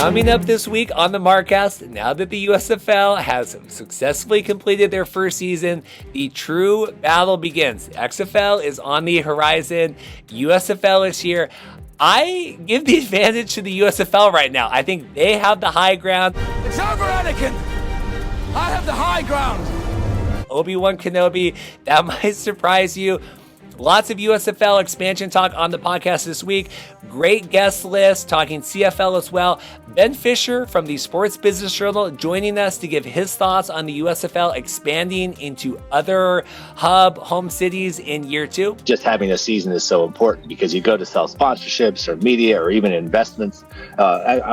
Coming up this week on the Markcast, now that the USFL has successfully completed their first season, the true battle begins. XFL is on the horizon. USFL is here. I give the advantage to the USFL right now. I think they have the high ground. It's over, Anakin! I have the high ground! Obi-Wan Kenobi, that might surprise you. Lots of USFL expansion talk on the podcast this week. Great guest list, talking CFL as well. Ben Fischer from the Sports Business Journal joining us to give his thoughts on the USFL expanding into other hub home cities in year 2. Just having a season is so important because you go to sell sponsorships or media or even investments,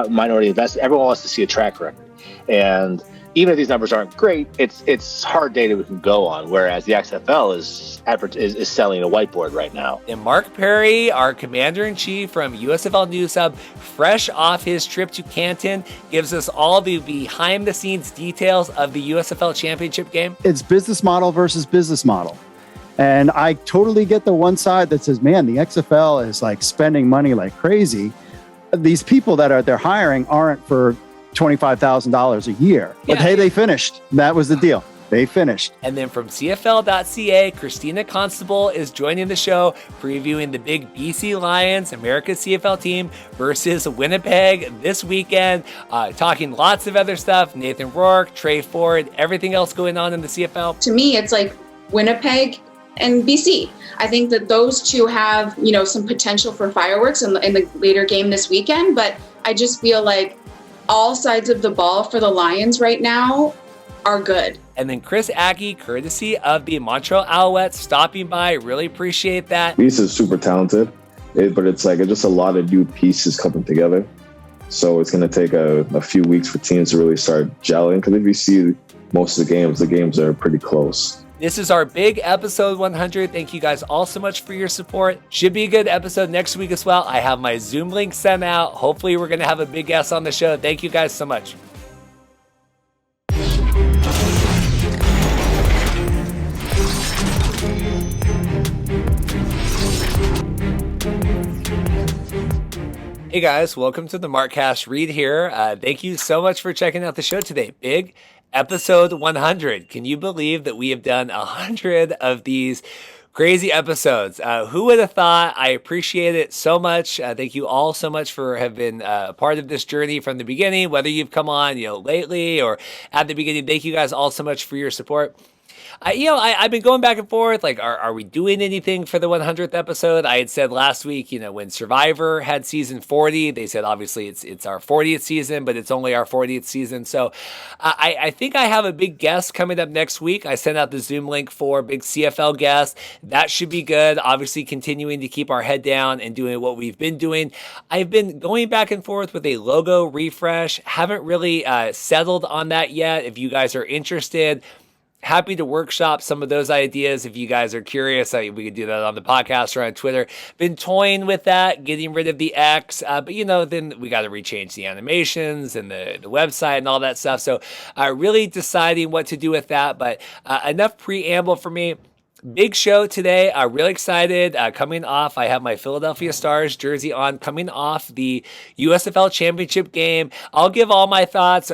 minority investors. Everyone wants to see a track record. And even if these numbers aren't great, it's hard data we can go on, whereas the XFL is selling a whiteboard right now. And Mark Perry, our commander-in-chief from USFL News Hub, fresh off his trip to Canton, gives us all the behind-the-scenes details of the USFL championship game. It's business model versus business model. And I totally get the one side that says, man, the XFL is like spending money like crazy. These people that they're hiring aren't for $25,000 a year. But hey, they finished. That was the deal. They finished. And then from CFL.ca, Kristina Costabile is joining the show, previewing the big BC Lions, America's CFL team, versus Winnipeg this weekend. Talking lots of other stuff. Nathan Rourke, Trey Ford, everything else going on in the CFL. To me, it's like Winnipeg and BC. I think that those two have, some potential for fireworks in the later game this weekend. But I just feel like all sides of the ball for the Lions right now are good. And then Chris Ackie, courtesy of the Montreal Alouettes, stopping by. Really appreciate that. He's super talented, but it's just a lot of new pieces coming together. So it's going to take a few weeks for teams to really start gelling. Because if you see most of the games are pretty close. This is our big episode 100. Thank you guys all so much for your support. Should be a good episode next week as well. I have my Zoom link sent out. Hopefully we're going to have a big guest on the show. Thank you guys so much. Hey guys, welcome to the Markcast. Reed here. Thank you so much for checking out the show today. Big episode 100. Can you believe that we have done 100 of these crazy episodes? Who would have thought? I appreciate it so much. Thank you all so much for have been a part of this journey from the beginning, whether you've come on, lately or at the beginning. Thank you guys all so much for your support. I've been going back and forth, are we doing anything for the 100th episode? I had said last week, when Survivor had season 40, they said, obviously it's our 40th season, but it's only our 40th season. So I think I have a big guest coming up next week. I sent out the Zoom link for big CFL guest. That should be good. Obviously continuing to keep our head down and doing what we've been doing. I've been going back and forth with a logo refresh. Haven't really settled on that yet. If you guys are interested, happy to workshop some of those ideas. If you guys are curious, we could do that on the podcast or on Twitter. Been toying with that, getting rid of the X, but then we got to rechange the animations and the website and all that stuff. So really deciding what to do with that, but enough preamble for me. Big show today. Really excited. Coming off, I have my Philadelphia Stars jersey on, coming off the USFL championship game. I'll give all my thoughts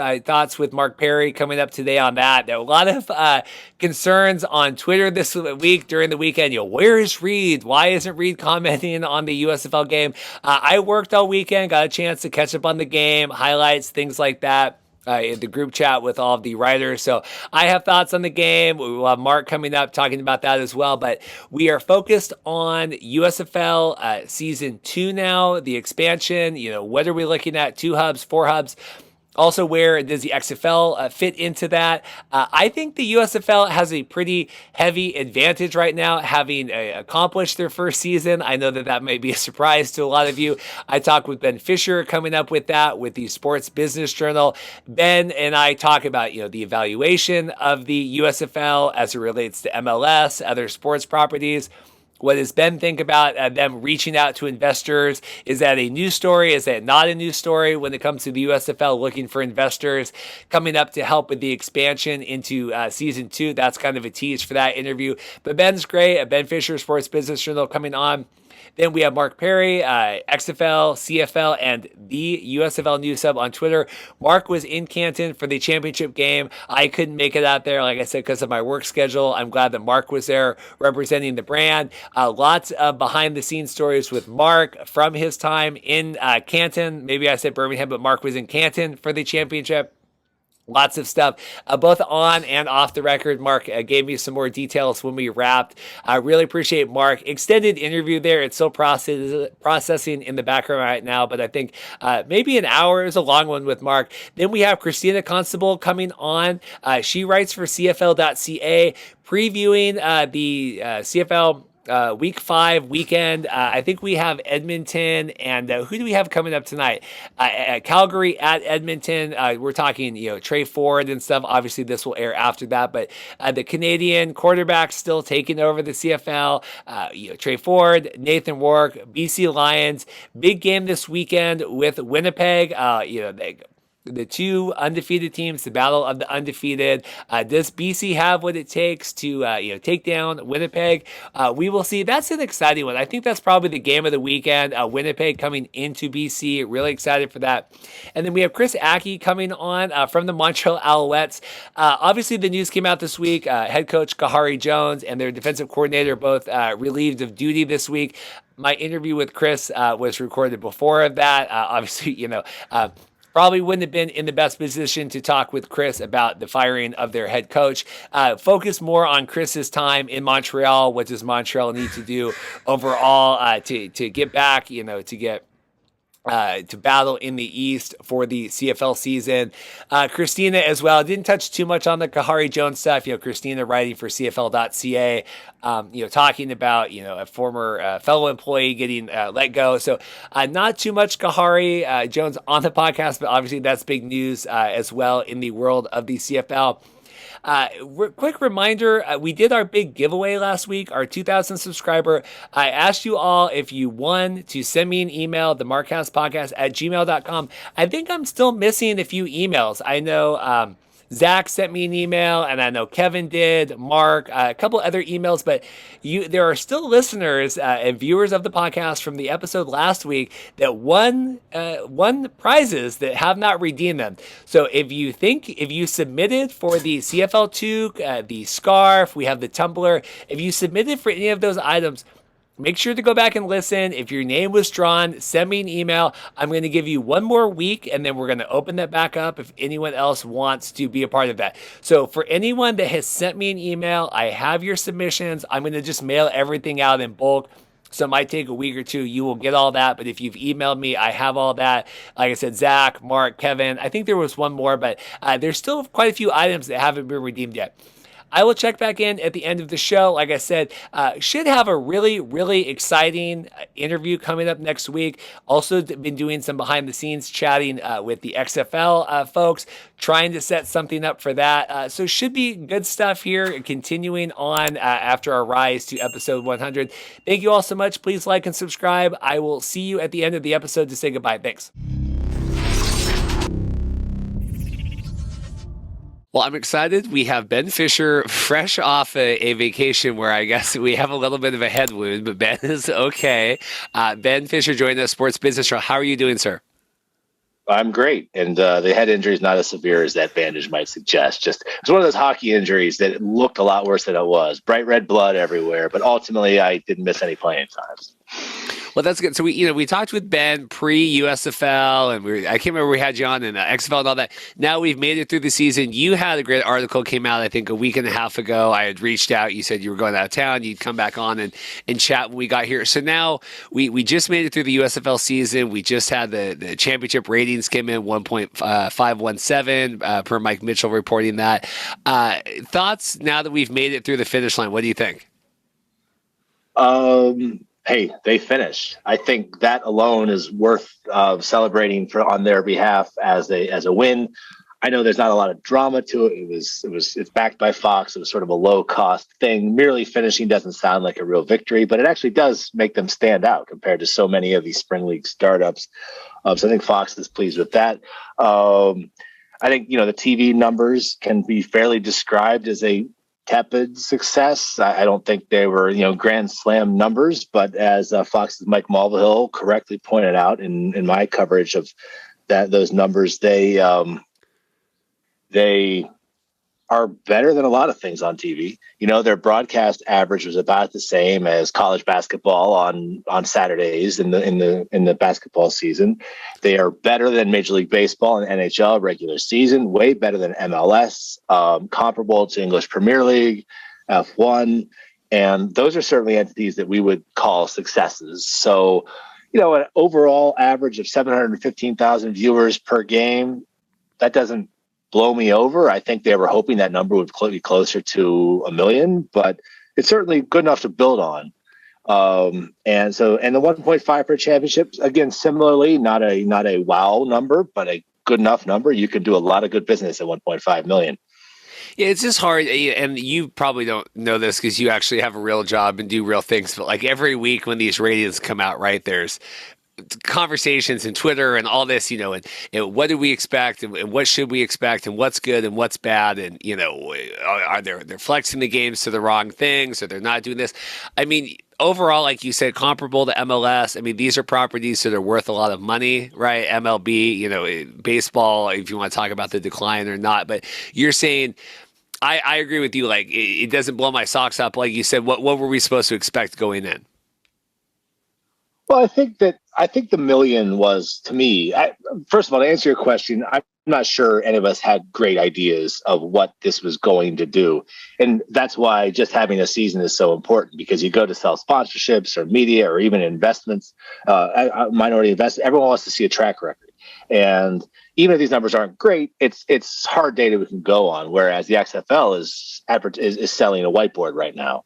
with Mark Perry coming up today on that. There are a lot of concerns on Twitter this week during the weekend. Where is Reed? Why isn't Reed commenting on the USFL game? I worked all weekend, got a chance to catch up on the game, highlights, things like that. In the group chat with all of the writers. So I have thoughts on the game. We will have Mark coming up talking about that as well. But we are focused on USFL season 2 now, the expansion. What are we looking at? 2 hubs, 4 hubs. Also, where does the XFL fit into that? I think the USFL has a pretty heavy advantage right now, having accomplished their first season. I know that might be a surprise to a lot of you. I talked with Ben Fischer coming up with that with the Sports Business Journal. Ben and I talk about the evaluation of the USFL as it relates to MLS, other sports properties. What does Ben think about them reaching out to investors? Is that a news story? Is that not a news story when it comes to the USFL looking for investors coming up to help with the expansion into season 2? That's kind of a tease for that interview. But Ben's great. Ben Fischer, Sports Business Journal, coming on. Then we have Mark Perry, XFL, CFL, and the USFL News Sub on Twitter. Mark was in Canton for the championship game. I couldn't make it out there, like I said, because of my work schedule. I'm glad that Mark was there representing the brand. Lots of behind-the-scenes stories with Mark from his time in Canton. Maybe I said Birmingham, but Mark was in Canton for the championship. Lots of stuff, both on and off the record. Mark gave me some more details when we wrapped. I really appreciate Mark. Extended interview there. It's still processing in the background right now, but I think maybe an hour is a long one with Mark. Then we have Kristina Costabile coming on. She writes for CFL.ca, previewing the CFL Week 5 weekend. I think we have Edmonton, and who do we have coming up tonight? Calgary at Edmonton. We're talking, Trey Ford and stuff. Obviously, this will air after that, but the Canadian quarterback still taking over the CFL. Trey Ford, Nathan Rourke, BC Lions. Big game this weekend with Winnipeg. The two undefeated teams, the battle of the undefeated. Does BC have what it takes to take down Winnipeg? We will see. That's an exciting one. I think that's probably the game of the weekend. Winnipeg coming into BC. Really excited for that. And then we have Chris Ackie coming on from the Montreal Alouettes. Obviously, the news came out this week. Head coach Kahari Jones and their defensive coordinator both relieved of duty this week. My interview with Chris was recorded before that. Obviously, probably wouldn't have been in the best position to talk with Chris about the firing of their head coach. Focus more on Chris's time in Montreal. What does Montreal need to do overall to get back, to battle in the East for the CFL season. Kristina as well. Didn't touch too much on the Kahari Jones stuff. Kristina writing for CFL.ca, talking about, a former fellow employee getting let go. So not too much Kahari Jones on the podcast, but obviously that's big news as well in the world of the CFL. Quick reminder, we did our big giveaway last week, our 2,000 subscriber. I asked you all if you won to send me an email, the Markcast podcast at gmail.com. I think I'm still missing a few emails. I know Zach sent me an email, and I know Kevin did, Mark, a couple other emails, but there are still listeners and viewers of the podcast from the episode last week that won prizes that have not redeemed them. So if you submitted for the CFL toque, the scarf, we have the tumbler, if you submitted for any of those items, make sure to go back and listen. If your name was drawn, send me an email. I'm going to give you one more week, and then we're going to open that back up if anyone else wants to be a part of that. So for anyone that has sent me an email, I have your submissions. I'm going to just mail everything out in bulk. So it might take a week or two. You will get all that. But if you've emailed me, I have all that. Like I said, Zach, Mark, Kevin. I think there was one more, but there's still quite a few items that haven't been redeemed yet. I will check back in at the end of the show. Like I said, should have a really, really exciting interview coming up next week. Also been doing some behind the scenes chatting with the XFL folks, trying to set something up for that. So should be good stuff here, continuing on after our rise to episode 100. Thank you all so much. Please like and subscribe. I will see you at the end of the episode to say goodbye. Thanks. Well, I'm excited. We have Ben Fischer fresh off a vacation where I guess we have a little bit of a head wound, but Ben is okay. Ben Fischer joined the Sports Business Show. How are you doing, sir? I'm great. And the head injury is not as severe as that bandage might suggest. It's one of those hockey injuries that looked a lot worse than it was. Bright red blood everywhere. But ultimately, I didn't miss any playing times. Well, that's good. So we talked with Ben pre-USFL, and I can't remember we had you on, and XFL and all that. Now we've made it through the season. You had a great article came out, I think, a week and a half ago. I had reached out. You said you were going out of town. You'd come back on and chat when we got here. So now we just made it through the USFL season. We just had the championship ratings came in 1.517 per Mike Mitchell reporting that. Thoughts now that we've made it through the finish line? What do you think? Hey, they finished. I think that alone is worth celebrating on their behalf as a win. I know there's not a lot of drama to it. It's backed by Fox. It was sort of a low cost thing. Merely finishing doesn't sound like a real victory, but it actually does make them stand out compared to so many of these spring league startups. So I think Fox is pleased with that. I think the TV numbers can be fairly described as a tepid success. I don't think they were, grand slam numbers, but as Fox's Mike Mulvihill correctly pointed out in my coverage of those numbers, they are better than a lot of things on TV. Their broadcast average was about the same as college basketball on Saturdays in the basketball season. They are better than Major League Baseball and NHL regular season, way better than MLS, comparable to English Premier League, F1, and those are certainly entities that we would call successes. So, an overall average of 715,000 viewers per game, that doesn't blow me over. I think they were hoping that number would be closer to 1 million, but it's certainly good enough to build on. And the 1.5 per championship, again, similarly, not a wow number, but a good enough number. You can do a lot of good business at 1.5 million. Yeah, it's just hard, and you probably don't know this because you actually have a real job and do real things, but like every week when these ratings come out, right, there's conversations and Twitter and all this, and what do we expect and what should we expect and what's good and what's bad, and are they're flexing the games to the wrong things, or they're not doing this. I mean, overall, like you said, comparable to MLS. I mean, these are properties that are worth a lot of money, right? MLB, baseball, if you want to talk about the decline or not, but you're saying, I agree with you. Like, it doesn't blow my socks up. Like you said, what were we supposed to expect going in? Well, I think the million was, to me, first of all, to answer your question, I'm not sure any of us had great ideas of what this was going to do. And that's why just having a season is so important, because you go to sell sponsorships or media or even investments, minority investors, everyone wants to see a track record. And even if these numbers aren't great, it's hard data we can go on, whereas the XFL is selling a whiteboard right now.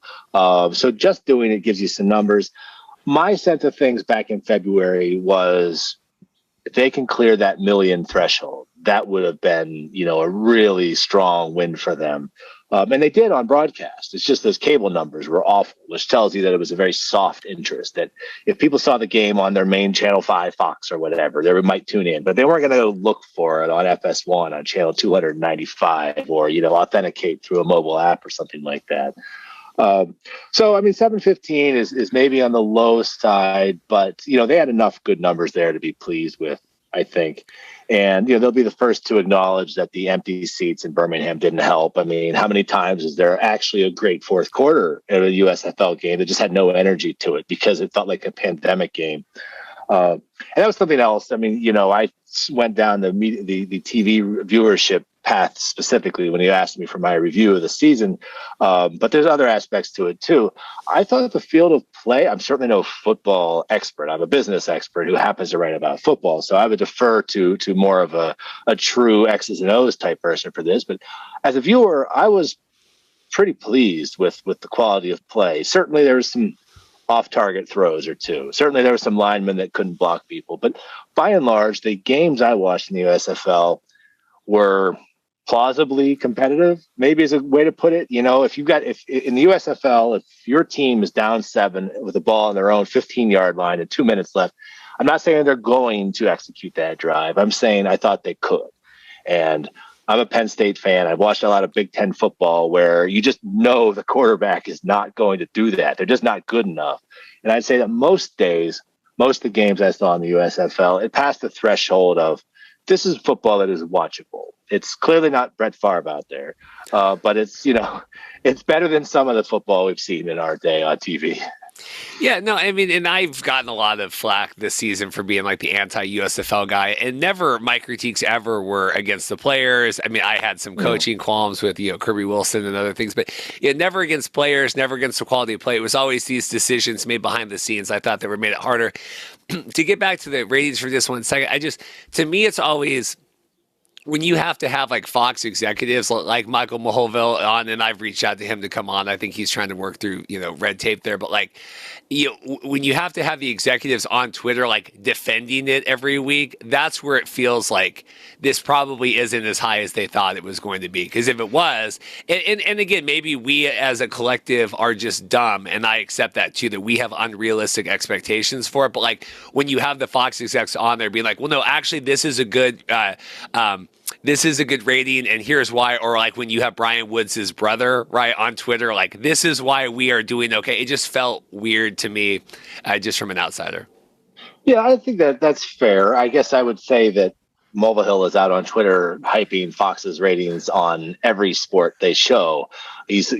So just doing it gives you some numbers. My sense of things back in February was, if they can clear that million threshold, that would have been, a really strong win for them. And they did on broadcast. It's just those cable numbers were awful, which tells you that it was a very soft interest, that if people saw the game on their main Channel 5 Fox or whatever, they might tune in, but they weren't going to look for it on FS1 on channel 295 or, authenticate through a mobile app or something like that. So, 715 is maybe on the low side, but, they had enough good numbers there to be pleased with, I think. And, they'll be the first to acknowledge that the empty seats in Birmingham didn't help. I mean, how many times is there actually a great fourth quarter at a USFL game that just had no energy to it because it felt like a pandemic game? And that was something else. I mean, I went down the TV viewership path specifically when you asked me for my review of the season. But there's other aspects to it too. I thought the field of play, I'm certainly no football expert. I'm a business expert who happens to write about football. So I would defer to more of a true X's and O's type person for this. But as a viewer, I was pretty pleased with the quality of play. Certainly there was some off-target throws or two. Certainly there were some linemen that couldn't block people. But by and large, the games I watched in the USFL were plausibly competitive, maybe is a way to put it. If in the USFL, if your team is down 7 with the ball on their own 15-yard line and 2 minutes left, I'm not saying they're going to execute that drive. I'm saying I thought they could. And I'm a Penn State fan. I've watched a lot of Big Ten football where you just know the quarterback is not going to do that. They're just not good enough. And I'd say that most days, most of the games I saw in the USFL, it passed the threshold of, this is football that is watchable. It's clearly not Brett Favre out there, but it's better than some of the football we've seen in our day on TV. Yeah, no, I mean, and I've gotten a lot of flack this season for being like the anti-USFL guy, and never, my critiques ever were against the players. I mean, I had some coaching qualms with, Kirby Wilson and other things, but never against players, never against the quality of play. It was always these decisions made behind the scenes. I thought they were made it harder. To get back to the ratings for this one second, to me, it's always, when you have to have like Fox executives like Michael Mulvihill on, and I've reached out to him to come on. I think he's trying to work through, red tape there. But when you have to have the executives on Twitter, like defending it every week, that's where it feels like this probably isn't as high as they thought it was going to be. Because if it was, and again, maybe we as a collective are just dumb, and I accept that too, that we have unrealistic expectations for it. But like when you have the Fox execs on there being like, well, no, actually, this is a good, this is a good rating and here's why, or like when you have Brian Woods' brother, right, on Twitter, like this is why we are doing okay. It just felt weird to me, just from an outsider. Yeah, I think that's fair. I guess I would say that Mulvihill is out on Twitter hyping Fox's ratings on every sport they show. He's,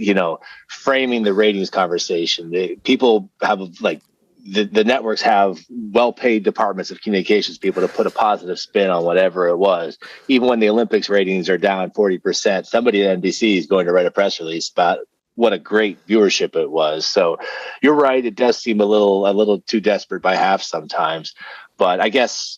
framing the ratings conversation. People have the networks have well-paid departments of communications people to put a positive spin on whatever it was. Even when the Olympics ratings are down 40%, somebody at NBC is going to write a press release about what a great viewership it was. So you're right. It does seem a little too desperate by half sometimes, but I guess,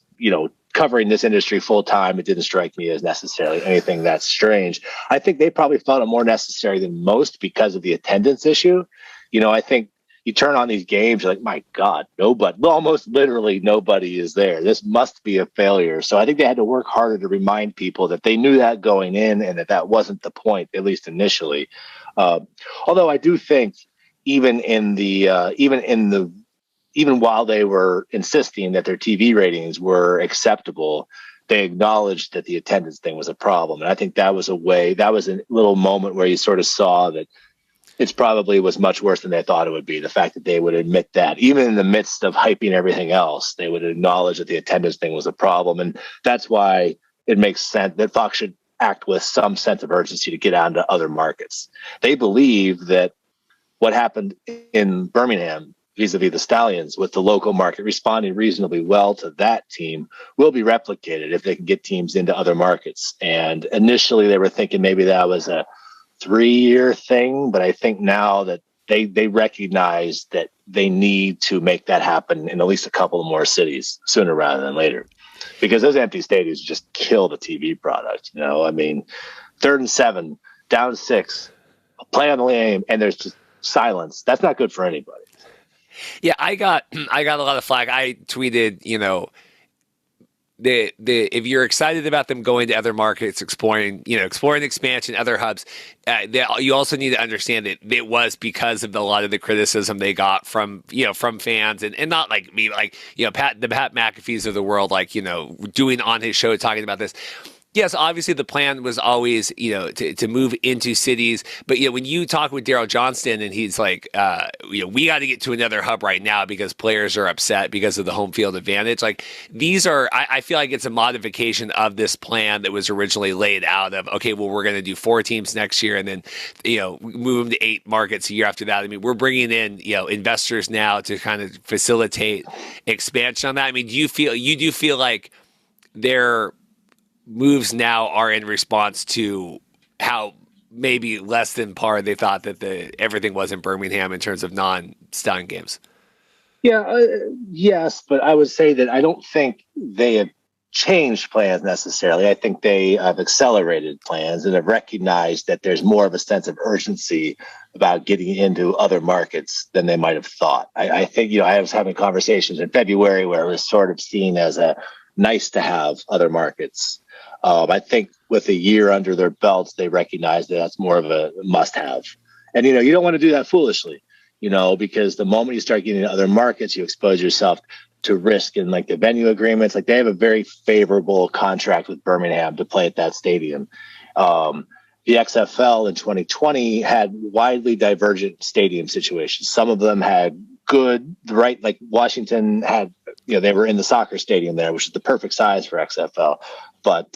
covering this industry full time, it didn't strike me as necessarily anything that's strange. I think they probably felt it more necessary than most because of the attendance issue. I think you turn on these games, you're like, my God, almost literally nobody is there. This must be a failure. So I think they had to work harder to remind people that they knew that going in and that wasn't the point, at least initially. Although I do think even while they were insisting that their TV ratings were acceptable, they acknowledged that the attendance thing was a problem. And I think that was a little moment where you sort of saw that it's probably was much worse than they thought it would be. The fact that they would admit that even in the midst of hyping everything else, they would acknowledge that the attendance thing was a problem. And that's why it makes sense that Fox should act with some sense of urgency to get out into other markets. They believe that what happened in Birmingham vis-a-vis the Stallions with the local market responding reasonably well to that team will be replicated if they can get teams into other markets. And initially they were thinking maybe that was a 3-year thing, but I think now that they recognize that they need to make that happen in at least a couple of more cities sooner rather than later, because those empty stadiums just kill the TV product. 3rd and 7, down 6, play on the lane, and there's just silence. That's not good for anybody. Yeah, I got a lot of flack. I tweeted, if you're excited about them going to other markets, exploring expansion, other hubs, you also need to understand that it was because of a lot of the criticism they got from fans and not like me, like, the Pat McAfee's of the world, like, doing on his show, talking about this. Yes, obviously the plan was always, to move into cities. But when you talk with Daryl Johnston and he's like, we got to get to another hub right now because players are upset because of the home field advantage. Like these are, I feel like it's a modification of this plan that was originally laid out of, okay, well, we're going to do 4 teams next year and then, move them to 8 markets a year after that. I mean, we're bringing in, investors now to kind of facilitate expansion on that. I mean, you do feel like their moves now are in response to how maybe less than par they thought that everything was in Birmingham in terms of non-Stallion games? Yeah, yes, but I would say that I don't think they have changed plans necessarily. I think they have accelerated plans and have recognized that there's more of a sense of urgency about getting into other markets than they might have thought. I think, I was having conversations in February where it was sort of seen as a nice to have other markets. I think with a year under their belts, they recognize that that's more of a must-have. And, you don't want to do that foolishly, because the moment you start getting into other markets, you expose yourself to risk in like the venue agreements. Like they have a very favorable contract with Birmingham to play at that stadium. The XFL in 2020 had widely divergent stadium situations. Some of them had like Washington had, they were in the soccer stadium there, which is the perfect size for XFL. But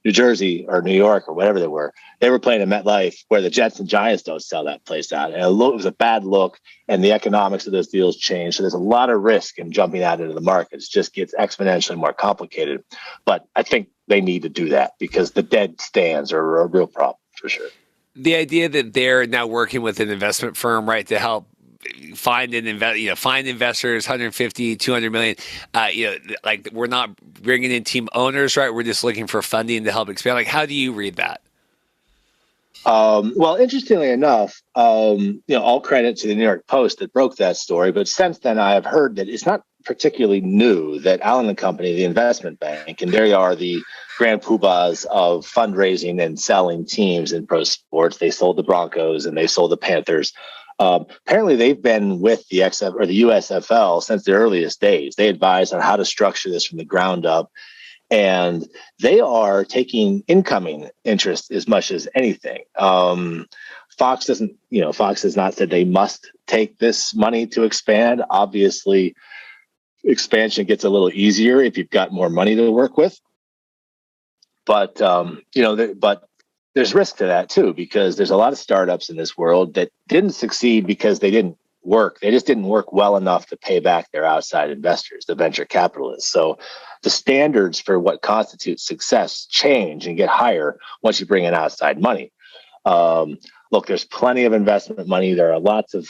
New Jersey or New York or whatever they were playing in MetLife where the Jets and Giants don't sell that place out. And it was a bad look, and the economics of those deals changed. So there's a lot of risk in jumping out into the markets. It just gets exponentially more complicated. But I think they need to do that because the dead stands are a real problem for sure. The idea that they're now working with an investment firm, right, to help find investors, 150, 200 million, like we're not bringing in team owners, right? We're just looking for funding to help expand. Like, how do you read that? Well, interestingly enough, all credit to the New York Post that broke that story. But since then, I have heard that it's not particularly new that Allen & Company, the investment bank, and they are the grand poobahs of fundraising and selling teams in pro sports. They sold the Broncos and they sold the Panthers. Apparently, they've been with the XFL or the USFL since the earliest days. They advised on how to structure this from the ground up. and they are taking incoming interest as much as anything. Fox doesn't, Fox has not said they must take this money to expand. Obviously, expansion gets a little easier if you've got more money to work with. But, but there's risk to that too, because there's a lot of startups in this world that didn't succeed because they didn't work. They just didn't work well enough to pay back their outside investors, the venture capitalists. So the standards for what constitutes success change and get higher once you bring in outside money. Look, there's plenty of investment money. There are lots of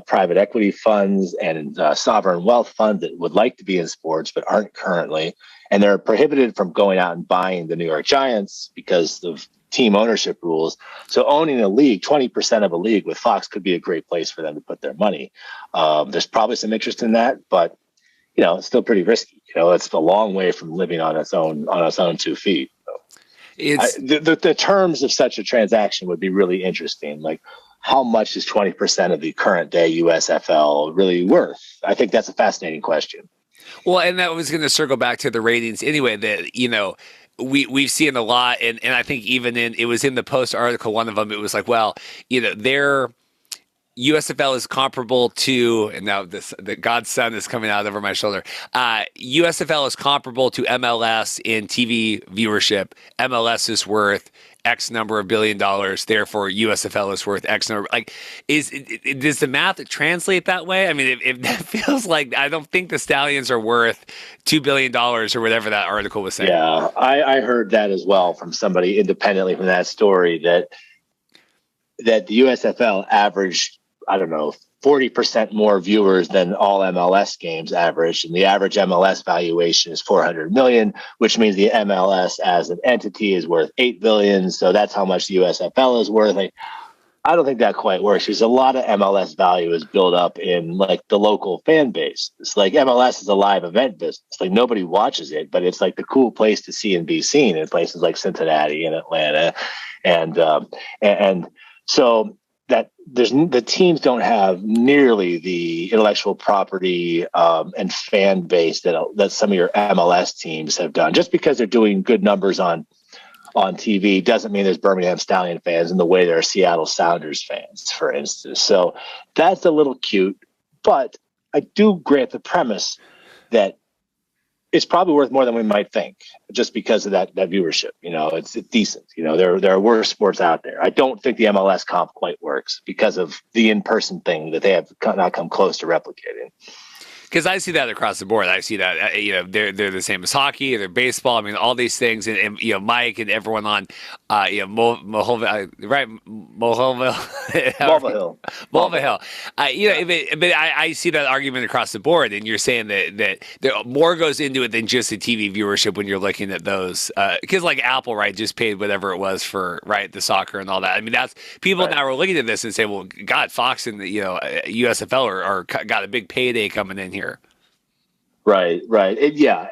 private equity funds and sovereign wealth funds that would like to be in sports but aren't currently. And they're prohibited from going out and buying the New York Giants because of team ownership rules. So owning a league, 20% of a league with Fox could be a great place for them to put their money. There's probably some interest in that, but it's still pretty risky. It's a long way from living on its own 2 feet. The terms of such a transaction would be really interesting. Like, how much is 20% of the current day USFL really worth? I think that's a fascinating question. Well, and that was going to circle back to the ratings anyway, that, we've seen a lot. And I think even it was in the Post article, one of them, it was like, well, their USFL is comparable to, and now the God's son is coming out over my shoulder. USFL is comparable to MLS in TV viewership. MLS is worth X number of $1 billion. Therefore, USFL is worth X number. Like, does the math translate that way? I mean, if that feels like, I don't think the Stallions are worth $2 billion or whatever that article was saying. Yeah, I heard that as well from somebody independently from that story, that the USFL averaged, 40% more viewers than all MLS games average. And the average MLS valuation is $400 million, which means the MLS as an entity is worth $8 billion. So that's how much the USFL is worth. I don't think that quite works, because a lot of MLS value is built up in like the local fan base. It's like MLS is a live event business. Like, nobody watches it, but it's like the cool place to see and be seen in places like Cincinnati and Atlanta. And so that the teams don't have nearly the intellectual property and fan base that some of your MLS teams have done. Just because they're doing good numbers on TV doesn't mean there's Birmingham Stallion fans in the way there are Seattle Sounders fans, for instance. So that's a little cute, but I do grant the premise that it's probably worth more than we might think, just because of that viewership. It's decent. There are worse sports out there. I don't think the MLS comp quite works because of the in-person thing that they have not come close to replicating. Because I see that across the board. I see that, they're the same as hockey, they're baseball. I mean, all these things, and Mike and everyone on, Mulvihill. But I see that argument across the board, and you're saying that more goes into it than just the TV viewership when you're looking at those. Because like Apple, right, just paid whatever it was for, right, the soccer and all that. I mean, that's people now are looking at this and say, well, God, Fox and the USFL are got a big payday coming in here. Right.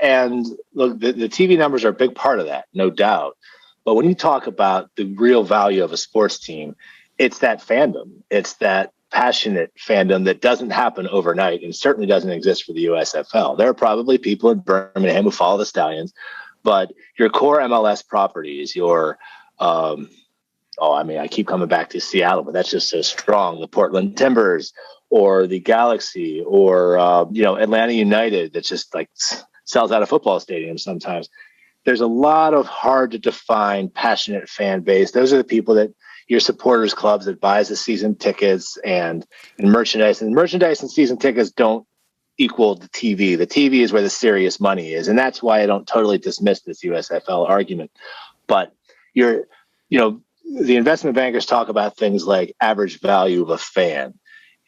And look, the TV numbers are a big part of that, no doubt. But when you talk about the real value of a sports team, it's that fandom. It's that passionate fandom that doesn't happen overnight and certainly doesn't exist for the USFL. There are probably people in Birmingham who follow the Stallions, but your core MLS properties, I keep coming back to Seattle, but that's just so strong. The Portland Timbers, or the Galaxy, or Atlanta United, that just like sells out a football stadium sometimes. There's a lot of hard to define passionate fan base. Those are the people that your supporters clubs that buys the season tickets and merchandise. And merchandise and season tickets don't equal the TV. The TV is where the serious money is. And that's why I don't totally dismiss this USFL argument. But the investment bankers talk about things like average value of a fan.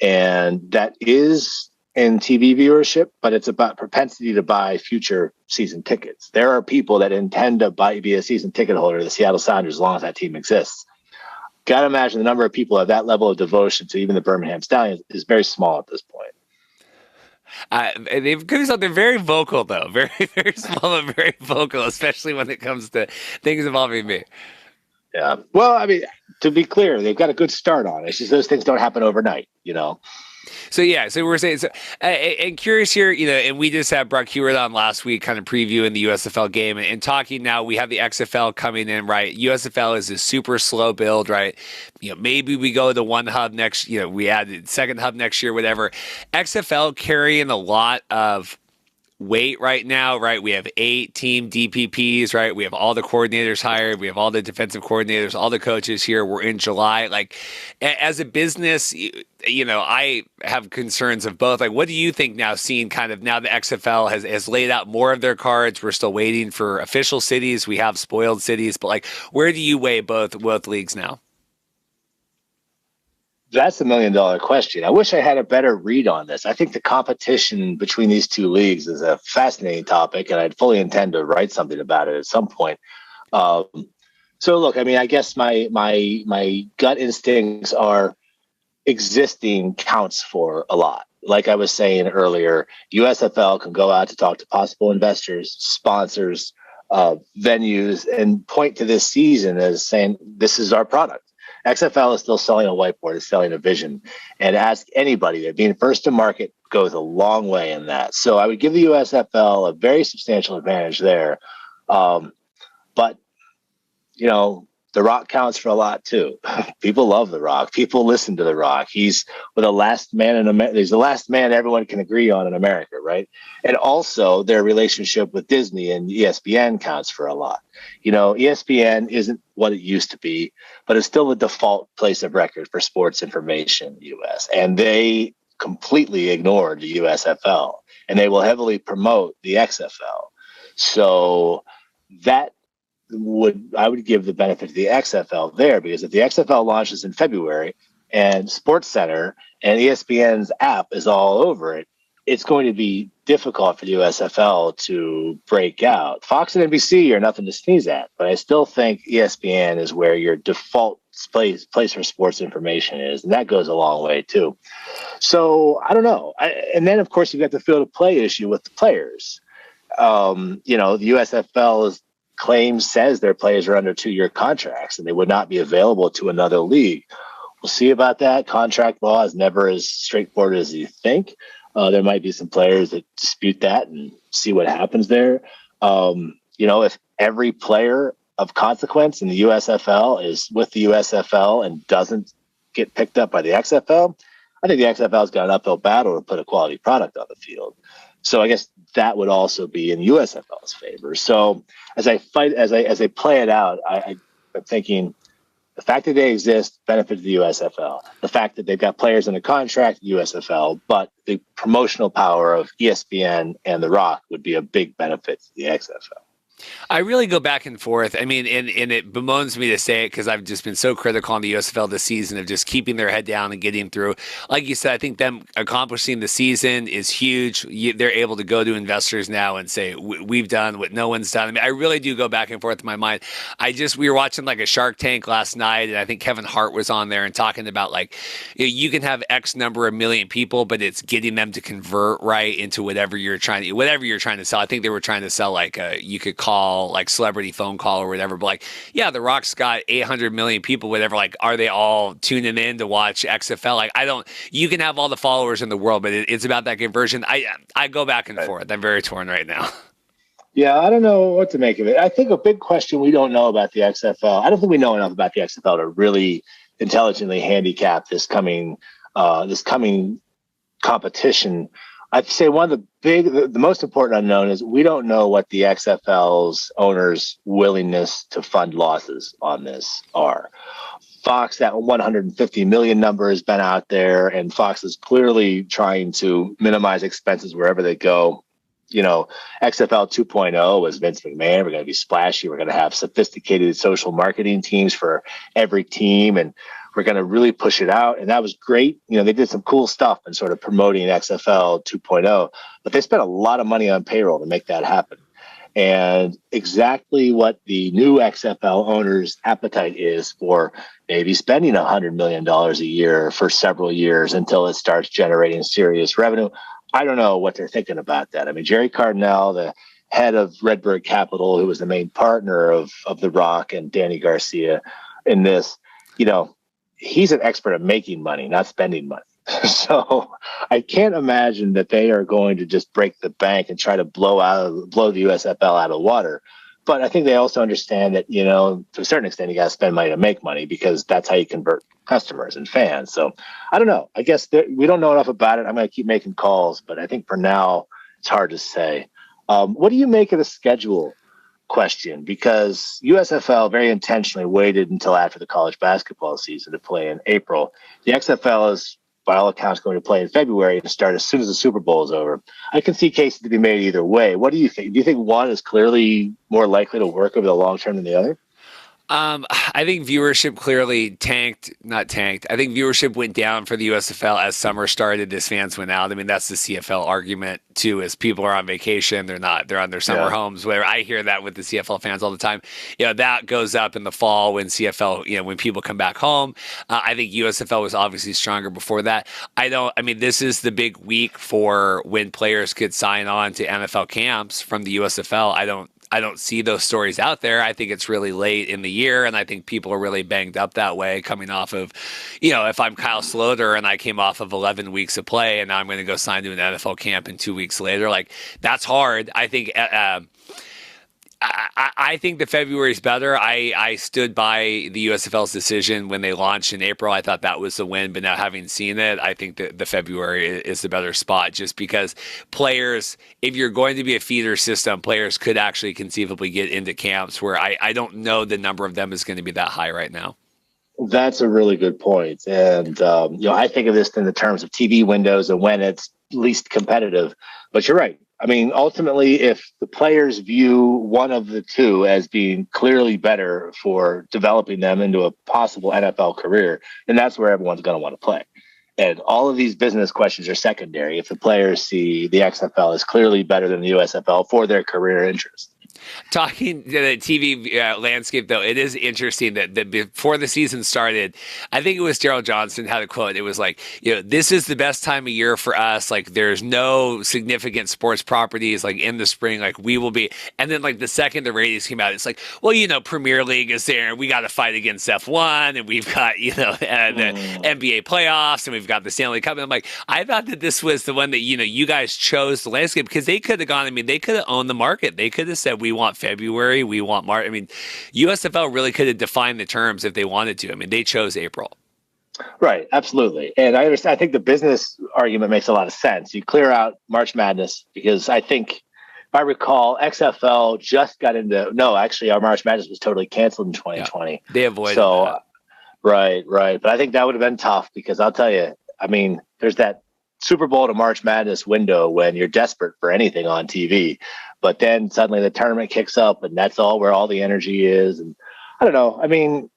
And that is in TV viewership, but it's about propensity to buy future season tickets. There are people that intend to be a season ticket holder of the Seattle Sounders as long as that team exists. Got to imagine the number of people at that level of devotion to even the Birmingham Stallions is very small at this point. They're very vocal, though. Very, very small and very vocal, especially when it comes to things involving me. Yeah. Well, I mean, to be clear, they've got a good start on it. It's just those things don't happen overnight, So we're saying, and curious here, and we just had Brock Hewitt on last week, kind of previewing the USFL game and talking. Now we have the XFL coming in, right? USFL is a super slow build, right? Maybe we go to one hub next, we add the second hub next year, whatever. XFL carrying a lot of weight right now, right? We have 8 team DPPs, right? We have all the coordinators hired. We have all the defensive coordinators, all the coaches here. We're in July. Like, as a business, I have concerns of both. Like, what do you think now, seeing kind of now the XFL has laid out more of their cards? We're still waiting for official cities. We have spoiled cities, but like, where do you weigh both leagues now? That's $1 million question. I wish I had a better read on this. I think the competition between these two leagues is a fascinating topic, and I'd fully intend to write something about it at some point. So look, I mean, I guess my gut instincts are existing counts for a lot. Like I was saying earlier, USFL can go out to talk to possible investors, sponsors, venues, and point to this season as saying, this is our product. XFL is still selling a whiteboard, it's selling a vision. And ask anybody that being first to market goes a long way in that. So I would give the USFL a very substantial advantage there. But, The Rock counts for a lot too. People love The Rock. People listen to The Rock. He's the last man in America. He's the last man everyone can agree on in America, right? And also their relationship with Disney and ESPN counts for a lot. ESPN isn't what it used to be, but it's still the default place of record for sports information in the U.S. And they completely ignored the USFL, and they will heavily promote the XFL. So I would give the benefit to the XFL there, because if the XFL launches in February and SportsCenter and ESPN's app is all over it, it's going to be difficult for the USFL to break out. Fox and NBC are nothing to sneeze at, but I still think ESPN is where your default place for sports information is, and that goes a long way too. So I don't know. And then, of course, you've got the field of play issue with the players. The USFL says their players are under 2-year contracts and they would not be available to another league. We'll see about that. Contract law is never as straightforward as you think. There might be some players that dispute that and see what happens there. If every player of consequence in the USFL is with the USFL and doesn't get picked up by the XFL, I think the XFL's got an uphill battle to put a quality product on the field. So I guess that would also be in USFL's favor. So as I play it out, I'm thinking the fact that they exist benefits the USFL. The fact that they've got players in a contract, USFL, but the promotional power of ESPN and The Rock would be a big benefit to the XFL. I really go back and forth. I mean, and it bemoans me to say it because I've just been so critical on the USFL this season of just keeping their head down and getting through. Like you said, I think them accomplishing the season is huge. They're able to go to investors now and say, we've done what no one's done. I mean, I really do go back and forth in my mind. We were watching like a Shark Tank last night, and I think Kevin Hart was on there and talking about like, you can have X number of million people, but it's getting them to convert right into whatever you're trying to sell. I think they were trying to sell like you could call like celebrity phone call or whatever, but like, yeah, The Rock's got 800 million people, whatever. Like, are they all tuning in to watch XFL? Like, you can have all the followers in the world, but it's about that conversion. I go back and forth. I'm very torn right now. Yeah, I don't know what to make of it. I think a big question we don't know about the XFL. I don't think we know enough about the XFL to really intelligently handicap this coming competition. I'd say one of the most important unknown is we don't know what the XFL's owners' willingness to fund losses on this are. Fox, that 150 million number has been out there, and Fox is clearly trying to minimize expenses wherever they go. XFL 2.0 was Vince McMahon. We're going to be splashy. We're going to have sophisticated social marketing teams for every team, and we're going to really push it out. And that was great. They did some cool stuff in sort of promoting XFL 2.0, but they spent a lot of money on payroll to make that happen. And exactly what the new XFL owners' appetite is for maybe spending $100 million a year for several years until it starts generating serious revenue. I don't know what they're thinking about that. I mean, Jerry Cardinal, the head of Redbird Capital, who was the main partner of The Rock and Danny Garcia in this, he's an expert at making money, not spending money. So I can't imagine that they are going to just break the bank and try to blow the USFL out of the water. But I think they also understand that, to a certain extent, you got to spend money to make money, because that's how you convert customers and fans. So I don't know. I guess we don't know enough about it. I'm going to keep making calls, but I think for now it's hard to say. What do you make of the schedule question? Because USFL very intentionally waited until after the college basketball season to play in April. The XFL is, by all accounts, going to play in February to start as soon as the Super Bowl is over. I can see cases to be made either way. What do you think? Do you think one is clearly more likely to work over the long term than the other? I think viewership clearly not tanked. I think viewership went down for the USFL as summer started, as fans went out. I mean, that's the CFL argument too, is people are on vacation. They're on their summer homes, where I hear that with the CFL fans all the time. That goes up in the fall when CFL, when people come back home. I think USFL was obviously stronger before that. This is the big week for when players could sign on to NFL camps from the USFL. I don't see those stories out there. I think it's really late in the year, and I think people are really banged up that way coming off of, if I'm Kyle Sloter and I came off of 11 weeks of play and now I'm going to go sign to an NFL camp and 2 weeks later, that's hard. I think I think the February is better. I stood by the USFL's decision when they launched in April. I thought that was the win, but now having seen it, I think that the February is the better spot, just because players, if you're going to be a feeder system, players could actually conceivably get into camps where I don't know the number of them is going to be that high right now. That's a really good point. And, I think of this in the terms of TV windows and when it's least competitive, but you're right. I mean, ultimately, if the players view one of the two as being clearly better for developing them into a possible NFL career, then that's where everyone's going to want to play. And all of these business questions are secondary if the players see the XFL as clearly better than the USFL for their career interest. Talking to the TV landscape, though, it is interesting that before the season started, I think it was Gerald Johnson had a quote. It was like, this is the best time of year for us. Like, there's no significant sports properties in the spring. We will be. And then the second the ratings came out, it's like, well, Premier League is there, and we got to fight against F1, and we've got the NBA playoffs, and we've got the Stanley Cup. And I'm like, I thought that this was the one that you guys chose the landscape, because they could have gone. I mean, they could have owned the market. They could have said, we want February, we want March. I mean, USFL really could have defined the terms if they wanted to. I mean, they chose April. Right, absolutely. And I understand. I think the business argument makes a lot of sense. You clear out March Madness, because I think, if I recall, XFL just got into, no, actually our March Madness was totally canceled in 2020. Yeah, they avoided that. Right. But I think that would have been tough, because I'll tell you, I mean, there's that Super Bowl to March Madness window when you're desperate for anything on TV. But then suddenly the tournament kicks up, and that's all where all the energy is. And I don't know. I mean,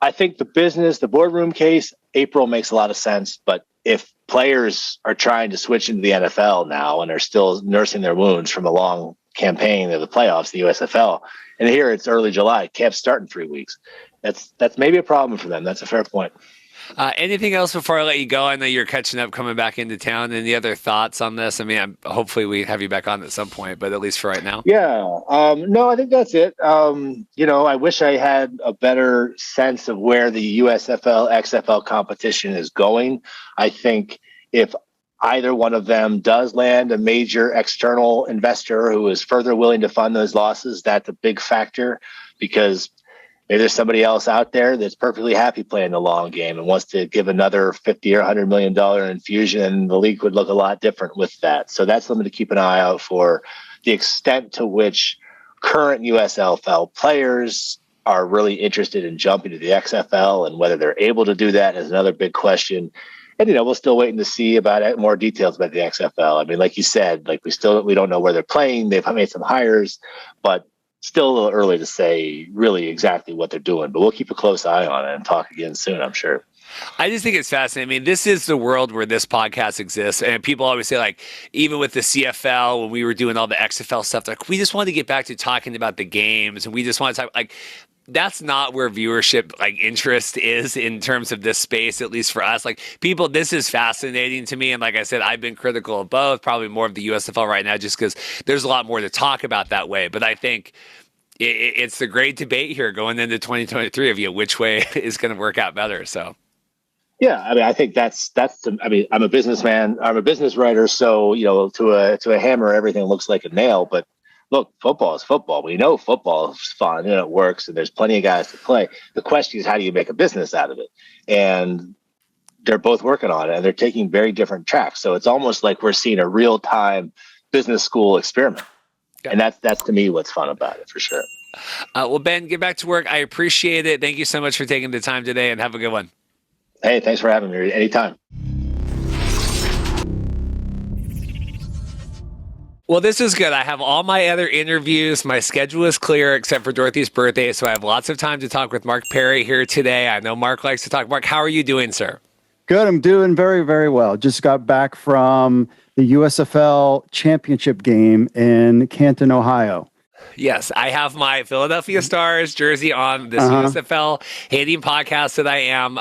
I think the boardroom case, April makes a lot of sense. But if players are trying to switch into the NFL now and are still nursing their wounds from a long campaign of the playoffs, the USFL, and here it's early July, camps start in 3 weeks, that's maybe a problem for them. That's a fair point. Anything else before I let you go? I know you're catching up, coming back into town. Any other thoughts on this? I mean, hopefully we have you back on at some point, but at least for right now. Yeah. No, I think that's it. I wish I had a better sense of where the USFL, XFL competition is going. I think if either one of them does land a major external investor who is further willing to fund those losses, that's a big factor, because maybe there's somebody else out there that's perfectly happy playing the long game and wants to give another $50 or $100 million infusion, and the league would look a lot different with that. So that's something to keep an eye out for. The extent to which current USFL players are really interested in jumping to the XFL and whether they're able to do that is another big question. And, we're still waiting to see about it, more details about the XFL. I mean, like you said, we don't know where they're playing. They've made some hires, but still a little early to say really exactly what they're doing, but we'll keep a close eye on it and talk again soon, I'm sure. I just think it's fascinating. I mean, this is the world where this podcast exists. And people always say, even with the CFL, when we were doing all the XFL stuff, we just wanted to get back to talking about the games, and we just want to talk, that's not where viewership interest is in terms of this space, at least for us. People, this is fascinating to me. And like I said, I've been critical of both, probably more of the USFL right now, just because there's a lot more to talk about that way. But I think it's the great debate here going into 2023 of which way is going to work out better. So. Yeah, I mean, I think I mean, I'm a businessman. I'm a business writer, so to a hammer, everything looks like a nail. But look, football is football. We know football is fun and it works, and there's plenty of guys to play. The question is, how do you make a business out of it? And they're both working on it, and they're taking very different tracks. So it's almost like we're seeing a real time business school experiment, and that's to me what's fun about it for sure. Well, Ben, get back to work. I appreciate it. Thank you so much for taking the time today, and have a good one. Hey, thanks for having me. Anytime. Well, this is good. I have all my other interviews. My schedule is clear except for Dorothy's birthday, so I have lots of time to talk with Mark Perry here today. I know Mark likes to talk. Mark, how are you doing, sir? Good. I'm doing very, very well. Just got back from the USFL championship game in Canton, Ohio. Yes, I have my Philadelphia Stars jersey on this USFL hating podcast that I am.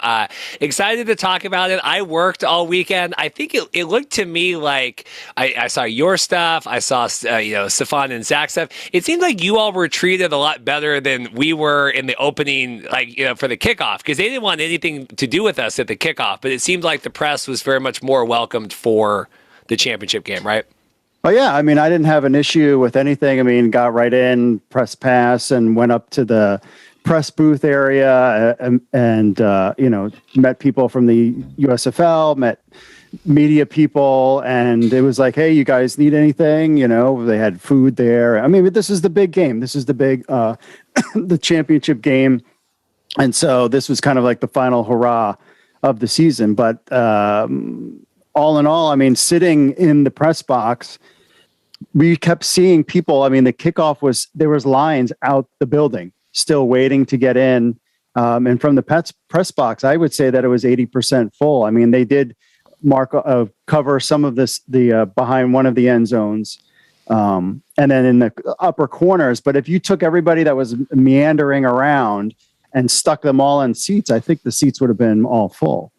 Excited to talk about it. I worked all weekend. I think it looked to me like I saw your stuff. I saw Stefan and Zach stuff. It seemed like you all were treated a lot better than we were in the opening, for the kickoff, because they didn't want anything to do with us at the kickoff. But it seemed like the press was very much more welcomed for the championship game, right? Oh, yeah. I mean, I didn't have an issue with anything. I mean, got right in, press pass, and went up to the press booth area and met people from the USFL, met media people. And it was like, hey, you guys need anything? They had food there. I mean, this is the big game. This is the big, the championship game. And so this was kind of like the final hurrah of the season. But all in all, I mean, sitting in the press box, we kept seeing people. I mean, the kickoff there was lines out the building still waiting to get in. And from the press box, I would say that it was 80% full. I mean, they did cover some of the behind one of the end zones. And then in the upper corners. But if you took everybody that was meandering around and stuck them all in seats, I think the seats would have been all full.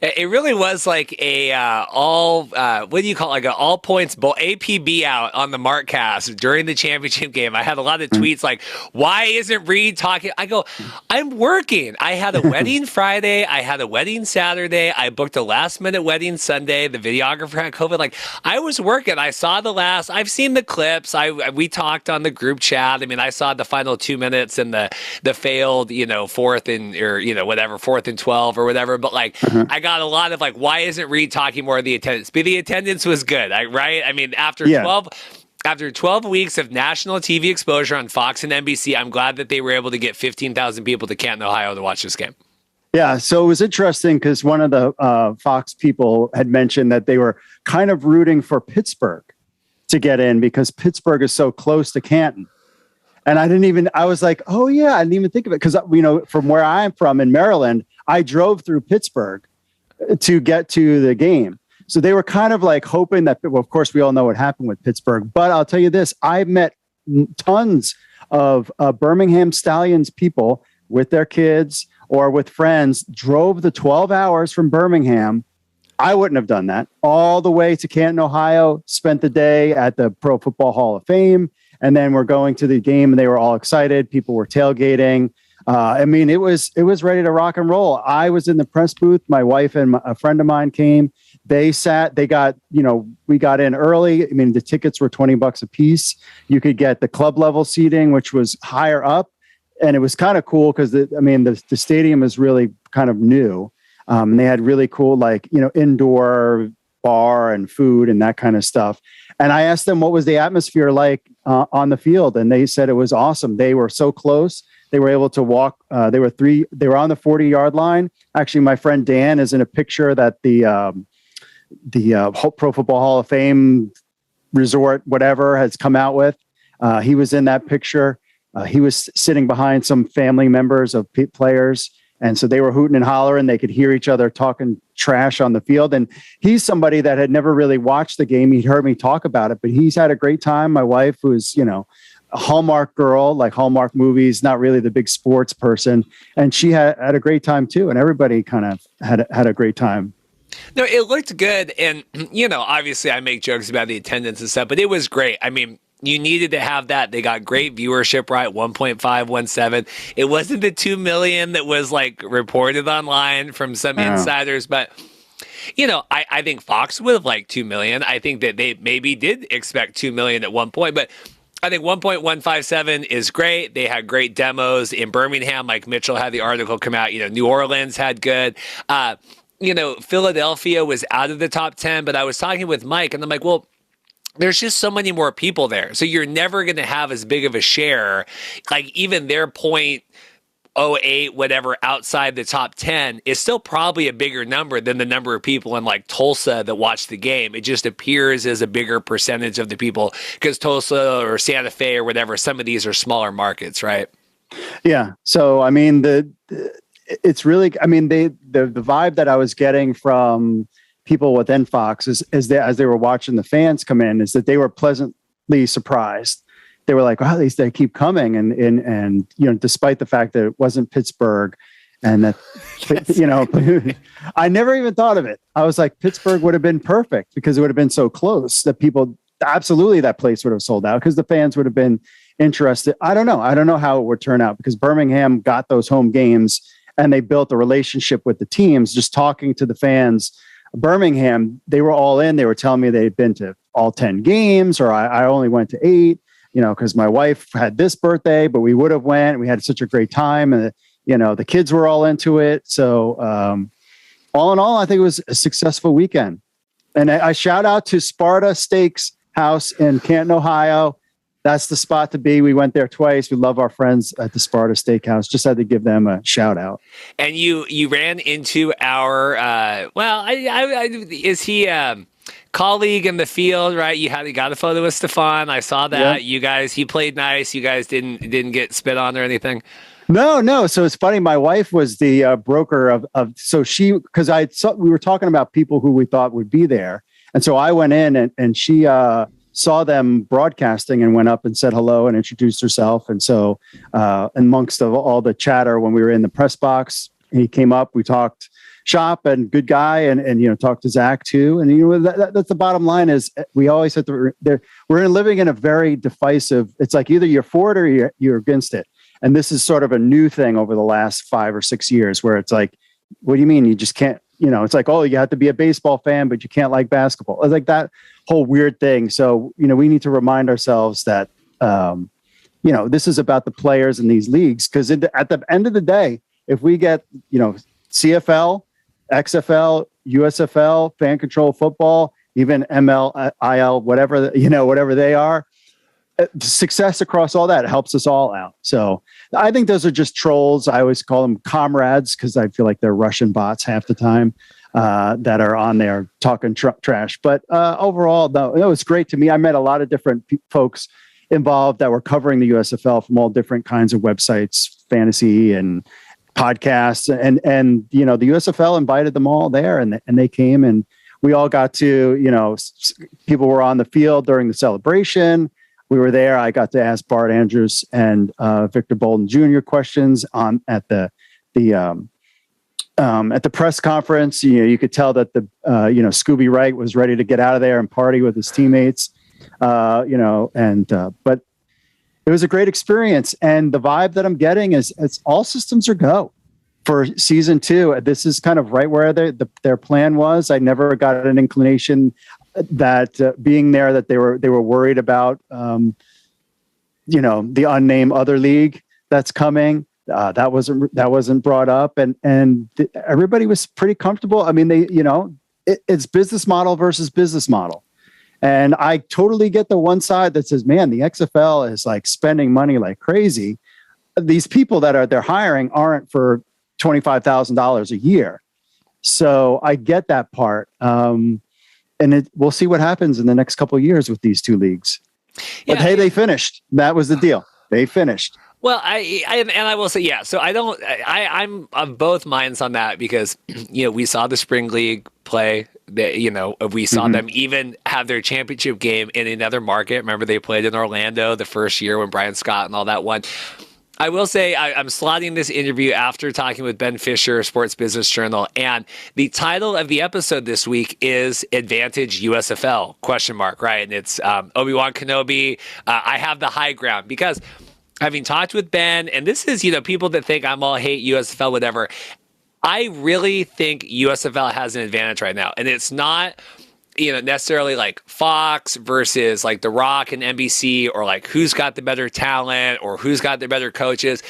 It really was like a what do you call it? Like an all points bowl, APB out on the Markcast during the championship game. I had a lot of tweets like, why isn't Reed talking? I go, I'm working. I had a wedding Friday. I had a wedding Saturday. I booked a last minute wedding Sunday. The videographer had COVID. Like, I was working. I saw I've seen the clips. We talked on the group chat. I mean, I saw the final 2 minutes and the failed, 4th and 12 or whatever. But like, I got a lot of why isn't Reed talking more of the attendance? But the attendance was good, right? I mean, after 12 weeks of national TV exposure on Fox and NBC, I'm glad that they were able to get 15,000 people to Canton, Ohio to watch this game. Yeah, so it was interesting because one of the Fox people had mentioned that they were kind of rooting for Pittsburgh to get in because Pittsburgh is so close to Canton. And I was like, oh yeah, I didn't even think of it. Because, from where I'm from in Maryland, I drove through Pittsburgh to get to the game. So they were kind of like hoping that, well, of course, we all know what happened with Pittsburgh. But I'll tell you this, I met tons of Birmingham Stallions people with their kids or with friends, drove the 12 hours from Birmingham. I wouldn't have done that. All the way to Canton, Ohio, spent the day at the Pro Football Hall of Fame. And then we're going to the game and they were all excited. People were tailgating. I mean, it was ready to rock and roll. I was in the press booth. My wife and a friend of mine came. We got in early. I mean, the tickets were $20 a piece. You could get the club level seating, which was higher up. And it was kind of cool because the stadium is really kind of new. And they had really cool, indoor bar and food and that kind of stuff. And I asked them what was the atmosphere like on the field. And they said it was awesome. They were so close. They were able to walk. They were on the 40-yard line. Actually, my friend Dan is in a picture that the Pro Football Hall of Fame resort, whatever, has come out with. He was in that picture. He was sitting behind some family members of players. And so they were hooting and hollering. They could hear each other talking trash on the field. And he's somebody that had never really watched the game. He'd heard me talk about it, but he's had a great time. My wife, who's, a Hallmark girl, like Hallmark movies, not really the big sports person. And she had a great time too. And everybody kind of had a great time. No, it looked good. And, obviously I make jokes about the attendance and stuff, but it was great. I mean, You needed to have that. They got great viewership, right? 1.517. It wasn't the 2 million that was like reported online from some insiders, but I think Fox would have liked 2 million. I think that they maybe did expect 2 million at one point, but I think 1.157 is great. They had great demos in Birmingham. Mike Mitchell had the article come out. New Orleans had good. Philadelphia was out of the top 10, but I was talking with Mike and I'm like, well, there's just so many more people there. So you're never going to have as big of a share. Like even their 0.08, whatever, outside the top 10 is still probably a bigger number than the number of people in like Tulsa that watch the game. It just appears as a bigger percentage of the people because Tulsa or Santa Fe or whatever, some of these are smaller markets, right? Yeah. So, I mean, it's really, I mean, the vibe that I was getting from people within Fox as they were watching the fans come in is that they were pleasantly surprised. They were like, wow, they keep coming. And despite the fact that it wasn't Pittsburgh and that, I never even thought of it. I was like, Pittsburgh would have been perfect because it would have been so close that absolutely that place would have sold out because the fans would have been interested. I don't know how it would turn out because Birmingham got those home games and they built a relationship with the teams, just talking to the fans. Birmingham, they were all in. They were telling me they'd been to all 10 games, or I only went to 8, because my wife had this birthday, but we would have went. We had such a great time, and the kids were all into it. So all in all, I think it was a successful weekend. And I shout out to Sparta Steaks House in Canton, Ohio. That's the spot to be. We went there twice. We love our friends at the Sparta Steakhouse. Just had to give them a shout out. And you ran into our is he colleague in the field, right? You got a photo with Stefan. I saw that. Yeah. He played nice. You guys didn't get spit on or anything. No. So it's funny. My wife was the broker because we were talking about people who we thought would be there, and so I went in and she saw them broadcasting and went up and said hello and introduced herself. And so amongst all the chatter when we were in the press box, he came up, we talked shop and good guy and talked to Zach too. And that's the bottom line is we always have to, we're living in a very divisive, it's like either you're for it or you're against it. And this is sort of a new thing over the last 5 or 6 years where it's like, what do you mean? You just can't, it's like, oh, you have to be a baseball fan, but you can't like basketball. It's like that whole weird thing. So, we need to remind ourselves that, this is about the players in these leagues. Because at the end of the day, if we get, CFL, XFL, USFL, fan control football, even ML, IL, whatever they are, success across all that helps us all out. So I think those are just trolls. I always call them comrades because I feel like they're Russian bots half the time that are on there talking trash. But overall, no, it was great to me. I met a lot of different folks involved that were covering the USFL from all different kinds of websites, fantasy and podcasts. And the USFL invited them all there and they came and we all got to, people were on the field during the celebration. We were there. I got to ask Bart Andrews and Victor Bolden Jr. questions at the press conference. You could tell that the Scooby Wright was ready to get out of there and party with his teammates. But it was a great experience, and the vibe that I'm getting is it's all systems are go for season 2. This is kind of right where their plan was. I never got an inclination that being there that they were worried about the unnamed other league that's coming. That wasn't brought up, and everybody was pretty comfortable. I mean, it's business model versus business model, and I totally get the one side that says, "Man, the XFL is like spending money like crazy." These people that they're hiring aren't for $25,000 a year, so I get that part. And we'll see what happens in the next couple of years with these 2 leagues. But hey, they finished. That was the deal. They finished. Well, I will say, yeah. So I'm of both minds on that because we saw the spring league play. We saw them even have their championship game in another market. Remember, they played in Orlando the first year when Brian Scott and all that won. I will say I'm slotting this interview after talking with Ben Fischer, Sports Business Journal, and the title of the episode this week is Advantage USFL, ? Right? And it's Obi-Wan Kenobi, I have the high ground, because having talked with Ben, and this is, people that think I'm all hate USFL, whatever, I really think USFL has an advantage right now. And it's not necessarily like Fox versus like The Rock and NBC, or like who's got the better talent or who's got the better coaches.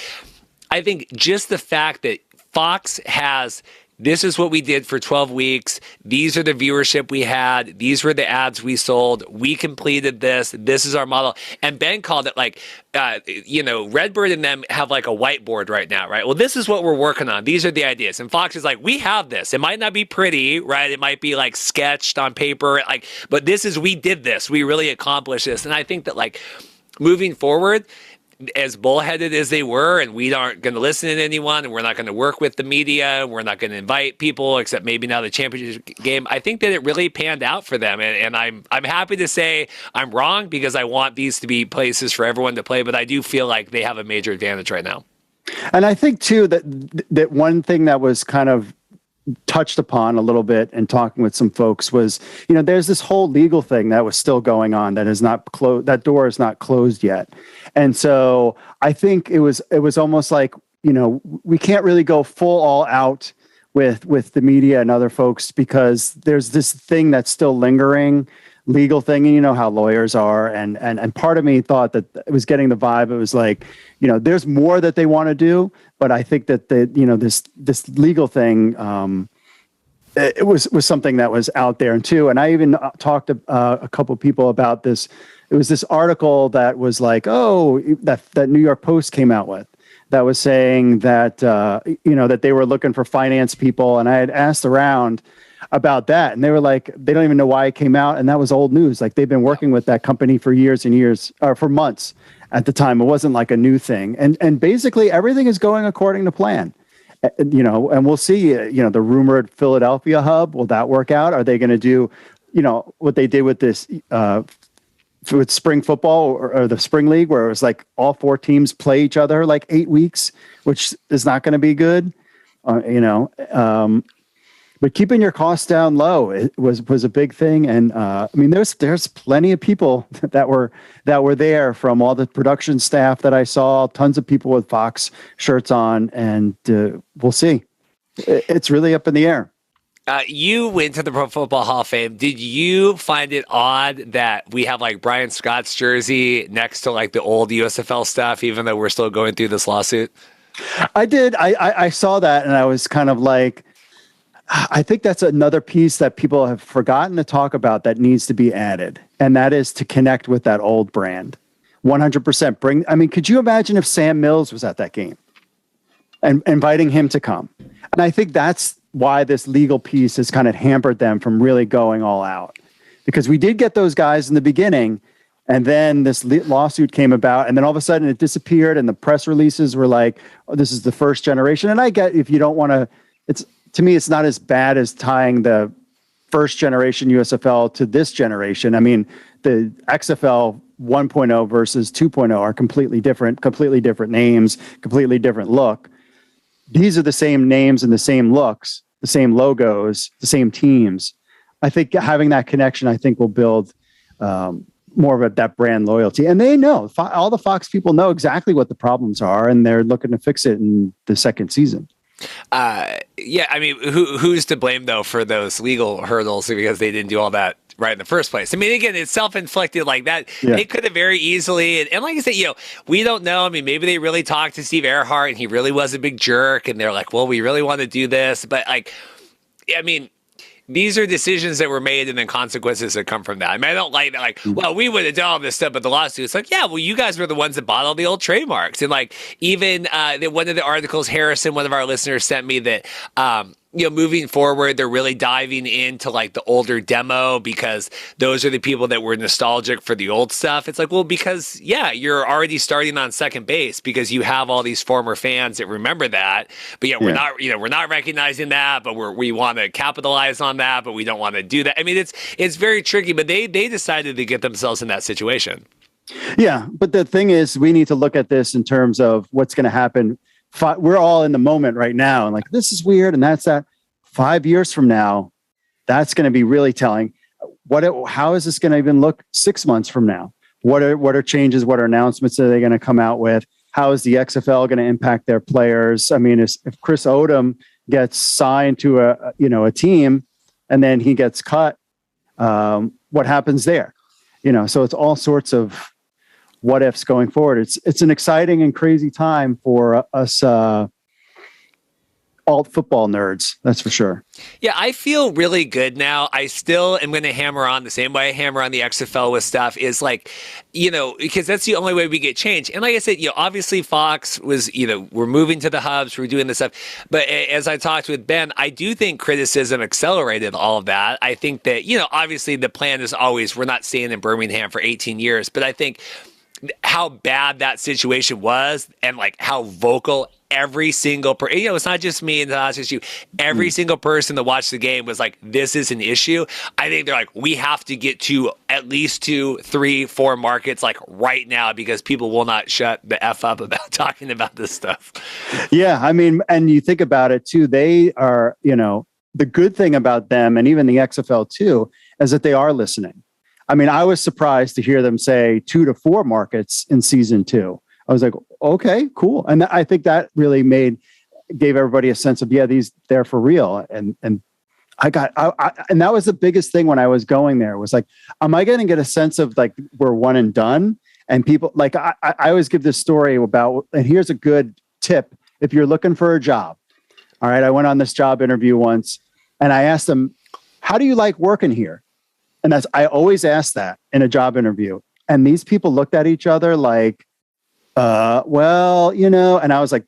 I think just the fact that Fox has, this is what we did for 12 weeks. These are the viewership we had. These were the ads we sold. We completed this. This is our model. And Ben called it like, Redbird and them have like a whiteboard right now, right? Well, this is what we're working on. These are the ideas. And Fox is like, we have this. It might not be pretty, right? It might be like sketched on paper, but we did this. We really accomplished this. And I think that like moving forward, as bullheaded as they were, and we aren't going to listen to anyone, and we're not going to work with the media, and we're not going to invite people, except maybe now the championship game, I think that it really panned out for them. And I'm happy to say I'm wrong, because I want these to be places for everyone to play, but I do feel like they have a major advantage right now. And I think, too, that one thing that was kind of touched upon a little bit in talking with some folks was, there's this whole legal thing that was still going on that is not closed. That door is not closed yet. And so I think it was almost like, we can't really go full all out with the media and other folks, because there's this thing that's still lingering, legal thing. And you know how lawyers are. And part of me thought that it was getting the vibe. It was like, there's more that they want to do. But I think that this legal thing, it was something that was out there too. And I even talked to a couple of people about this. It was this article that was like, that New York Post came out with, that was saying that that they were looking for finance people. And I had asked around about that, and they were like, they don't even know why it came out, and that was old news. Like, they've been working with that company for years and years, or for months. At the time, it wasn't like a new thing. And basically everything is going according to plan, and we'll see, the rumored Philadelphia hub, will that work out? Are they going to do, what they did with this, with spring football or the spring league, where it was like all 4 teams play each other like 8 weeks, which is not going to be good. But keeping your costs down low was a big thing, and there's plenty of people that were there, from all the production staff that I saw, tons of people with Fox shirts on, and we'll see. It's really up in the air. You went to the Pro Football Hall of Fame. Did you find it odd that we have like Brian Scott's jersey next to like the old USFL stuff, even though we're still going through this lawsuit? I did. I saw that, and I was kind of like, I think that's another piece that people have forgotten to talk about that needs to be added. And that is to connect with that old brand. 100% could you imagine if Sam Mills was at that game and inviting him to come? And I think that's why this legal piece has kind of hampered them from really going all out, because we did get those guys in the beginning, and then this lawsuit came about, and then all of a sudden it disappeared, and the press releases were like, oh, this is the first generation. And I get, if you don't want to, to me, it's not as bad as tying the first generation USFL to this generation. I mean, the XFL 1.0 versus 2.0 are completely different names, completely different look. These are the same names and the same looks, the same logos, the same teams. I think having that connection, will build more of that brand loyalty. And they know, all the Fox people know exactly what the problems are, and they're looking to fix it in the second season. Who's to blame though for those legal hurdles, because they didn't do all that right in the first place? I mean, again, it's self-inflicted like that. Yeah. They could have very easily, and like I said, we don't know. I mean, maybe they really talked to Steve Earhart and he really was a big jerk, and they're like, well, we really want to do this, but these are decisions that were made and then consequences that come from that. I mean, I don't like that. Like, well, we would have done all this stuff, but the lawsuit, it's like, yeah, well, you guys were the ones that bought all the old trademarks. And like, even one of the articles, Harrison, one of our listeners, sent me that, moving forward, they're really diving into like the older demo, because those are the people that were nostalgic for the old stuff. It's like, well, because you're already starting on second base, because you have all these former fans that remember that. But we're not recognizing that, but we want to capitalize on that, but we don't want to do that. I mean, it's very tricky, but they decided to get themselves in that situation. Yeah, but the thing is, we need to look at this in terms of what's going to happen. We're all in the moment right now, and like, this is weird, and that's that. 5 years from now, that's going to be really telling. How is this going to even look 6 months from now? What are changes? What are announcements are they going to come out with? How is the XFL going to impact their players? I mean, if Chris Odom gets signed to a team, and then he gets cut, what happens there? So it's all sorts of what ifs going forward. It's an exciting and crazy time for us alt football nerds, that's for sure. Yeah, I feel really good now. I still am going to hammer on the same way I hammer on the XFL with stuff is like, because that's the only way we get change. And like I said, obviously Fox was, we're moving to the hubs, we're doing this stuff. But as I talked with Ben, I do think criticism accelerated all of that. I think that, obviously the plan is always, we're not staying in Birmingham for 18 years. But I think how bad that situation was and like how vocal every single person, it's not just me and not just you, every single person that watched the game was like, this is an issue. I think they're like, we have to get to at least 2, 3, 4 markets like right now because people will not shut the F up about talking about this stuff. Yeah. I mean, and you think about it too, they are, the good thing about them and even the XFL too, is that they are listening. I mean, I was surprised to hear them say 2 to 4 markets in season 2. I was like, okay, cool. And I think that really gave everybody a sense of, they're for real. And and that was the biggest thing when I was going there was like, am I going to get a sense of like, we're one and done? And people like, I always give this story about, and here's a good tip. If you're looking for a job, all right, I went on this job interview once and I asked them, how do you like working here? And I always ask that in a job interview. And these people looked at each other like, and I was like,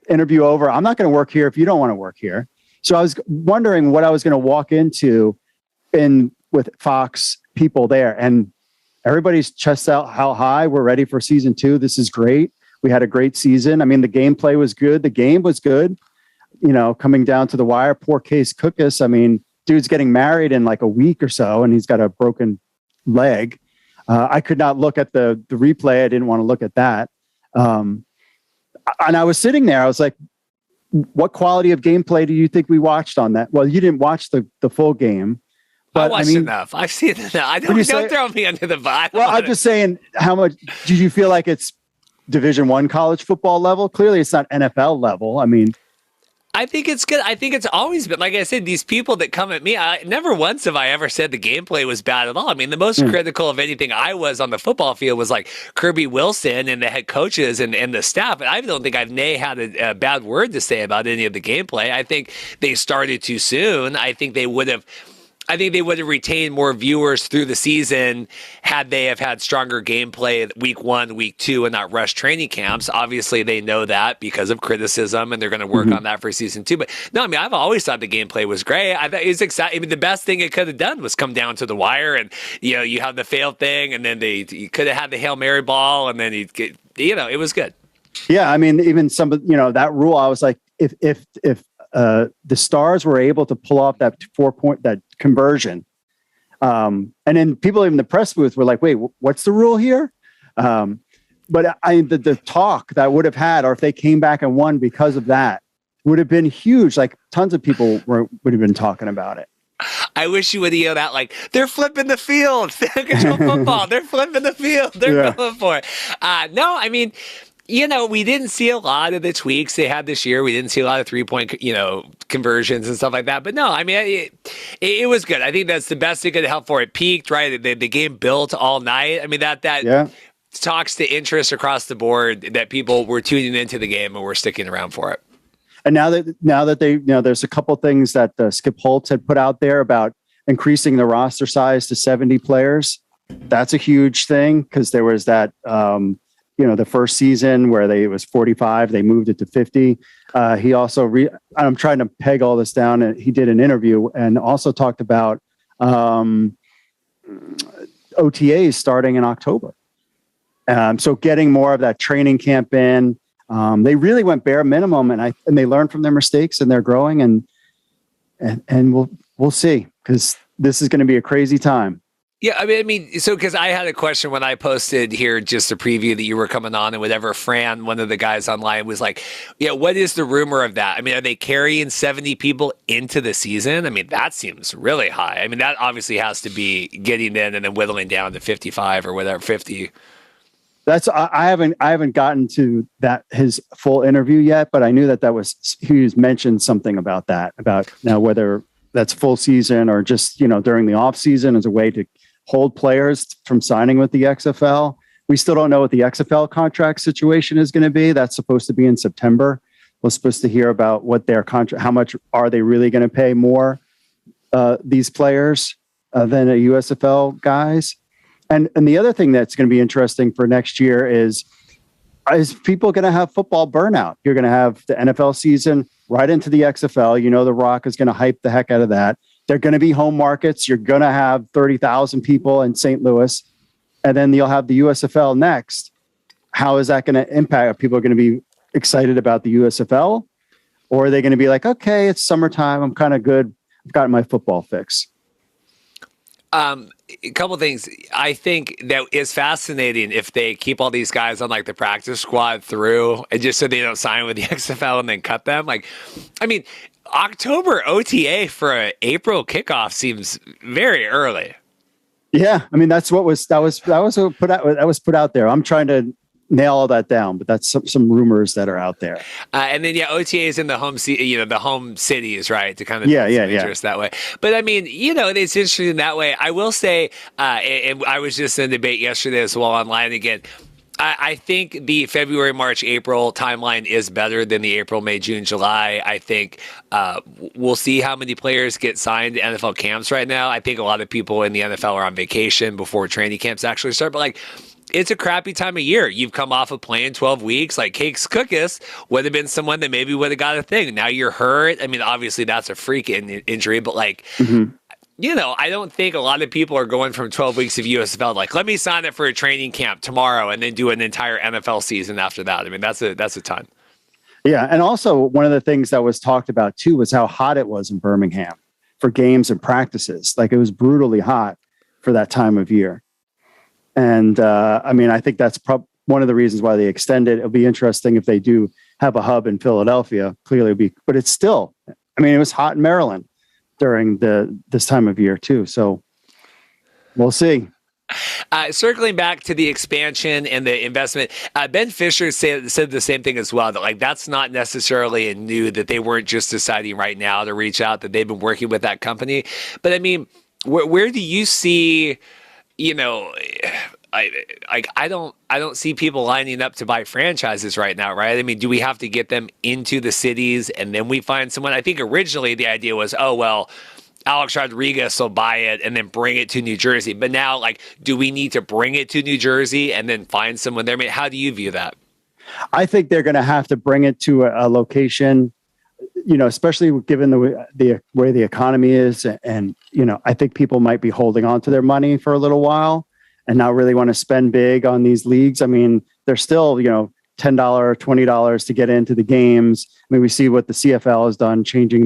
interview over. I'm not going to work here if you don't want to work here. So I was wondering what I was going to walk into with Fox people there, and everybody's chest out how high. We're ready for season 2. This is great. We had a great season. I mean, the gameplay was good. The game was good, coming down to the wire. Poor Case Cookus. I mean, dude's getting married in like a week or so, and he's got a broken leg. I could not look at the replay. I didn't want to look at that. And I was sitting there. I was like, what quality of gameplay do you think we watched on that? Well, you didn't watch the full game. But I watched enough. I've seen enough. Don't throw me under the bus. Well, I'm just saying, how much did you feel like it's Division I college football level? Clearly, it's not NFL level. I mean, I think it's good. I think it's always been, like I said, these people that come at me, never once have I ever said the gameplay was bad at all. I mean, the most critical of anything I was on the football field was like Kirby Wilson and the head coaches and the staff. And I don't think I've had a bad word to say about any of the gameplay. I think they started too soon. I think they would have retained more viewers through the season had they have had stronger gameplay week 1, week 2, and not rush training camps. Obviously, they know that because of criticism, and they're going to work on that for season 2. But no, I mean, I've always thought the gameplay was great. I thought it was exciting. I mean, the best thing it could have done was come down to the wire, and you have the failed thing, and then you could have had the Hail Mary ball, and then it was good. Yeah, I mean, even some of that rule, I was like, if the Stars were able to pull off that 4-point that conversion, and then people in the press booth were like, "Wait, what's the rule here?" But the talk that would have had, or if they came back and won because of that, would have been huge. Like tons of people would have been talking about it. I wish you would have yelled out like, they're flipping the field. Control football. They're flipping the field. They're going for it. No, I mean, we didn't see a lot of the tweaks they had this year. We didn't see a lot of 3-point, conversions and stuff like that. But no, I mean, it was good. I think that's the best they could help for it. Peaked, right? The game built all night. I mean, that talks to interest across the board that people were tuning into the game and were sticking around for it. And now that they, there's a couple things that Skip Holtz had put out there about increasing the roster size to 70 players. That's a huge thing because there was that, the first season where it was 45, they moved it to 50. He also, I'm trying to peg all this down, and he did an interview and also talked about OTAs starting in October. So getting more of that training camp in. They really went bare minimum, and they learned from their mistakes, and they're growing, and we'll see, because this is going to be a crazy time. Yeah, I mean, so because I had a question when I posted here just a preview that you were coming on and whatever. Fran, one of the guys online, was like, "Yeah, what is the rumor of that? I mean, are they carrying 70 people into the season? I mean, that seems really high. I mean, that obviously has to be getting in and then whittling down to 55 or whatever, 50." I haven't gotten to that his full interview yet, but I knew that he was mentioned something about that, about now whether that's full season or just during the off season as a way to hold players from signing with the XFL. We still don't know what the XFL contract situation is going to be. That's supposed to be in September. We're supposed to hear about what their contract, how much are they really going to pay more these players than a USFL guys. And the other thing that's going to be interesting for next year is people going to have football burnout? You're going to have the NFL season right into the XFL. The Rock is going to hype the heck out of that. They're going to be home markets. You're going to have 30,000 people in St. Louis, and then you'll have the USFL next. How is that going to impact? Are people going to be excited about the USFL, or are they going to be like, okay, it's summertime, I'm kind of good, I've got my football fix? A couple of things. I think that is fascinating if they keep all these guys on like the practice squad through, and just so they don't sign with the XFL and then cut them. Like, I mean, October OTA for an April kickoff seems very early. Yeah, I mean that was put out there. I'm trying to nail all that down, but that's some rumors that are out there. And then OTAs in the home the home cities, right? To kind of interest that way. But I mean, it's interesting that way. I will say, and I was just in a debate yesterday as well online again. I think the February, March, April timeline is better than the April, May, June, July. I think we'll see how many players get signed to NFL camps right now. I think a lot of people in the NFL are on vacation before training camps actually start. But it's a crappy time of year. You've come off of playing 12 weeks. Like Cakes Cookus would have been someone that maybe would have got a thing. Now you're hurt. I mean, obviously that's a freak injury, but I don't think a lot of people are going from 12 weeks of USFL let me sign up for a training camp tomorrow and then do an entire NFL season after that. I mean, that's a ton. Yeah, and also one of the things that was talked about too was how hot it was in Birmingham for games and practices. Like it was brutally hot for that time of year. And I think that's one of the reasons why they extended. It'll be interesting if they do have a hub in Philadelphia. Clearly, but it's still. It was hot in Maryland during this time of year too. So we'll see. Circling back to the expansion and the investment, Ben Fischer said the same thing as well. That that's not necessarily new. That they weren't just deciding right now to reach out. That they've been working with that company. But I mean, where do you see? I don't see people lining up to buy franchises right now, right? I mean, do we have to get them into the cities and then we find someone? I think originally the idea was, Alex Rodriguez will buy it and then bring it to New Jersey. But now, do we need to bring it to New Jersey and then find someone there? I mean, how do you view that? I think they're going to have to bring it to a location, especially given the way the economy is. And, I think people might be holding on to their money for a little while and not really want to spend big on these leagues. I mean, they're still, $10, $20 to get into the games. I mean, we see what the CFL has done, changing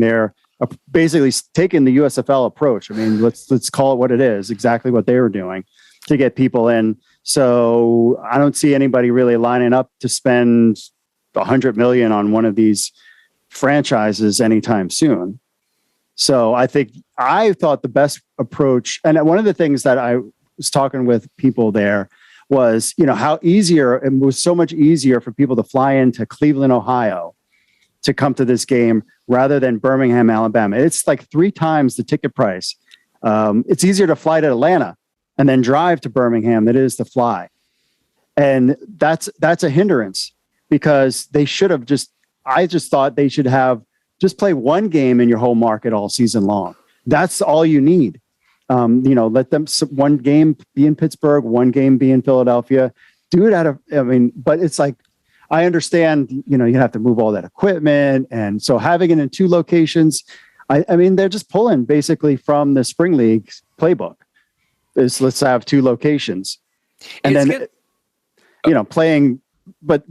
basically taking the USFL approach. I mean, let's call it what it is, exactly what they were doing to get people in. So I don't see anybody really lining up to spend $100 million on one of these franchises anytime soon. So I thought the best approach, and one of the things that I was talking with people there was, how it was so much easier for people to fly into Cleveland, Ohio to come to this game rather than Birmingham, Alabama. It's like 3 times the ticket price. It's easier to fly to Atlanta and then drive to Birmingham than it is to fly. And that's a hindrance because they should have I just thought they should have just play one game in your home market all season long. That's all you need. Let them one game be in Pittsburgh, one game be in Philadelphia. Do it but it's like, I understand, you have to move all that equipment. And so having it in 2 locations, they're just pulling basically from the Spring League playbook. Let's have 2 locations. And playing, but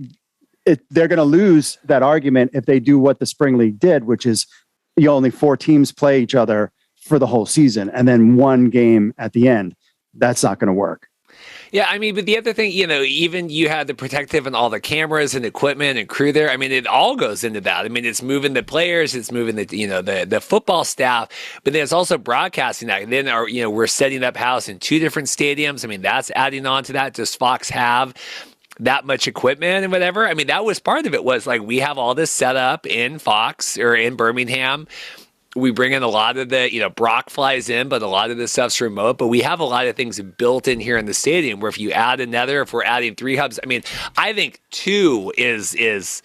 they're going to lose that argument if they do what the Spring League did, which is only 4 teams play each other for the whole season and then 1 game at the end. that's not going to work. Yeah, I mean, but the other thing, even you had the protective and all the cameras and equipment and crew there. I mean, it all goes into that. I mean, it's moving the players, it's moving the football staff, but then it's also broadcasting that. And then we're setting up house in 2 different stadiums. I mean, that's adding on to that. Does Fox have that much equipment and whatever? I mean, that was part of it, was like, we have all this set up in Fox or in Birmingham. We bring in a lot of the, Brock flies in, but a lot of the stuff's remote. But we have a lot of things built in here in the stadium where if you add another, if we're adding 3 hubs, I mean, I think 2 is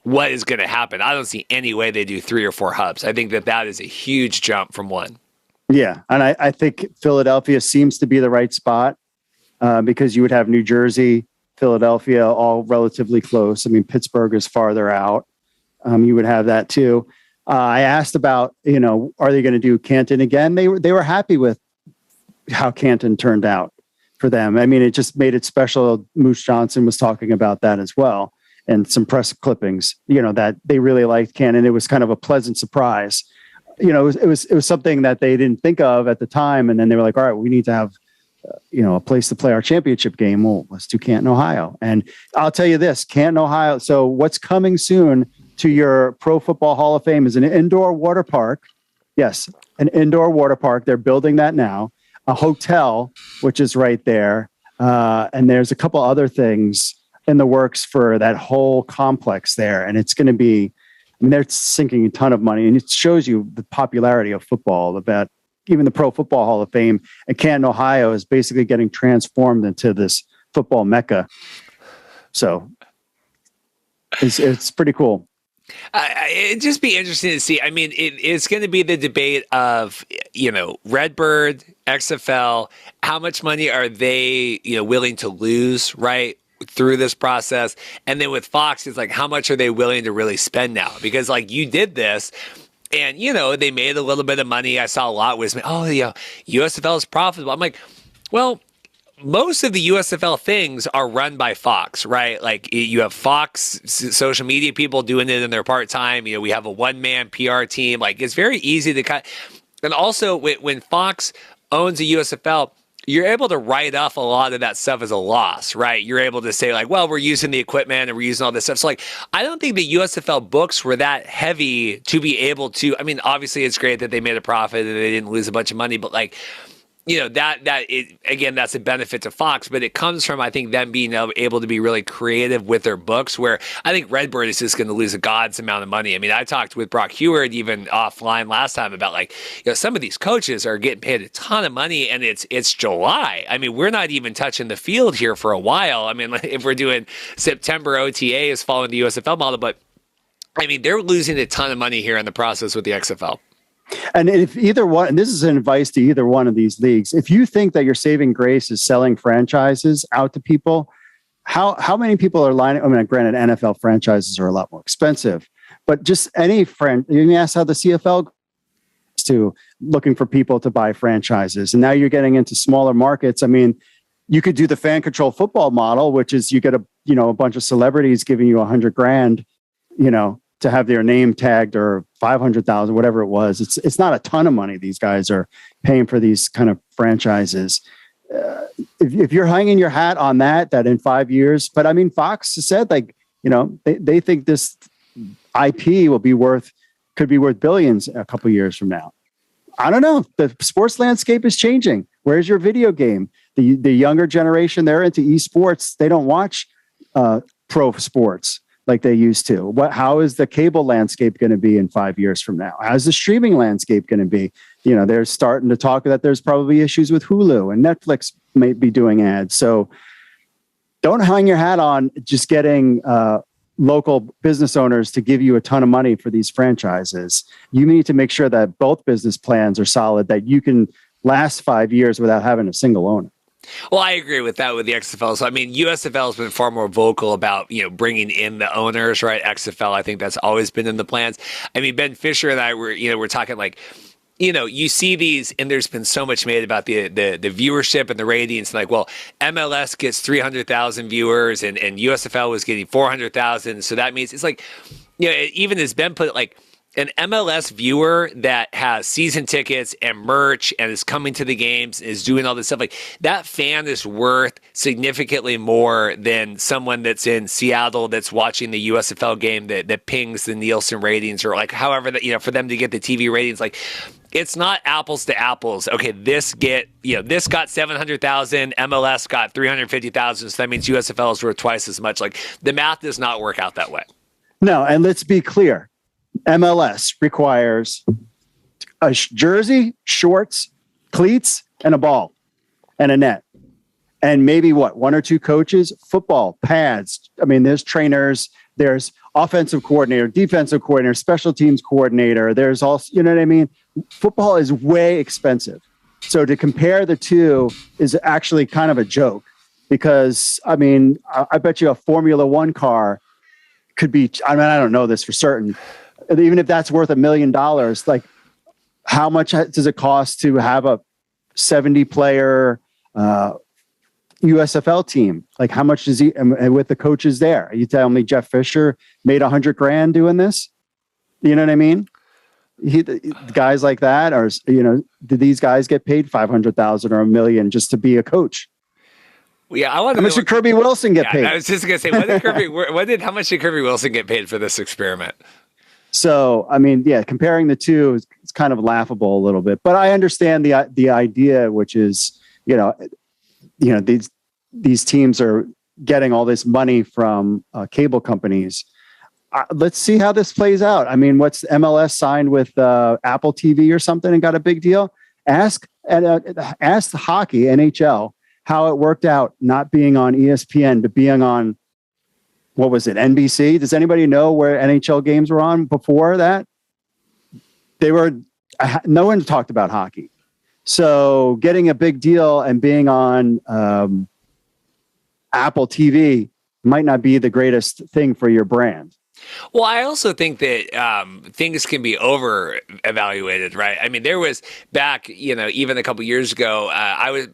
what is going to happen. I don't see any way they do 3 or 4 hubs. I think that is a huge jump from 1. Yeah. And I think Philadelphia seems to be the right spot because you would have New Jersey, Philadelphia, all relatively close. I mean, Pittsburgh is farther out. You would have that too. I asked about, are they going to do Canton again? They were happy with how Canton turned out for them. I mean, it just made it special. Moose Johnson was talking about that as well, and some press clippings, that they really liked Canton. It was kind of a pleasant surprise. It was something that they didn't think of at the time, and then they were like, all right, we need to have a place to play our championship game. Well, let's do Canton, Ohio. And I'll tell you this, Canton, Ohio. So what's coming soon to your Pro Football Hall of Fame is an indoor water park. Yes, an indoor water park. They're building that now. A hotel, which is right there. And there's a couple other things in the works for that whole complex there. And it's going to be, they're sinking a ton of money. And it shows you the popularity of football, about even the Pro Football Hall of Fame. And Canton, Ohio is basically getting transformed into this football mecca. So it's pretty cool. It'd just be interesting to see. I mean, it's going to be the debate of, Redbird, XFL, how much money are they, willing to lose, right, through this process? And then with Fox, it's like, how much are they willing to really spend now? Because, like, you did this, and, they made a little bit of money. I saw a lot with me. Oh, yeah, USFL is profitable. I'm like, well, most of the USFL things are run by Fox, right? Like, you have Fox social media people doing it in their part-time. We have a one-man PR team. Like, it's very easy to cut. And also, when Fox owns a USFL, you're able to write off a lot of that stuff as a loss, right? You're able to say, like, well, we're using the equipment and we're using all this stuff. So, like, I don't think the USFL books were that heavy to be able to, obviously it's great that they made a profit and they didn't lose a bunch of money, but, like, that's a benefit to Fox, but it comes from, I think, them being able to be really creative with their books, where I think Redbird is just going to lose a god's amount of money. I talked with Brock Heward even offline last time about, like, some of these coaches are getting paid a ton of money, and it's July. We're not even touching the field here for a while. If we're doing September OTAs following the USFL model, but they're losing a ton of money here in the process with the XFL. And if either one, and this is an advice to either one of these leagues, if you think that your saving grace is selling franchises out to people, how many people are lining? Granted, NFL franchises are a lot more expensive, but just any friend, you ask how the CFL is to looking for people to buy franchises. And now you're getting into smaller markets. You could do the fan control football model, which is you get a bunch of celebrities giving you $100,000, to have their name tagged, or 500,000, whatever it was. It's not a ton of money these guys are paying for these kind of franchises. If you're hanging your hat on that in 5 years, but Fox said, like, they think this IP could be worth billions a couple of years from now. I don't know. The sports landscape is changing. Where's your video game? The younger generation, they're into esports. They don't watch pro sports like they used to. How is the cable landscape going to be in 5 years from now? How's the streaming landscape going to be? They're starting to talk that there's probably issues with Hulu, and Netflix may be doing ads. So don't hang your hat on just getting local business owners to give you a ton of money for these franchises. You need to make sure that both business plans are solid, that you can last 5 years without having a single owner. Well, I agree with that with the XFL. So, USFL has been far more vocal about, bringing in the owners, right? XFL, I think that's always been in the plans. Ben Fischer and I we're talking, like, you see these, and there's been so much made about the viewership and the ratings. Like, well, MLS gets 300,000 viewers, and USFL was getting 400,000. So that means it's like, even as Ben put it, like, an MLS viewer that has season tickets and merch and is coming to the games, is doing all this stuff, like that fan is worth significantly more than someone that's in Seattle that's watching the USFL game that pings the Nielsen ratings, or like however that, for them to get the TV ratings. Like, it's not apples to apples. Okay, this got 700,000, MLS got 350,000, so that means USFL is worth twice as much. Like, the math does not work out that way. No, and let's be clear. MLS requires a jersey, shorts, cleats, and a ball and a net. And maybe one or two coaches, football, pads. I mean, there's trainers, there's offensive coordinator, defensive coordinator, special teams coordinator. There's also, you know what I mean? Football is way expensive. So to compare the two is actually kind of a joke, because, I mean, I bet you a Formula One car could be, I mean, I don't know this for certain. Even if that's worth $1 million, like, how much does it cost to have a 70-player USFL team? Like, how much does he, and with the coaches there? Are you telling me Jeff Fisher made $100,000 doing this? You know what I mean? Guys like that, or did these guys get paid $500,000 or $1 million just to be a coach? Yeah, I want to. How much did Kirby Wilson get paid? I was just gonna say, how much did Kirby Wilson get paid for this experiment? So, I mean, yeah, comparing the two is kind of laughable a little bit, but I understand the idea, which is, these teams are getting all this money from cable companies. Let's see how this plays out. I mean, what's MLS signed with Apple TV or something and got a big deal? Ask the hockey NHL how it worked out not being on ESPN, but being on, what was it, NBC? Does anybody know where NHL games were on before that? No one talked about hockey. So getting a big deal and being on Apple TV might not be the greatest thing for your brand. Well, I also think that things can be over-evaluated, right? I mean, there was back, even a couple years ago,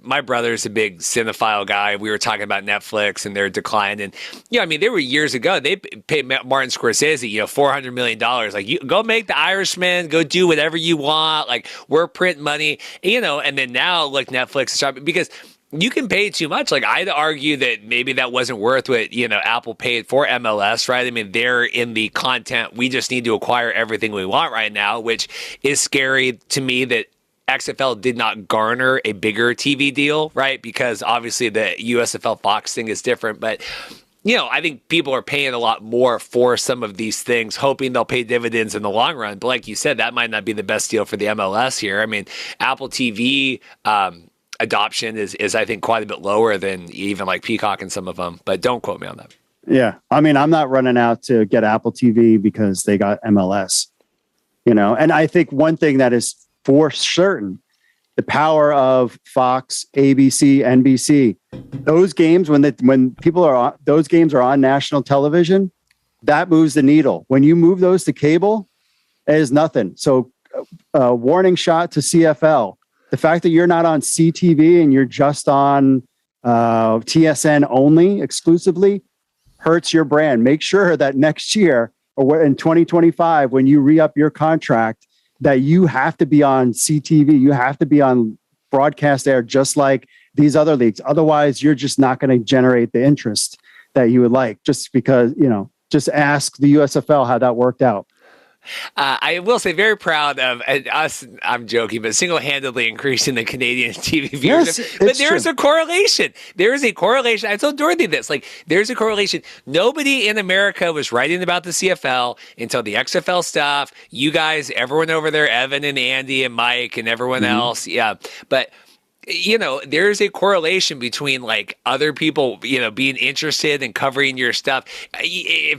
my brother's a big cinephile guy. We were talking about Netflix and their decline. And, I mean, there were years ago, they paid Martin Scorsese, $400 million. Like, you go make The Irishman, go do whatever you want. Like, we're print money, and then now, look, Netflix is dropping because you can pay too much. Like, I'd argue that maybe that wasn't worth what, Apple paid for MLS, right? I mean, they're in the content. We just need to acquire everything we want right now, which is scary to me that XFL did not garner a bigger TV deal, right? Because obviously the USFL Fox thing is different, but I think people are paying a lot more for some of these things, hoping they'll pay dividends in the long run. But like you said, that might not be the best deal for the MLS here. I mean, Apple TV, adoption is I think quite a bit lower than even like Peacock and some of them, but don't quote me on that. Yeah. I mean, I'm not running out to get Apple TV because they got MLS, and I think one thing that is for certain, the power of Fox, ABC, NBC, those games, when people are on, those games are on national television, that moves the needle. When you move those to cable, it is nothing. So warning shot to CFL. The fact that you're not on CTV and you're just on TSN only exclusively hurts your brand. Make sure that next year or in 2025, when you re-up your contract, that you have to be on CTV. You have to be on broadcast air just like these other leagues. Otherwise, you're just not going to generate the interest that you would like, just because, just ask the USFL how that worked out. I will say, very proud of us. I'm joking, but single-handedly increasing the Canadian TV viewership. Yes, but there is a correlation. There is a correlation. I told Dorothy this. Like, there's a correlation. Nobody in America was writing about the CFL until the XFL stuff. You guys, everyone over there, Evan and Andy and Mike and everyone else. Yeah, but there's a correlation between like other people, being interested in covering your stuff.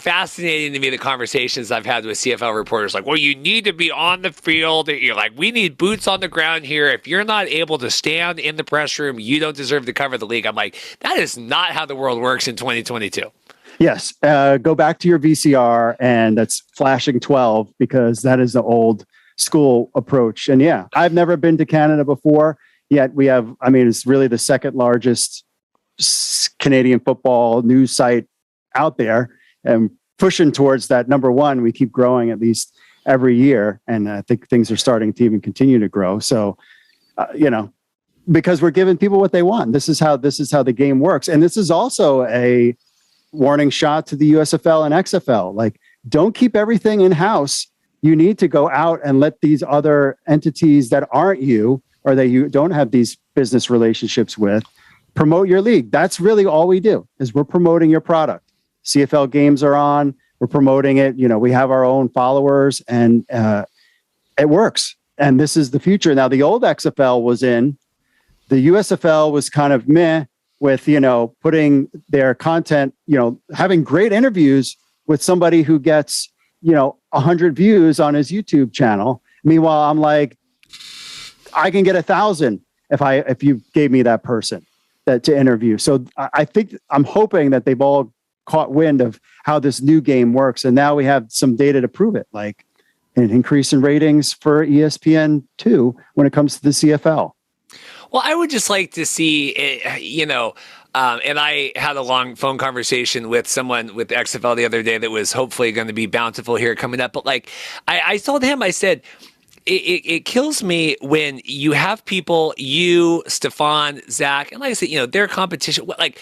Fascinating to me, the conversations I've had with CFL reporters, like, well, you need to be on the field. You're like, we need boots on the ground here. If you're not able to stand in the press room, you don't deserve to cover the league. I'm like, that is not how the world works in 2022. Yes. Go back to your VCR and that's flashing 12, because that is the old school approach. And yeah, I've never been to Canada before. Yet we have, it's really the second largest Canadian football news site out there, and pushing towards that number one. We keep growing, at least every year. And I think things are starting to even continue to grow. So, because we're giving people what they want. This is how the game works. And this is also a warning shot to the USFL and XFL. Like, don't keep everything in-house. You need to go out and let these other entities that aren't you, or that you don't have these business relationships with, promote your league. That's really all we do, is we're promoting your product. CFL games are on, we're promoting it. We have our own followers, and it works. And this is the future. Now, the old XFL was in, the USFL was kind of meh with, putting their content, having great interviews with somebody who gets, 100 views on his YouTube channel. Meanwhile, I'm like, I can get 1,000 if you gave me that person to interview. So I think, I'm hoping that they've all caught wind of how this new game works. And now we have some data to prove it, like an increase in ratings for ESPN2 when it comes to the CFL. Well, I would just like to see, and I had a long phone conversation with someone with XFL the other day that was hopefully going to be bountiful here coming up. But like, I told him, I said, it kills me when you have people, you, Stefan, Zach, and like I said, their competition, like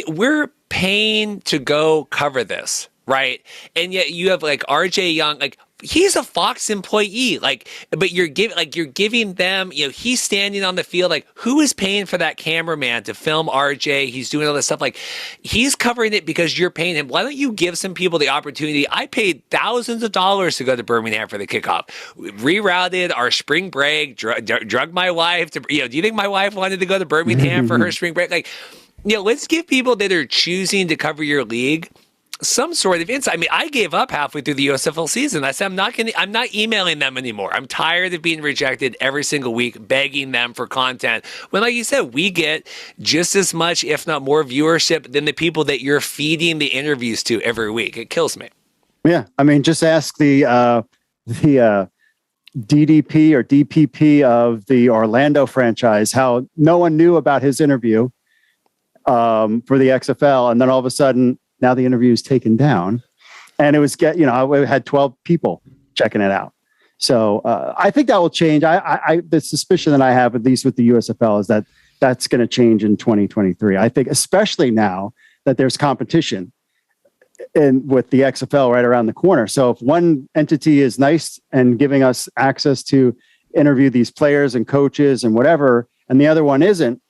we're paying to go cover this, right? And yet you have like RJ Young, like he's a Fox employee, like, but you're giving them, he's standing on the field, like who is paying for that cameraman to film RJ? He's doing all this stuff, like he's covering it because you're paying him. Why don't you give some people the opportunity? I paid thousands of dollars to go to Birmingham for the kickoff, rerouted our spring break, drug my wife to, do you think my wife wanted to go to Birmingham for her spring break? Like, let's give people that are choosing to cover your league some sort of insight. I mean, I gave up halfway through the USFL season. I said, I'm not emailing them anymore. I'm tired of being rejected every single week, begging them for content. When, like you said, we get just as much, if not more viewership than the people that you're feeding the interviews to every week. It kills me. Yeah. I mean, just ask the DDP or DPP of the Orlando franchise, how no one knew about his interview for the XFL. And then all of a sudden, now the interview is taken down, and it was we had 12 people checking it out. So I think that will change. The suspicion that I have, at least with the USFL, is that that's going to change in 2023. I think, especially now that there's competition and with the XFL right around the corner. So if one entity is nice and giving us access to interview these players and coaches and whatever, and the other one isn't,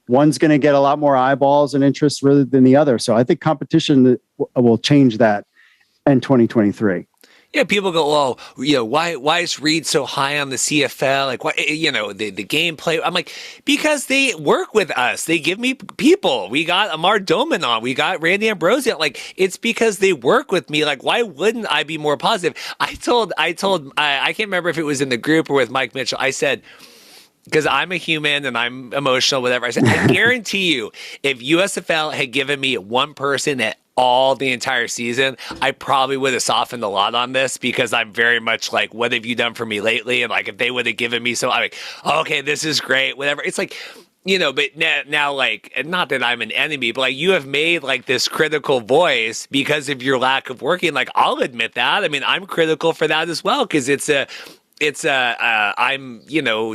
one's going to get a lot more eyeballs and interest rather than the other. So I think competition will change that in 2023. Yeah, people go, oh, why is Reed so high on the CFL? Like, why, the gameplay. I'm like, because they work with us. They give me people. We got Amar Doman on. We got Randy Ambrosia. Like, it's because they work with me. Like, why wouldn't I be more positive? I can't remember if it was in the group or with Mike Mitchell. I said, because I'm a human and I'm emotional, whatever. I said, I guarantee you, if USFL had given me one person at all the entire season, I probably would have softened a lot on this, because I'm very much like, what have you done for me lately? And like, if they would have given me I'm like, okay, this is great, whatever. It's like, but now, like, not that I'm an enemy, but like, you have made like this critical voice because of your lack of working. Like, I'll admit that. I mean, I'm critical for that as well, because I'm,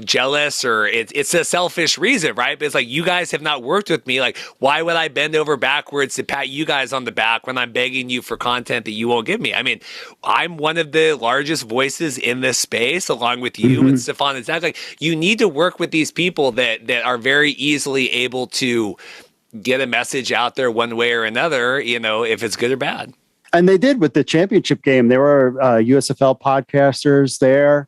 jealous, or it's a selfish reason, right? But it's like, you guys have not worked with me. Like, why would I bend over backwards to pat you guys on the back when I'm begging you for content that you won't give me? I mean, I'm one of the largest voices in this space, along with you and Stefan and Zach. Like, you need to work with these people that are very easily able to get a message out there one way or another, if it's good or bad. And they did with the championship game. There were USFL podcasters there.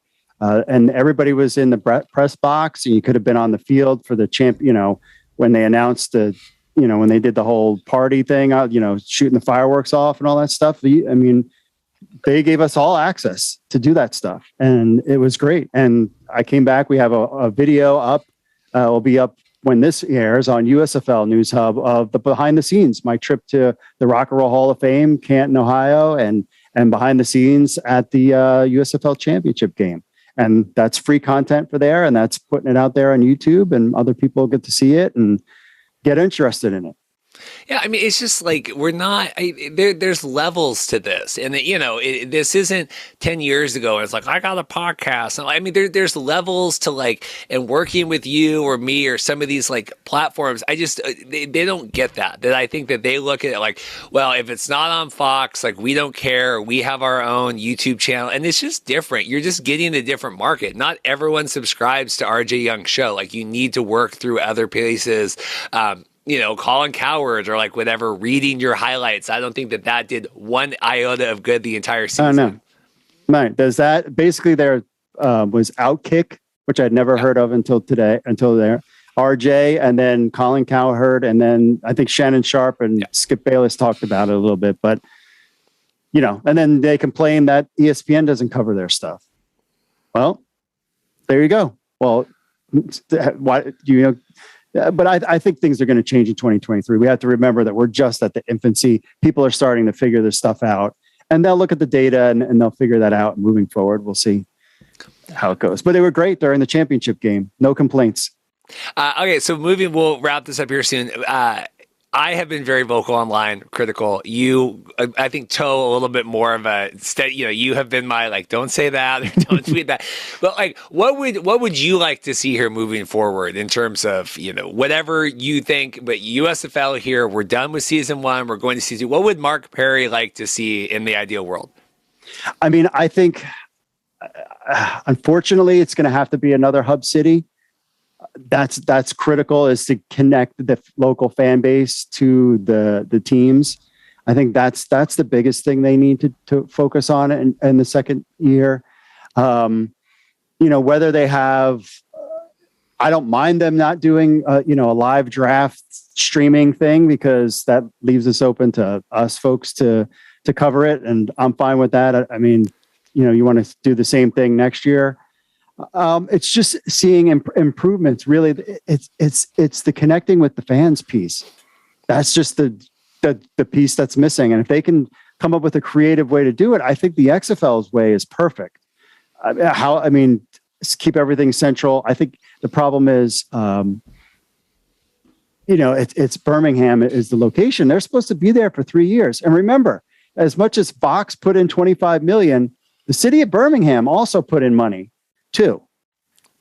And everybody was in the press box, and you could have been on the field for the when they announced when they did the whole party thing, shooting the fireworks off and all that stuff. I mean, they gave us all access to do that stuff, and it was great. And I came back. We have a video up. Will be up when this airs on USFL News Hub of the behind the scenes, my trip to the Rock and Roll Hall of Fame, Canton, Ohio, and behind the scenes at the USFL championship game. And that's free content for there, and that's putting it out there on YouTube, and other people get to see it and get interested in it. Yeah, I mean, it's just like we're not. There's levels to this, and this isn't 10 years ago. And it's like I got a podcast. And I mean, there's levels to like, and working with you or me or some of these like platforms. I just they don't get that. That I think that they look at it like, well, if it's not on Fox, like we don't care. We have our own YouTube channel, and it's just different. You're just getting a different market. Not everyone subscribes to RJ Young's show. Like you need to work through other places. Colin Coward or like whatever, reading your highlights. I don't think that did one iota of good the entire season. Oh, no. Right. Does that basically there was Outkick, which I'd never heard of until there. RJ and then Colin Cowherd and then I think Shannon Sharp and Skip Bayless talked about it a little bit, but and then they complain that ESPN doesn't cover their stuff. Well, there you go. Well, why but I think things are going to change in 2023. We have to remember that we're just at the infancy. People are starting to figure this stuff out, and they'll look at the data and they'll figure that out. Moving forward, we'll see how it goes. But they were great during the championship game. No complaints. Okay, so we'll wrap this up here soon. I have been very vocal online, critical. You, I think, toe a little bit more of a you have been my like, don't say that or don't tweet that. But like, what would you like to see here moving forward in terms of whatever you think? But USFL here, we're done with season 1. We're going to season 2. What would Mark Perry like to see in the ideal world? I mean, I think unfortunately, it's going to have to be another hub city. That's critical, is to connect the local fan base to the teams. I think that's the biggest thing they need to focus on in the second year. Whether they have, I don't mind them not doing a live draft streaming thing, because that leaves us open to us folks to cover it, and I'm fine with that. I mean, you want to do the same thing next year. It's just seeing improvements. Really, it's the connecting with the fans piece. That's just the piece that's missing. And if they can come up with a creative way to do it, I think the XFL's way is perfect. Keep everything central. I think the problem is, it's Birmingham is the location. They're supposed to be there for 3 years. And remember, as much as Fox put in $25 million, the city of Birmingham also put in money too.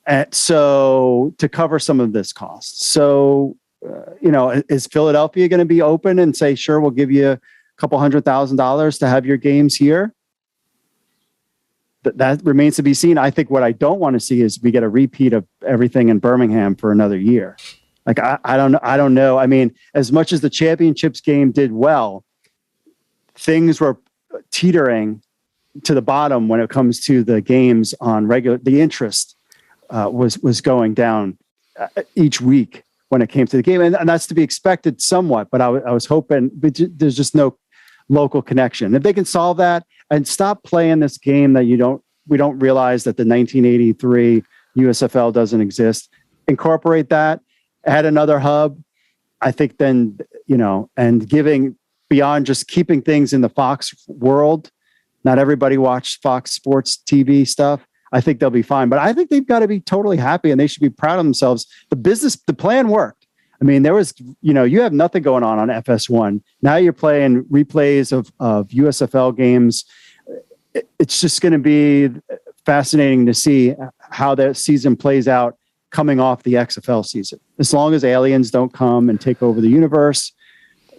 And so to cover some of this cost. So, is Philadelphia going to be open and say, sure, we'll give you a couple $100,000 to have your games here? That remains to be seen. I think what I don't want to see is we get a repeat of everything in Birmingham for another year. Like, I don't know. I mean, as much as the championships game did well, things were teetering to the bottom when it comes to the games on the interest was going down each week when it came to the game. And that's to be expected somewhat, but I was hoping, but there's just no local connection. If they can solve that and stop playing this game that we don't realize that the 1983 USFL doesn't exist, incorporate that, add another hub. I think then, and giving beyond just keeping things in the Fox world. Not everybody watched Fox Sports TV stuff. I think they'll be fine, but I think they've got to be totally happy and they should be proud of themselves. The plan worked. I mean, there was, you have nothing going on FS1. Now you're playing replays of USFL games. It's just going to be fascinating to see how that season plays out coming off the XFL season. As long as aliens don't come and take over the universe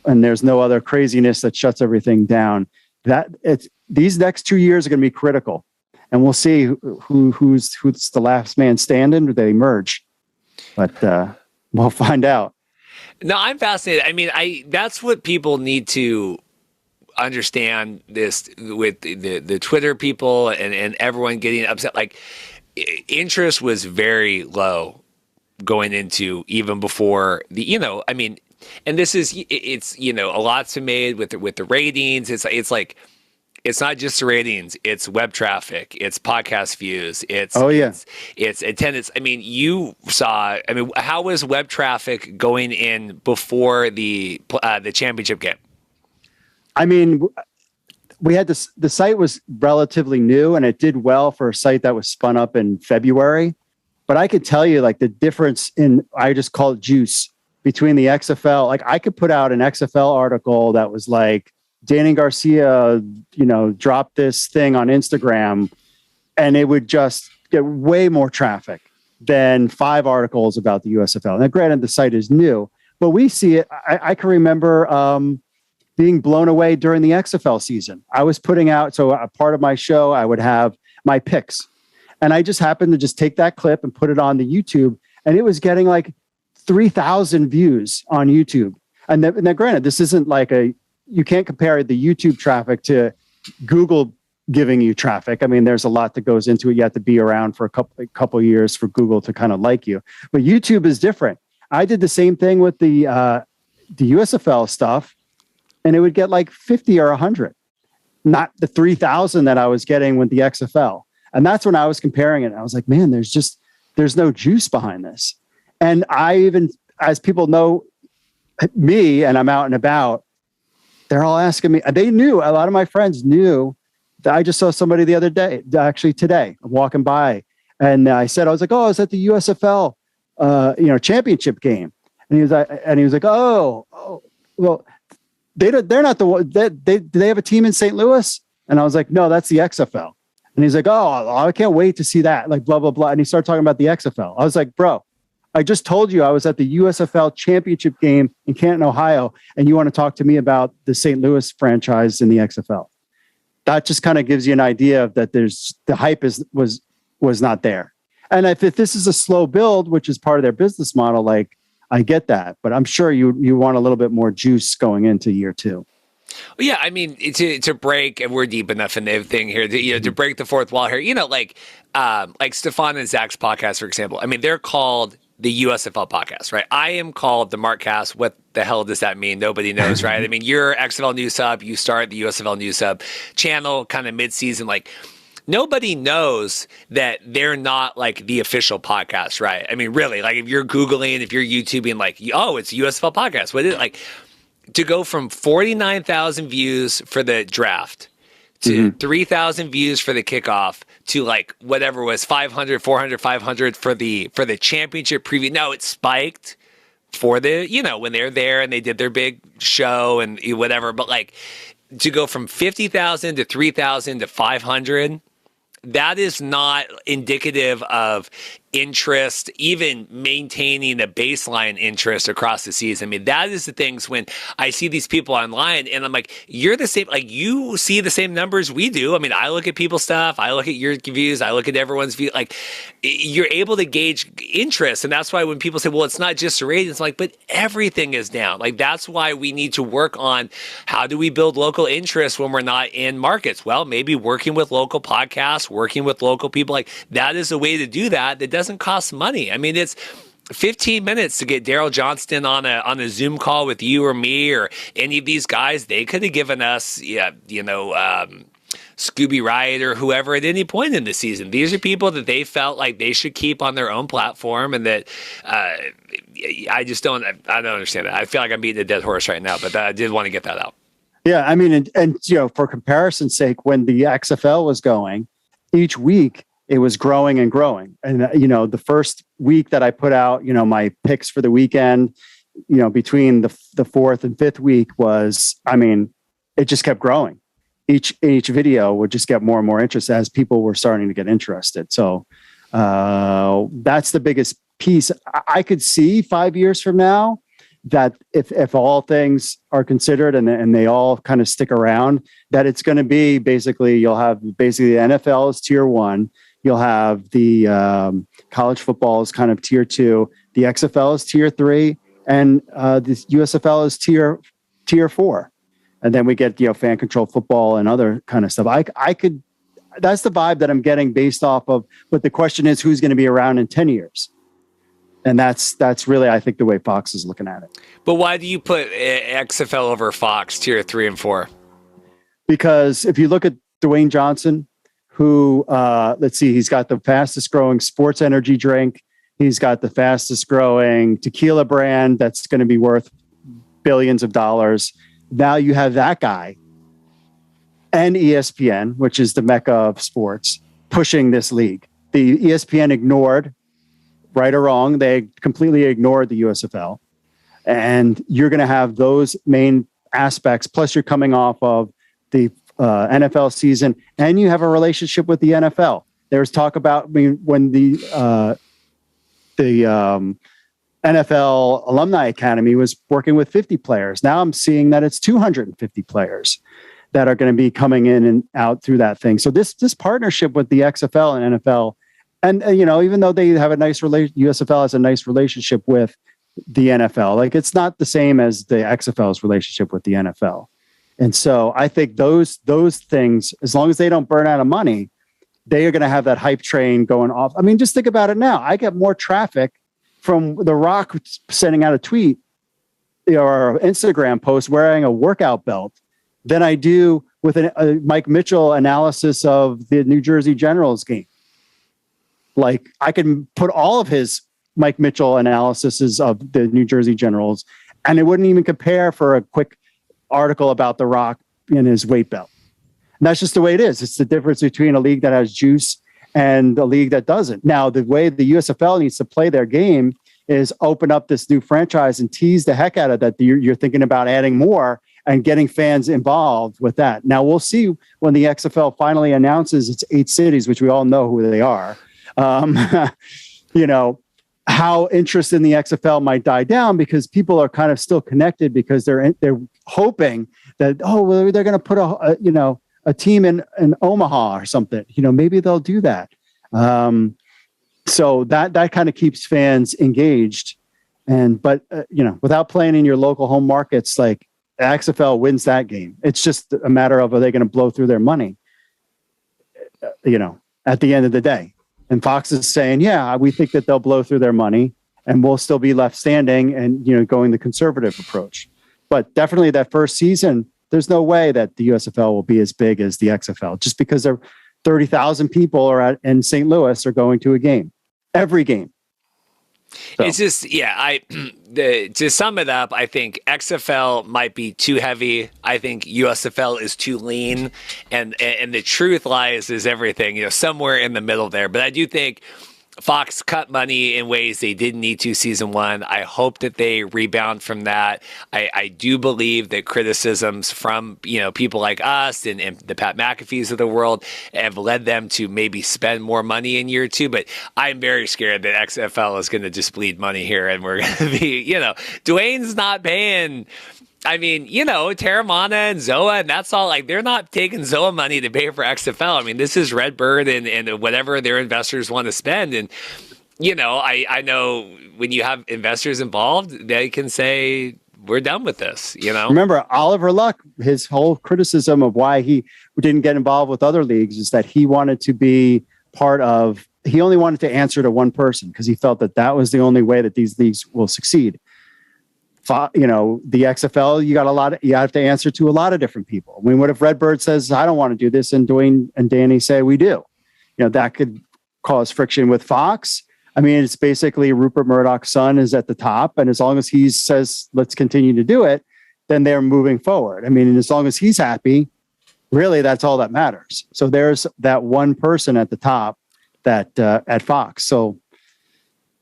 and there's no other craziness that shuts everything down, these next 2 years are going to be critical, and we'll see who's the last man standing, or they emerge. But we'll find out. No, I'm fascinated. I mean, that's what people need to understand, this with the Twitter people and everyone getting upset. Like, interest was very low going into even before and this is, it's, a lot's been made with the ratings. It's like, it's not just the ratings, it's web traffic, it's podcast views, it's attendance. I mean, how was web traffic going in before the championship game? I mean, we had this, the site was relatively new and it did well for a site that was spun up in February. But I could tell you, like, the difference I just call it juice. between the XFL. Like I could put out an XFL article that was like, Danny Garcia, dropped this thing on Instagram, and it would just get way more traffic than 5 articles about the USFL. Now, granted, the site is new, but we see it. I can remember being blown away during the XFL season. I was putting out, so a part of my show, I would have my picks, and I just happened to just take that clip and put it on the YouTube, and it was getting like 3,000 views on YouTube. And now, granted, this isn't like you can't compare the YouTube traffic to Google giving you traffic. I mean, there's a lot that goes into it. You have to be around for a couple years for Google to kind of like you. But YouTube is different. I did the same thing with the USFL stuff, and it would get like 50 or 100, not the 3,000 that I was getting with the XFL. And that's when I was comparing it. I was like, man, there's no juice behind this. And I even, as people know me and I'm out and about, they're all asking me, a lot of my friends knew that I just saw somebody the other day, actually today, walking by. And I was like, oh, I was at the USFL, championship game. And he was like, oh, well, they're not the one. Do they have a team in St. Louis? And I was like, no, that's the XFL. And he's like, oh, I can't wait to see that. Like blah, blah, blah. And he started talking about the XFL. I was like, bro, I just told you I was at the USFL championship game in Canton, Ohio, and you want to talk to me about the St. Louis franchise in the XFL. That just kind of gives you an idea of that the hype was not there. And if this is a slow build, which is part of their business model, like I get that, but I'm sure you want a little bit more juice going into year 2. Well, yeah, I mean, to break, and we're deep enough in the thing here, to break the fourth wall here, like Stefan and Zach's podcast, for example. I mean, they're called the USFL podcast, right? I am called the Markcast. What the hell does that mean? Nobody knows, right? I mean, you're XFL News Hub. You start the USFL News Hub channel kind of mid-season. Like, nobody knows that they're not like the official podcast, right? I mean, really, like if you're Googling, if you're YouTubing, like, oh, it's a USFL podcast. What is it? Like, to go from 49,000 views for the draft to 3,000 views for the kickoff to like whatever was 500, 400, 500 for the championship preview. No, it spiked for the, when they're there and they did their big show and whatever. But like to go from 50,000 to 3,000 to 500, that is not indicative of interest, even maintaining a baseline interest across the season. I mean, that is the things when I see these people online and I'm like, you're the same, like you see the same numbers we do. I mean, I look at people's stuff, I look at your views, I look at everyone's view, like you're able to gauge interest. And that's why when people say, well, it's not just the ratings, like, but everything is down. Like, that's why we need to work on how do we build local interest when we're not in markets? Well, maybe working with local podcasts, working with local people, like that is a way to do that. That doesn't cost money. I mean, it's 15 minutes to get Daryl Johnston on a Zoom call with you or me or any of these guys. They could have given us, Scooby Riot or whoever at any point in the season. These are people that they felt like they should keep on their own platform, and that I don't understand that. I feel like I'm beating a dead horse right now, but I did want to get that out. Yeah, I mean, and for comparison's sake, when the XFL was going, each week it was growing and growing. And, the first week that I put out, my picks for the weekend, between the 4th and 5th week was, I mean, it just kept growing. Each video would just get more and more interest as people were starting to get interested. So that's the biggest piece. I could see 5 years from now that if all things are considered and they all kind of stick around, that it's going to be basically, you'll have basically the NFL is tier 1. You'll have the college football is kind of tier 2. The XFL is tier 3, and the USFL is tier 4. And then we get fan control football and other kind of stuff. I could. That's the vibe that I'm getting based off of. But the question is, who's going to be around in 10 years? And that's really, I think, the way Fox is looking at it. But why do you put XFL over Fox tier 3 and 4? Because if you look at Dwayne Johnson, who, he's got the fastest growing sports energy drink. He's got the fastest growing tequila brand that's going to be worth billions of dollars. Now you have that guy and ESPN, which is the mecca of sports, pushing this league. The ESPN ignored, right or wrong, they completely ignored the USFL. And you're going to have those main aspects. Plus, you're coming off of the NFL season, and you have a relationship with the NFL. There's talk about when the NFL Alumni Academy was working with 50 players. Now I'm seeing that it's 250 players that are going to be coming in and out through that thing. So this partnership with the XFL and NFL, and even though they have a nice USFL has a nice relationship with the NFL, like it's not the same as the XFL's relationship with the NFL. And so I think those things, as long as they don't burn out of money, they are going to have that hype train going off. I mean, just think about it now. I get more traffic from The Rock sending out a tweet or Instagram post wearing a workout belt than I do with a Mike Mitchell analysis of the New Jersey Generals game. Like, I can put all of his Mike Mitchell analyses of the New Jersey Generals, and it wouldn't even compare for a quick article about The Rock in his weight belt. And that's just the way it is. It's the difference between a league that has juice and a league that doesn't. Now, the way the USFL needs to play their game is open up this new franchise and tease the heck out of that. You're thinking about adding more and getting fans involved with that. Now, we'll see when the XFL finally announces its 8 cities, which we all know who they are. How interest in the XFL might die down because people are kind of still connected because they're hoping that, they're going to put a team in Omaha or something. Maybe they'll do that. So that kind of keeps fans engaged. But without playing in your local home markets, like XFL wins that game. It's just a matter of, are they going to blow through their money? At the end of the day. And Fox is saying, yeah, we think that they'll blow through their money and we'll still be left standing and, going the conservative approach. But definitely that first season, there's no way that the USFL will be as big as the XFL just because there 30,000 people in St. Louis are going to a game, every game. So. It's just, to sum it up, I think XFL might be too heavy. I think USFL is too lean, and the truth lies is everything, somewhere in the middle there. But I do think Fox cut money in ways they didn't need to season 1. I hope that they rebound from that. I do believe that criticisms from people like us and the Pat McAfees of the world have led them to maybe spend more money in year 2. But I'm very scared that XFL is going to just bleed money here, and we're going to be, Dwayne's not paying. I mean, Terramana and Zoa, and that's all. Like, they're not taking Zoa money to pay for XFL. I mean, this is Redbird and whatever their investors want to spend. And, I know when you have investors involved, they can say, we're done with this, Remember, Oliver Luck, his whole criticism of why he didn't get involved with other leagues is that he wanted to be he only wanted to answer to one person because he felt that was the only way that these leagues will succeed. The XFL, you have to answer to a lot of different people. I mean, what if Redbird says, I don't want to do this, and Dwayne and Danny say we do? That could cause friction with Fox. I mean, it's basically Rupert Murdoch's son is at the top, and as long as he says, let's continue to do it, then they're moving forward. I mean, and as long as he's happy, really, that's all that matters. So there's that one person at the top that at Fox. So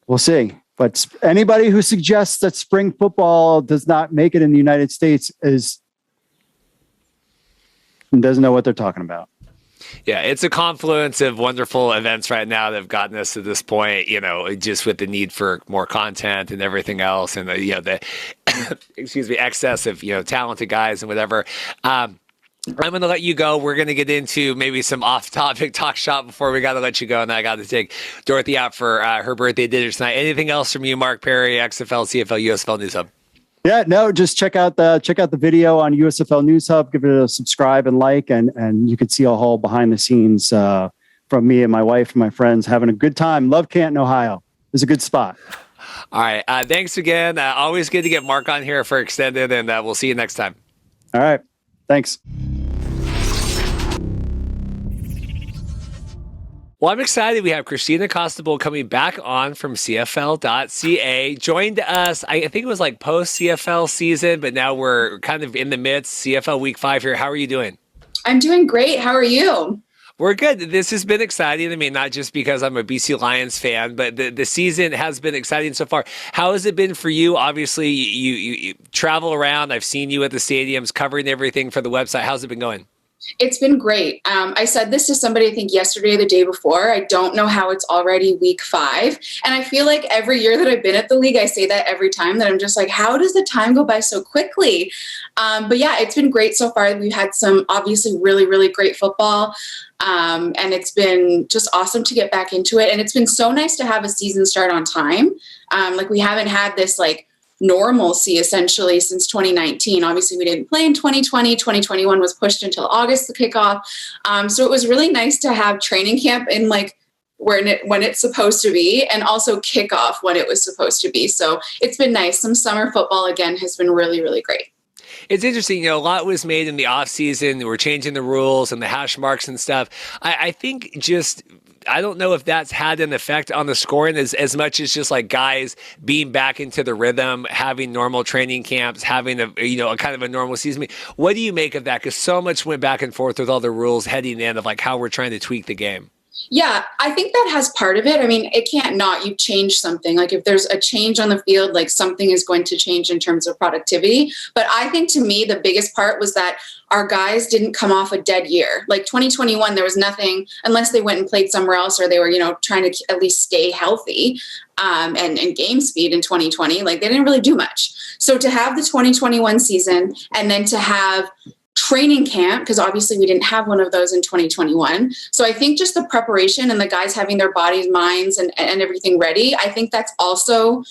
we'll see. But anybody who suggests that spring football does not make it in the United States doesn't know what they're talking about. Yeah, it's a confluence of wonderful events right now that have gotten us to this point, just with the need for more content and everything else, and the excess of, talented guys and whatever. I'm going to let you go. We're going to get into maybe some off-topic talk shop before we got to let you go. And I got to take Dorothy out for her birthday dinner tonight. Anything else from you, Mark Perry, XFL, CFL, USFL News Hub? Yeah, no, just check out the video on USFL News Hub. Give it a subscribe and like, and you can see a whole behind the scenes from me and my wife and my friends having a good time. Love Canton, Ohio. It's a good spot. All right. Thanks again. Always good to get Mark on here for extended, and we'll see you next time. All right. Thanks. Well, I'm excited. We have Kristina Costabile coming back on from CFL.ca. Joined us, I think it was like post-CFL season, but now we're kind of in the midst. CFL Week 5 here. How are you doing? I'm doing great. How are you? We're good. This has been exciting. I mean, not just because I'm a BC Lions fan, but the season has been exciting so far. How has it been for you? Obviously, you travel around. I've seen you at the stadiums covering everything for the website. How's it been going? It's been great. I said this to somebody, I think yesterday or the day before. I don't know how it's already week 5. And I feel like every year that I've been at the league, I say that every time, that I'm just like, how does the time go by so quickly? But yeah, it's been great so far. We've had some obviously really, really great football. And it's been just awesome to get back into it. And it's been so nice to have a season start on time. Like we haven't had this like normalcy essentially since 2019. Obviously we didn't play in 2020. 2021 was pushed until August to kick off. So it was really nice to have training camp in like when it's supposed to be, and also kickoff when it was supposed to be. So it's been nice. Some summer football again has been really, really great. It's interesting, a lot was made in the off season. We're changing the rules and the hash marks and stuff. I think I don't know if that's had an effect on the scoring as much as just like guys being back into the rhythm, having normal training camps, having a kind of a normal season. What do you make of that? Because so much went back and forth with all the rules heading in of like how we're trying to tweak the game. Yeah, I think that has part of it. I mean, it can't not. You change something. Like if there's a change on the field, like something is going to change in terms of productivity. But I think to me, the biggest part was that our guys didn't come off a dead year. Like 2021, there was nothing, unless they went and played somewhere else or they were, trying to at least stay healthy and game speed in 2020. Like they didn't really do much. So to have the 2021 season and then to have training camp, because obviously we didn't have one of those in 2021. So I think just the preparation and the guys having their bodies, minds, and everything ready, I think that's also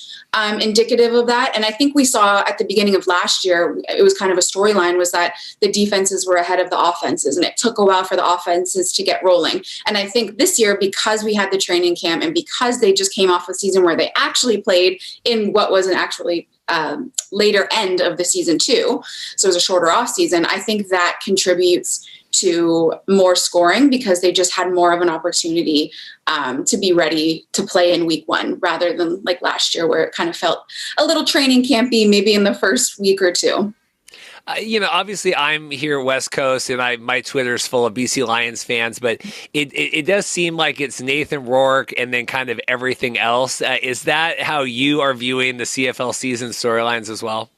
indicative of that. And I think we saw at the beginning of last year, it was kind of a storyline, was that the defenses were ahead of the offenses, and it took a while for the offenses to get rolling. And I think this year, because we had the training camp and because they just came off a season where they actually played in what was an actually later end of the season too, so it was a shorter off season, I think that contributes to more scoring because they just had more of an opportunity to be ready to play in week 1 rather than like last year where it kind of felt a little training campy maybe in the first week or two. Obviously I'm here West Coast and my Twitter's full of BC Lions fans, but it does seem like it's Nathan Rourke and then kind of everything else. Is that how you are viewing the CFL season storylines as well?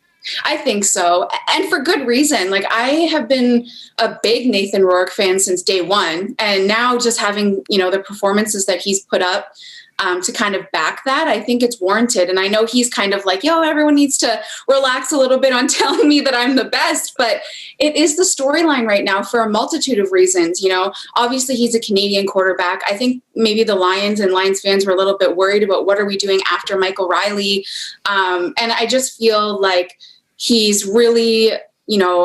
I think so. And for good reason. Like I have been a big Nathan Rourke fan since day one. And now just having, the performances that he's put up to kind of back that, I think it's warranted. And I know he's kind of like, everyone needs to relax a little bit on telling me that I'm the best, but it is the storyline right now for a multitude of reasons. Obviously he's a Canadian quarterback. I think maybe the Lions and Lions fans were a little bit worried about what are we doing after Michael Riley. And I just feel like he's really,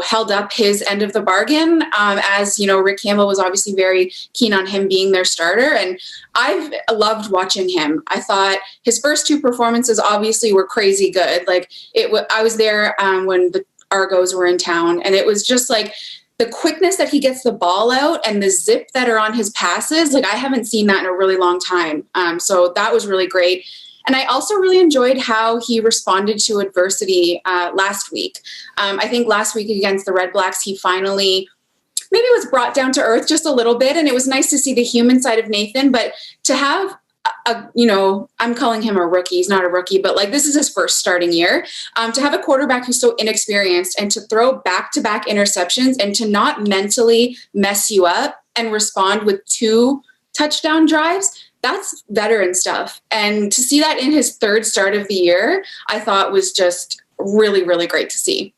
held up his end of the bargain, as, Rick Campbell was obviously very keen on him being their starter. And I've loved watching him. I thought his first 2 performances obviously were crazy good. Like I was there when the Argos were in town, and it was just like the quickness that he gets the ball out and the zip that are on his passes. Like I haven't seen that in a really long time. So that was really great. And I also really enjoyed how he responded to adversity last week. I think last week against the Red Blacks, he finally maybe was brought down to earth just a little bit. And it was nice to see the human side of Nathan. But to have, I'm calling him a rookie. He's not a rookie, but like this is his first starting year. To have a quarterback who's so inexperienced and to throw back-to-back interceptions and to not mentally mess you up and respond with 2 touchdown drives, that's veteran stuff. And to see that in his 3rd start of the year, I thought was just really, really great to see.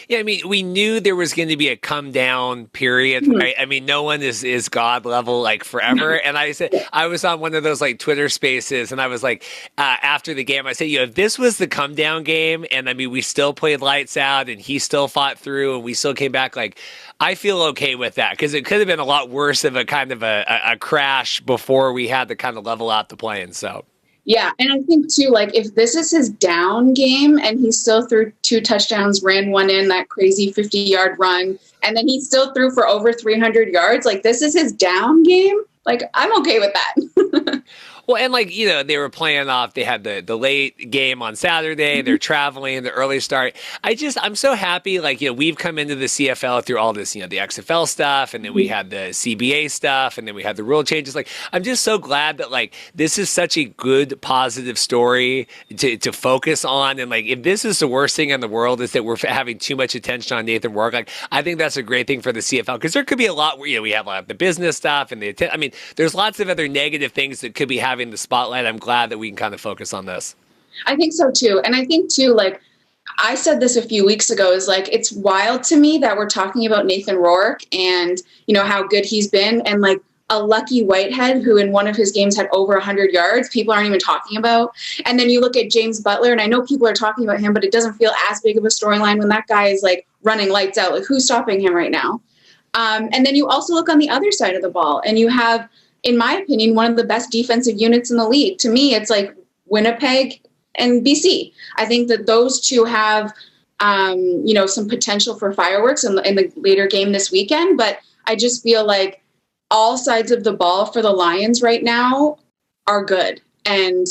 Yeah, I mean, we knew there was going to be a come down period, right? I mean, no one is God level like forever. And I said, I was on one of those like Twitter spaces, and I was like, after the game, I said, if this was the come down game, and I mean, we still played lights out, and he still fought through, and we still came back, like, I feel okay with that because it could have been a lot worse of a kind of a crash before we had to kind of level out the plane. So. Yeah, and I think, too, like, if this is his down game and he still threw 2 touchdowns, ran one in, that crazy 50-yard run, and then he still threw for over 300 yards, like, this is his down game, like, I'm okay with that. Well, and like, they were playing off, they had the late game on Saturday, they're traveling, the early start. I'm so happy, like, we've come into the CFL through all this, the XFL stuff, and then we had the CBA stuff, and then we had the rule changes. Like, I'm just so glad that, like, this is such a good, positive story to focus on. And like, if this is the worst thing in the world is that we're having too much attention on Nathan Rourke, like, I think that's a great thing for the CFL, because there could be a lot where, we have like the business stuff and there's lots of other negative things that could be having the spotlight. I'm glad that we can kind of focus on this. I think so too. And I think too, like I said this a few weeks ago, is like, it's wild to me that we're talking about Nathan Rourke and, how good he's been. And like a Lucky Whitehead, who in one of his games had over 100 yards, people aren't even talking about. And then you look at James Butler, and I know people are talking about him, but it doesn't feel as big of a storyline when that guy is like running lights out. Like, who's stopping him right now? And then you also look on the other side of the ball, and you have, in my opinion, one of the best defensive units in the league. To me, it's like Winnipeg and BC. I think that those two have, some potential for fireworks in the later game this weekend. But I just feel like all sides of the ball for the Lions right now are good. And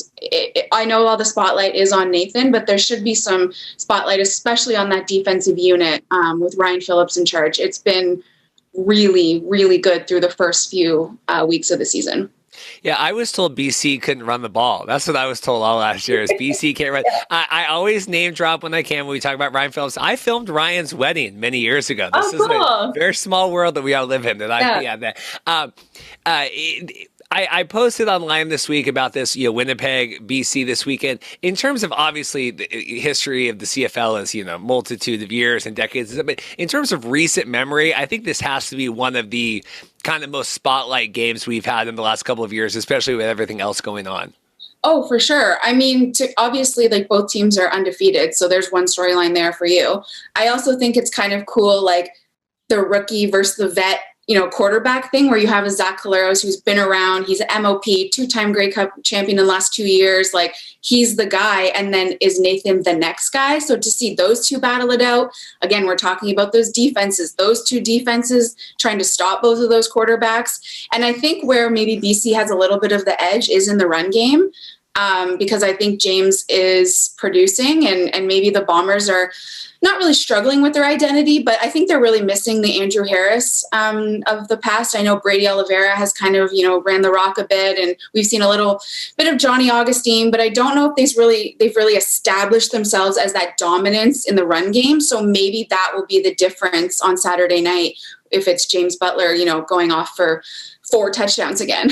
I know all the spotlight is on Nathan, but there should be some spotlight, especially on that defensive unit with Ryan Phillips in charge. It's been really, really good through the first few weeks of the season. Yeah, I was told BC couldn't run the ball. That's what I was told all last year, is BC can't run. I always name drop when I can when we talk about Ryan Phillips. I filmed Ryan's wedding many years ago. This is a very small world that we all live in. I posted online this week about this, Winnipeg, BC this weekend. In terms of, obviously, the history of the CFL is, multitude of years and decades. But in terms of recent memory, I think this has to be one of the kind of most spotlight games we've had in the last couple of years, especially with everything else going on. Oh, for sure. I mean, obviously, like, both teams are undefeated, so there's one storyline there for you. I also think it's kind of cool, like, the rookie versus the vet, quarterback thing, where you have a Zach Caleros who's been around. He's an MOP, 2-time Grey Cup champion in the last 2 years. Like, he's the guy. And then is Nathan the next guy? So to see those two battle it out, again, we're talking about those two defenses trying to stop both of those quarterbacks. And I think where maybe BC has a little bit of the edge is in the run game, because I think James is producing, and maybe the Bombers are not really struggling with their identity, but I think they're really missing the Andrew Harris of the past. I know Brady Oliveira has kind of, ran the rock a bit, and we've seen a little bit of Johnny Augustine, but I don't know if they've really established themselves as that dominance in the run game. So maybe that will be the difference on Saturday night if it's James Butler, going off for 4 touchdowns again.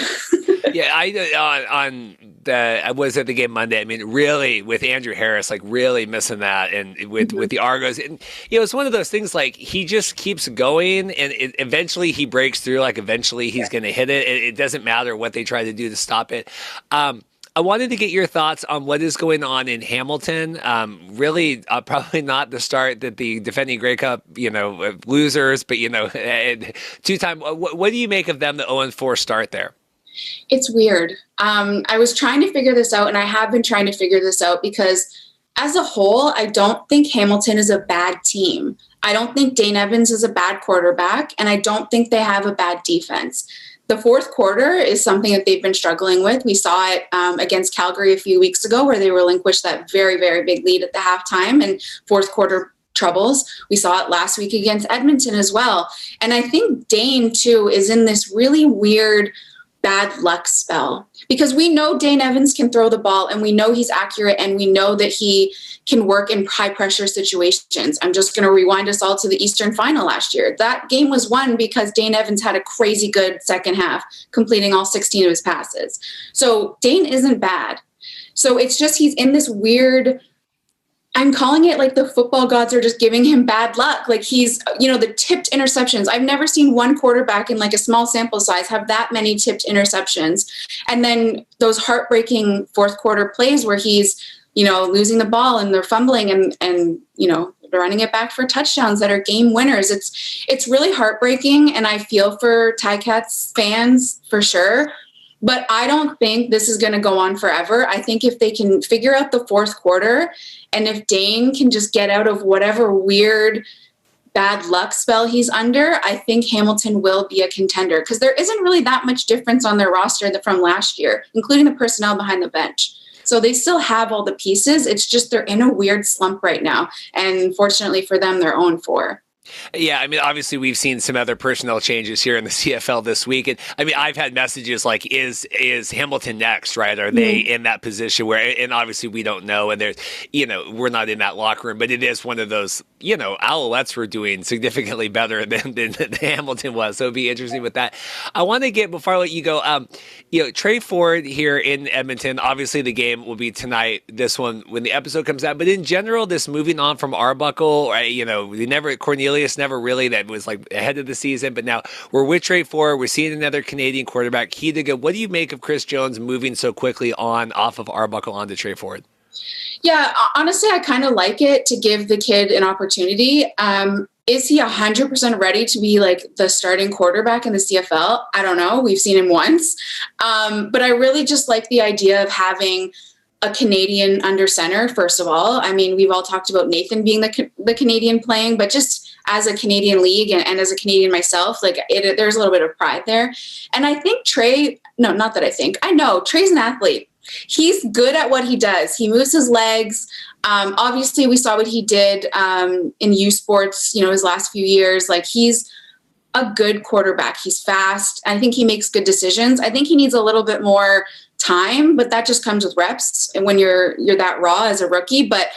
Yeah, I was at the game Monday. I mean, really, with Andrew Harris, like, really missing that, and with the Argos, and it's one of those things, like, he just keeps going, and eventually he breaks through. Like, eventually he's going to hit it. It doesn't matter what they try to do to stop it. I wanted to get your thoughts on what is going on in Hamilton. Really, probably not the start that the defending Grey Cup, losers, but 2-time. What do you make of them, the 0-4 start there? It's weird. I was trying to figure this out, and I have been trying to figure this out, because as a whole, I don't think Hamilton is a bad team. I don't think Dane Evans is a bad quarterback, and I don't think they have a bad defense. The fourth quarter is something that they've been struggling with. We saw it against Calgary a few weeks ago, where they relinquished that very, very big lead at the halftime, and fourth quarter troubles. We saw it last week against Edmonton as well. And I think Dane, too, is in this really weird bad luck spell, because we know Dane Evans can throw the ball, and we know he's accurate, and we know that he can work in high pressure situations. I'm just going to rewind us all to the Eastern Final last year. That game was won because Dane Evans had a crazy good second half, completing all 16 of his passes. So Dane isn't bad. So it's just, he's in this weird, I'm calling it like the football gods are just giving him bad luck. Like, he's, the tipped interceptions. I've never seen one quarterback in like a small sample size have that many tipped interceptions. And then those heartbreaking fourth quarter plays where he's, losing the ball and they're fumbling and running it back for touchdowns that are game winners. It's really heartbreaking. And I feel for Ticats fans for sure. But I don't think this is going to go on forever. I think if they can figure out the fourth quarter, and if Dane can just get out of whatever weird bad luck spell he's under, I think Hamilton will be a contender because there isn't really that much difference on their roster from last year, including the personnel behind the bench. So they still have all the pieces. It's just they're in a weird slump right now. And fortunately for them, they're 0-4. Yeah, I mean, obviously we've seen some other personnel changes here in the CFL this week. And I mean, I've had messages like, is Hamilton next, right? Are they in that position where, and obviously we don't know. And there's, we're not in that locker room, but it is one of those, Alouettes were doing significantly better than Hamilton was. So it'd be interesting with that. I want to get, before I let you go, Trey Ford here in Edmonton, obviously the game will be tonight, this one, when the episode comes out. But in general, this moving on from Arbuckle, Cornelius never really, that was like ahead of the season, but now we're with Trey Ford. We're seeing another Canadian quarterback, Kidiga. What do you make of Chris Jones moving so quickly off of Arbuckle onto Trey Ford? Yeah, honestly, I kind of like it to give the kid an opportunity. Is he 100% ready to be like the starting quarterback in the CFL? I don't know. We've seen him once. But I really just like the idea of having a Canadian under center, first of all. I mean, we've all talked about Nathan being the Canadian playing, but just as a Canadian league and as a Canadian myself, there's a little bit of pride there. And I think I know Trey's an athlete. He's good at what he does. He moves his legs. Obviously, we saw what he did in U Sports, his last few years. Like, he's a good quarterback. He's fast. I think he makes good decisions. I think he needs a little bit more time, but that just comes with reps and when you're that raw as a rookie. But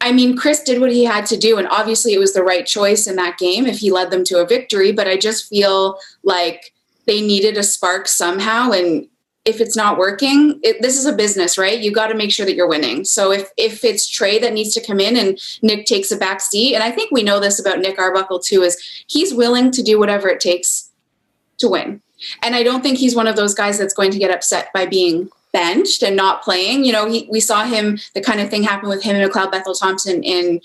I mean, Chris did what he had to do, and obviously it was the right choice in that game if he led them to a victory. But I just feel like they needed a spark somehow, and if it's not working, this is a business, right? You got to make sure that you're winning. So if it's Trey that needs to come in and Nick takes a back seat, and I think we know this about Nick Arbuckle too, is he's willing to do whatever it takes to win. And I don't think he's one of those guys that's going to get upset by being benched and not playing. We saw him, the kind of thing happen with him and McLeod Bethel-Thompson in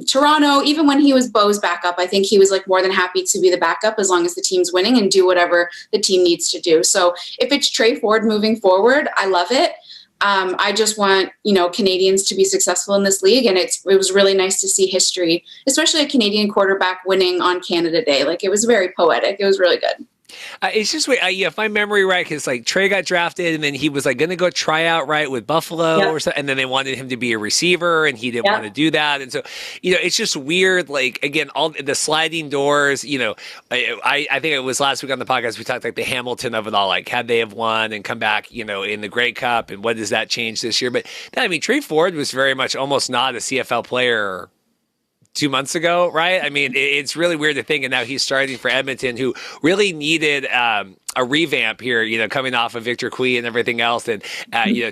Toronto. Even when he was Bo's backup, I think he was like more than happy to be the backup as long as the team's winning and do whatever the team needs to do. So if it's Trey Ford moving forward, I love it. I just want, Canadians to be successful in this league. And it was really nice to see history, especially a Canadian quarterback winning on Canada Day. Like, it was very poetic. It was really good. It's just, if my memory right, because like Trey got drafted and then he was like going to go try out right with Buffalo or something, and then they wanted him to be a receiver and he didn't want to do that. And so, it's just weird. Like, again, all the sliding doors, I think it was last week on the podcast, we talked like the Hamilton of it all, like had they have won and come back, in the Grey Cup, and what does that change this year? But I mean, Trey Ford was very much almost not a CFL player 2 months ago, right? I mean, it's really weird to think, and now he's starting for Edmonton, who really needed a revamp here, coming off of Victor Cui and everything else, and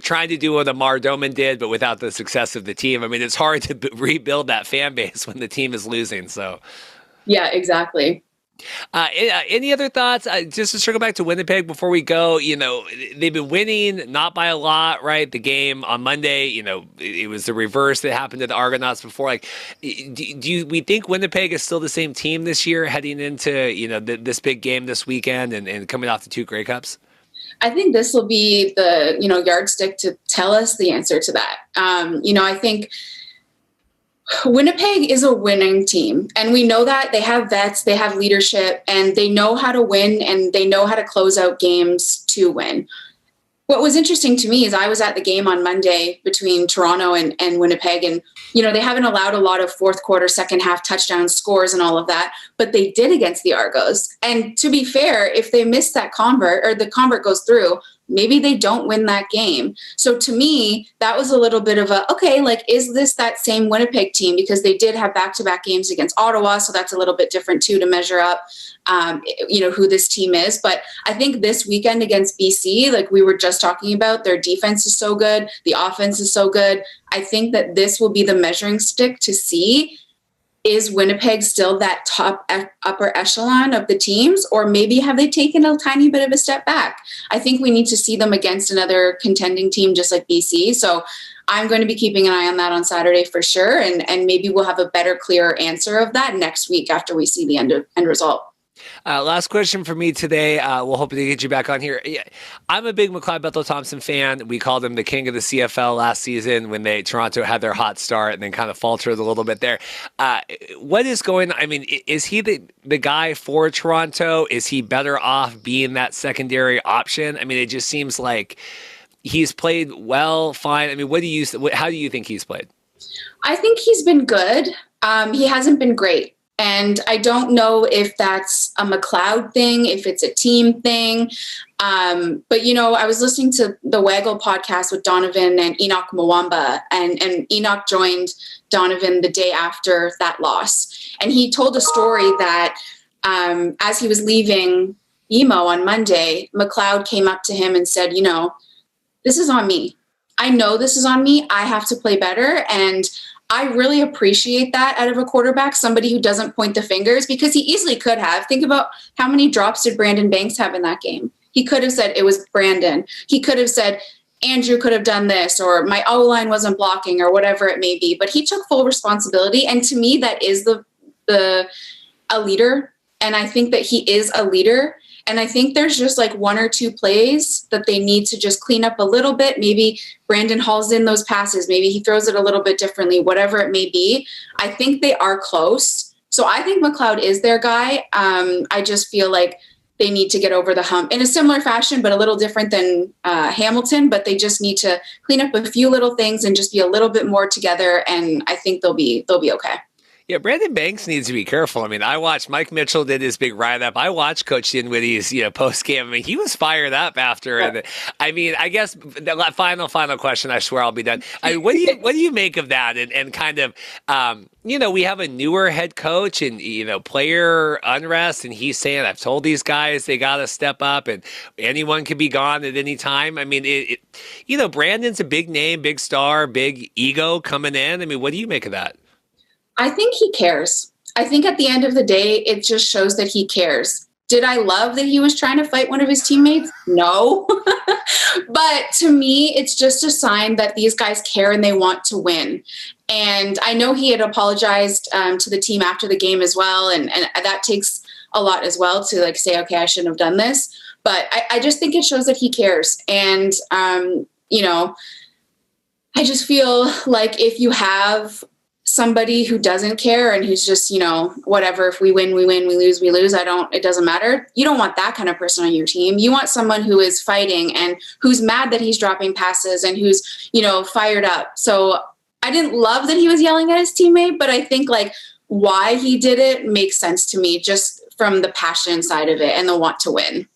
trying to do what Amar Doman did, but without the success of the team. I mean, it's hard to rebuild that fan base when the team is losing. So, yeah, exactly. Any other thoughts? Just to circle back to Winnipeg before we go, they've been winning, not by a lot, right? The game on Monday, it was the reverse that happened to the Argonauts before. Like, do we think Winnipeg is still the same team this year heading into, this big game this weekend and coming off the 2 Grey Cups? I think this will be the, yardstick to tell us the answer to that. I think Winnipeg is a winning team, and we know that they have vets, they have leadership, and they know how to win, and they know how to close out games to win. What was interesting to me is I was at the game on Monday between Toronto and Winnipeg, and they haven't allowed a lot of fourth quarter, second half touchdown scores and all of that, but they did against the Argos. And to be fair, if they miss that convert, or the convert goes through, maybe they don't win that game. So to me, that was a little bit of is this that same Winnipeg team? Because they did have back-to-back games against Ottawa, so that's a little bit different too to measure up, who this team is. But I think this weekend against BC, like we were just talking about, their defense is so good, the offense is so good. I think that this will be the measuring stick to see, is Winnipeg still that top upper echelon of the teams, or maybe have they taken a tiny bit of a step back? I think we need to see them against another contending team just like BC. So I'm going to be keeping an eye on that on Saturday for sure. And maybe we'll have a better, clearer answer of that next week after we see the end result. Last question for me today. We'll hope to get you back on here. Yeah, I'm a big McLeod Bethel-Thompson fan. We called him the king of the CFL last season when Toronto had their hot start and then kind of faltered a little bit there. What is going on? I mean, is he the guy for Toronto? Is he better off being that secondary option? I mean, it just seems like he's played well, fine. I mean, how do you think he's played? I think he's been good. He hasn't been great. And I don't know if that's a McLeod thing, if it's a team thing. But, I was listening to the Waggle podcast with Donovan and Enoch Mwamba, and Enoch joined Donovan the day after that loss. And he told a story that as he was leaving Emo on Monday, McLeod came up to him and said, this is on me. I know this is on me. I have to play better. And I really appreciate that out of a quarterback, somebody who doesn't point the fingers, because he easily could have. Think about how many drops did Brandon Banks have in that game. He could have said it was Brandon. He could have said Andrew could have done this, or my O-line wasn't blocking, or whatever it may be. But he took full responsibility. And to me, that is a leader. And I think that he is a leader. And I think there's just like one or two plays that they need to just clean up a little bit. Maybe Brandon hauls in those passes. Maybe he throws it a little bit differently, whatever it may be. I think they are close. So I think McLeod is their guy. I just feel like they need to get over the hump in a similar fashion, but a little different than Hamilton. But they just need to clean up a few little things and just be a little bit more together. And I think they'll be okay. Yeah, Brandon Banks needs to be careful. I mean, I watched Mike Mitchell did his big write-up. I watched Coach Dinwiddie's post-game. I mean, he was fired up after. And I mean, I guess the final question, I swear I'll be done. What do you make of that? And kind of, we have a newer head coach and, player unrest. And he's saying, I've told these guys they got to step up and anyone can be gone at any time. I mean, Brandon's a big name, big star, big ego coming in. I mean, what do you make of that? I think he cares. I think at the end of the day, it just shows that he cares. Did I love that he was trying to fight one of his teammates? No. But to me, it's just a sign that these guys care and they want to win. And I know he had apologized to the team after the game as well. And that takes a lot as well to say, okay, I shouldn't have done this. But I just think it shows that he cares. And, I just feel like if you have somebody who doesn't care and who's just, whatever, if we win, we win, we lose, it doesn't matter. You don't want that kind of person on your team. You want someone who is fighting and who's mad that he's dropping passes and who's, fired up. So I didn't love that he was yelling at his teammate, but I think why he did it makes sense to me just from the passion side of it and the want to win.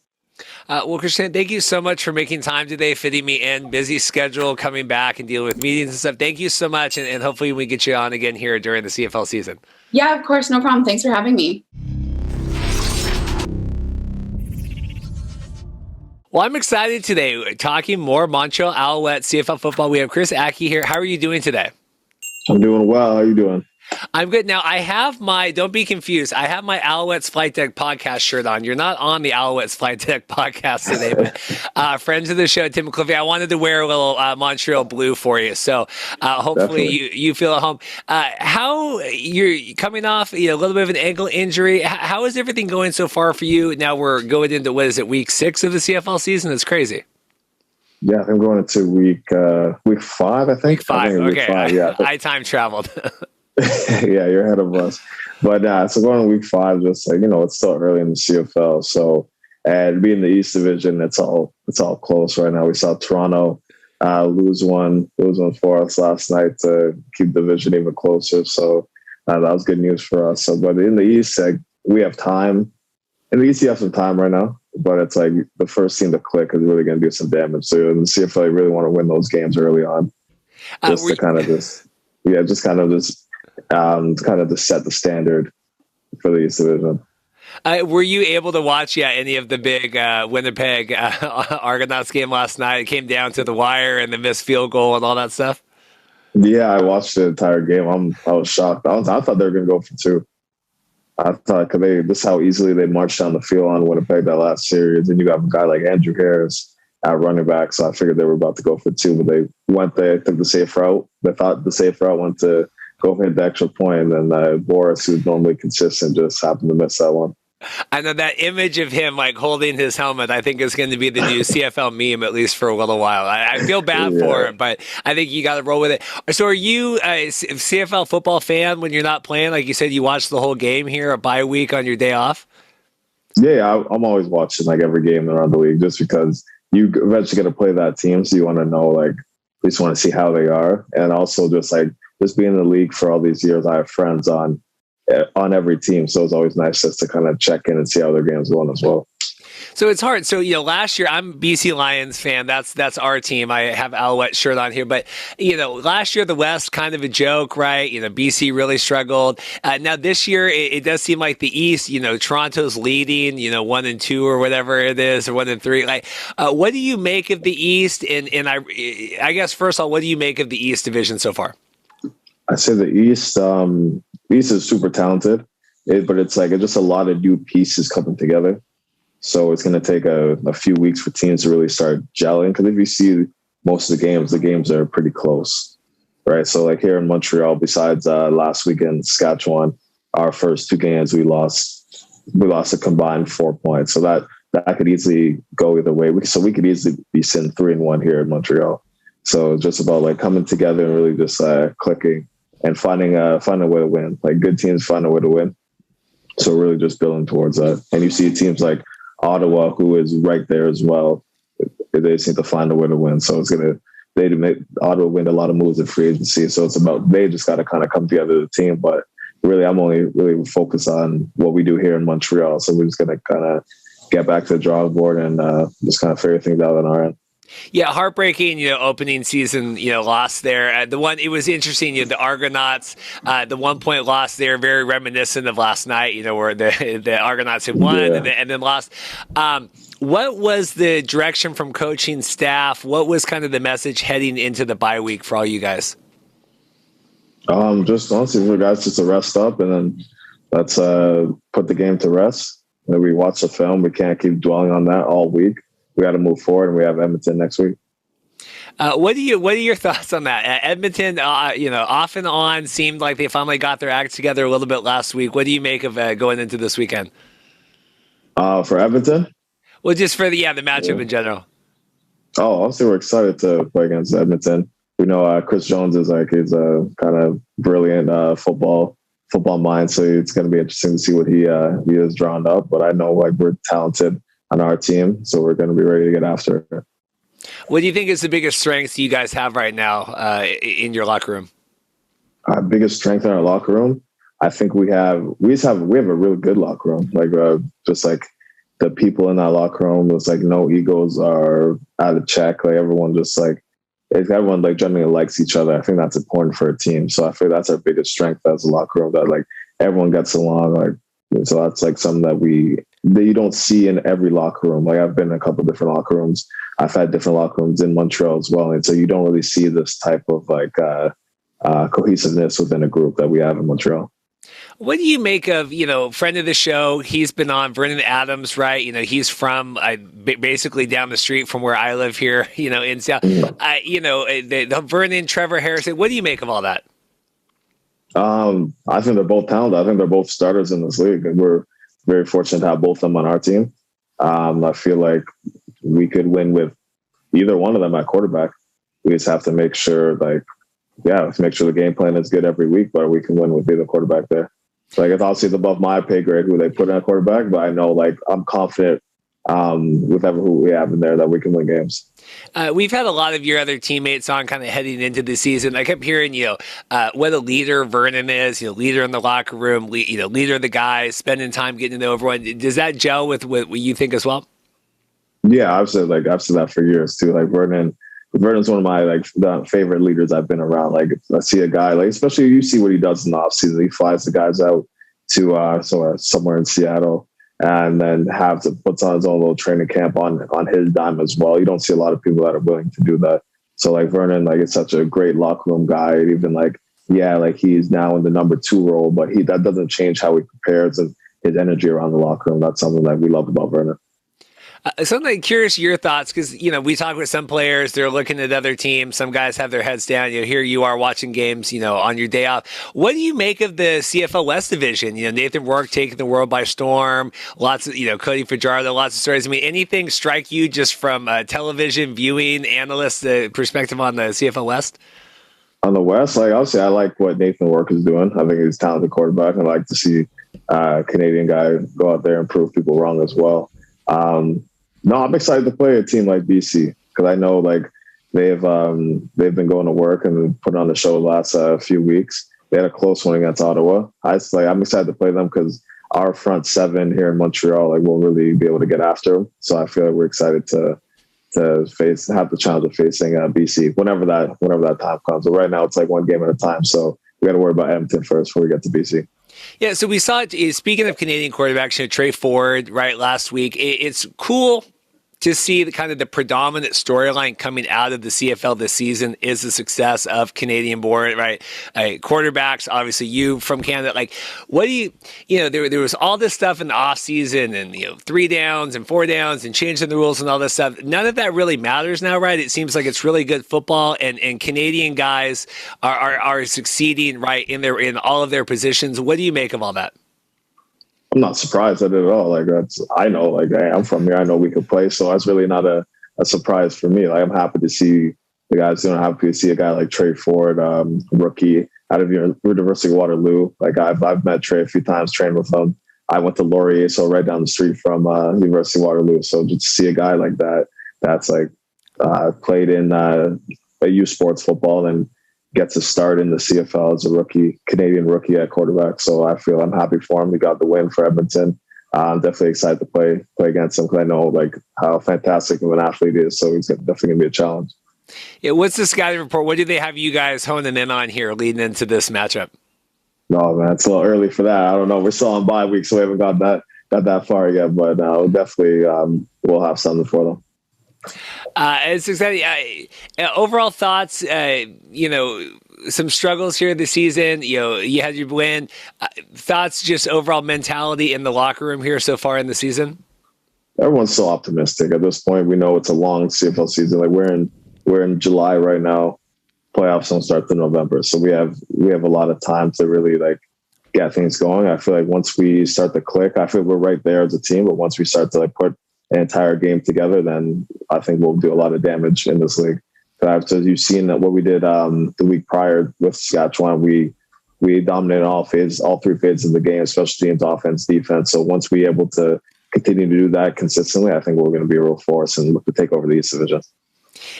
Well, Kristina, thank you so much for making time today, fitting me in. Busy schedule, coming back and dealing with meetings and stuff. Thank you so much, and hopefully we get you on again here during the CFL season. Yeah, of course. No problem. Thanks for having me. Well, I'm excited today. Talking more Montreal Alouettes CFL football. We have Chris Ackie here. How are you doing today? I'm doing well. How are you doing? I'm good. Now, I have don't be confused, I have my Alouettes Flight Deck podcast shirt on. You're not on the Alouettes Flight Deck podcast today, but friends of the show, Tim McCliffy, I wanted to wear a little Montreal blue for you. So hopefully you feel at home. How you're coming off a little bit of an ankle injury. How is everything going so far for you? Now we're going into, week 6 of the CFL season? It's crazy. Yeah, I'm going into week 5, I think. Week 5, okay. Week 5, yeah. I time traveled. Yeah, you're ahead of us. But so going to week 5, just it's still early in the CFL. So, and being the East Division, it's all close right now. We saw Toronto lose one for us last night to keep the division even closer. So that was good news for us. So, but in the East, we have time. In the East, you have some time right now. But it's the first team to click is really going to do some damage. So in the CFL, you really want to win those games early on, just to kind of set the standard for the East Division. Were you able to watch any of the big Winnipeg Argonauts game last night? It came down to the wire and the missed field goal and all that stuff. Yeah, I watched the entire game. I was shocked. I thought they were going to go for 2. I thought this is how easily they marched down the field on Winnipeg that last series. And you got a guy like Andrew Harris at running back, so I figured they were about to go for 2, but they took the safe route. They thought the safe route went to go hit the extra point, and then Boris, who's normally consistent, just happened to miss that one. I know that image of him like holding his helmet, I think is going to be the new CFL meme, at least for a little while. I feel bad for him, but I think you got to roll with it. So are you a CFL football fan when you're not playing? Like you said, you watch the whole game here, a bye week on your day off? Yeah, I'm always watching like every game around the league just because you eventually get to play that team. So you want to know, like, you just want to see how they are. And also just being in the league for all these years, I have friends on every team. So it's always nice just to kind of check in and see how their game's going as well. So it's hard. So, last year, I'm a BC Lions fan. That's our team. I have Alouette shirt on here. But, last year, the West, kind of a joke, right? BC really struggled. Now, this year, it does seem like the East, Toronto's leading, 1-2 or whatever it is, or 1-3. Like, what do you make of the East? And I guess, first of all, what do you make of the East division so far? I say the East, East is super talented, but it's just a lot of new pieces coming together. So it's going to take a few weeks for teams to really start gelling. Because if you see most of the games are pretty close, right? So like here in Montreal, besides last weekend, Saskatchewan, our first two games we lost a combined 4 points. So that could easily go either way. So we could easily be sitting 3-1 here in Montreal. So it's just about coming together and really just clicking and finding a way to win. Like good teams find a way to win. So really just building towards that. And you see teams like Ottawa, who is right there as well. They just need to find a way to win. So they make Ottawa win a lot of moves in free agency. So it's about, they just got to kind of come together as a team. But really, I'm only really focused on what we do here in Montreal. So we're just going to kind of get back to the drawing board and just kind of figure things out on our end. Yeah, heartbreaking, opening season, loss there. It was interesting, the Argonauts, the 1 point loss there, very reminiscent of last night, where the Argonauts had won and then lost. What was the direction from coaching staff? What was kind of the message heading into the bye week for all you guys? Just honestly for guys just to rest up and then let's put the game to rest. And we watch the film. We can't keep dwelling on that all week. We got to move forward, and we have Edmonton next week. What are your thoughts on that? Edmonton, off and on, seemed like they finally got their act together a little bit last week. What do you make of going into this weekend? For Edmonton? Well, just for the matchup in general. Oh, obviously we're excited to play against Edmonton. We know Chris Jones is he's a kind of brilliant football mind, so it's going to be interesting to see what he has drawn up. But I know we're talented on our team, so we're going to be ready to get after it. What do you think is the biggest strength you guys have right now in your locker room? Our biggest strength in our locker room, I think we have a really good locker room. Just the people in that locker room, it's no egos are out of check. Everyone everyone generally likes each other. I think that's important for a team. So I feel that's our biggest strength as a locker room, that everyone gets along. So that's something that you don't see in every locker room. I've been in a couple of different locker rooms. I've had different locker rooms in Montreal as well. And so you don't really see this type of cohesiveness within a group that we have in Montreal. What do you make of, friend of the show, he's been on, Vernon Adams, right? He's from basically down the street from where I live here, in South. The Vernon, Trevor Harrison, what do you make of all that? I think they're both talented. I think they're both starters in this league. And we're very fortunate to have both of them on our team. I feel like we could win with either one of them at quarterback. We just have to make sure, make sure the game plan is good every week, but we can win with either quarterback there. It's obviously above my pay grade who they put in a quarterback, but I know I'm confident with who we have in there that we can win games. We've had a lot of your other teammates on kind of heading into the season. I kept hearing, what a leader Vernon is, leader in the locker room, leader of the guys, spending time getting to know everyone. Does that gel with what you think as well? Yeah, I've said that for years too. Vernon's one of my the favorite leaders I've been around. I see a guy especially you see what he does in the offseason. He flies the guys out to somewhere in Seattle and then puts on his own little training camp on his dime as well. You don't see a lot of people that are willing to do that. So Vernon, it's such a great locker room guy. Even he's now in the number 2 role, but that doesn't change how he prepares and his energy around the locker room. That's something that we love about Vernon. So I'm like, curious your thoughts because, we talk with some players, they're looking at other teams. Some guys have their heads down. Here you are watching games, on your day off. What do you make of the CFL West division? Nathan Rourke taking the world by storm. Lots of, Cody Fajardo, lots of stories. I mean, anything strike you just from television viewing analyst perspective on the CFL West? On the West, obviously, I like what Nathan Rourke is doing. I think he's a talented quarterback. I like to see a Canadian guy go out there and prove people wrong as well. No, I'm excited to play a team like BC because I know they've been going to work and putting on the show the last few weeks. They had a close one against Ottawa. I'm excited to play them because our front seven here in Montreal will really be able to get after them. So I feel like we're excited to have the challenge of facing BC whenever that time comes. But right now it's one game at a time. So we got to worry about Edmonton first before we get to BC. Yeah, so we saw it. Speaking of Canadian quarterbacks, Trey Ford, right, last week. It's cool to see the predominant storyline coming out of the CFL this season is the success of Canadian-born, right, quarterbacks. Obviously, you from Canada. What do you, there was all this stuff in the offseason and, 3 downs and 4 downs and changing the rules and all this stuff. None of that really matters now, right? It seems like it's really good football and Canadian guys are succeeding, right, in all of their positions. What do you make of all that? I'm not surprised at it at all. I know, I'm from here. I know we could play. So that's really not a surprise for me. I'm happy to see the guys doing. I'm happy to see a guy like Trey Ford, rookie out of University of Waterloo. I've met Trey a few times, trained with him. I went to Laurier, so right down the street from University of Waterloo. So just to see a guy like that, that's played in U Sports football and gets a start in the CFL as a rookie, Canadian rookie at quarterback. So I'm happy for him. He got the win for Edmonton. I'm definitely excited to play against him because I know how fantastic of an athlete he is. So he's definitely going to be a challenge. Yeah, what's the scouting report? What do they have you guys honing in on here leading into this matchup? No, man, it's a little early for that. I don't know. We're still on bye week, so we haven't got that far yet. But definitely we'll have something for them. It's exciting. Overall thoughts, some struggles here this season. You had your win. Thoughts, just overall mentality in the locker room here so far in the season? Everyone's so optimistic at this point. We know it's a long CFL season. We're in July right now. Playoffs don't start till November, so we have a lot of time to really get things going. I feel once we start to click, I feel we're right there as a team. But once we start to put an entire game together, then I think we'll do a lot of damage in this league. So you've seen that what we did the week prior with Saskatchewan, we dominated all 3 phases of the game, special teams, offense, defense. So once we're able to continue to do that consistently, I think we're going to be a real force and look to take over the East Division.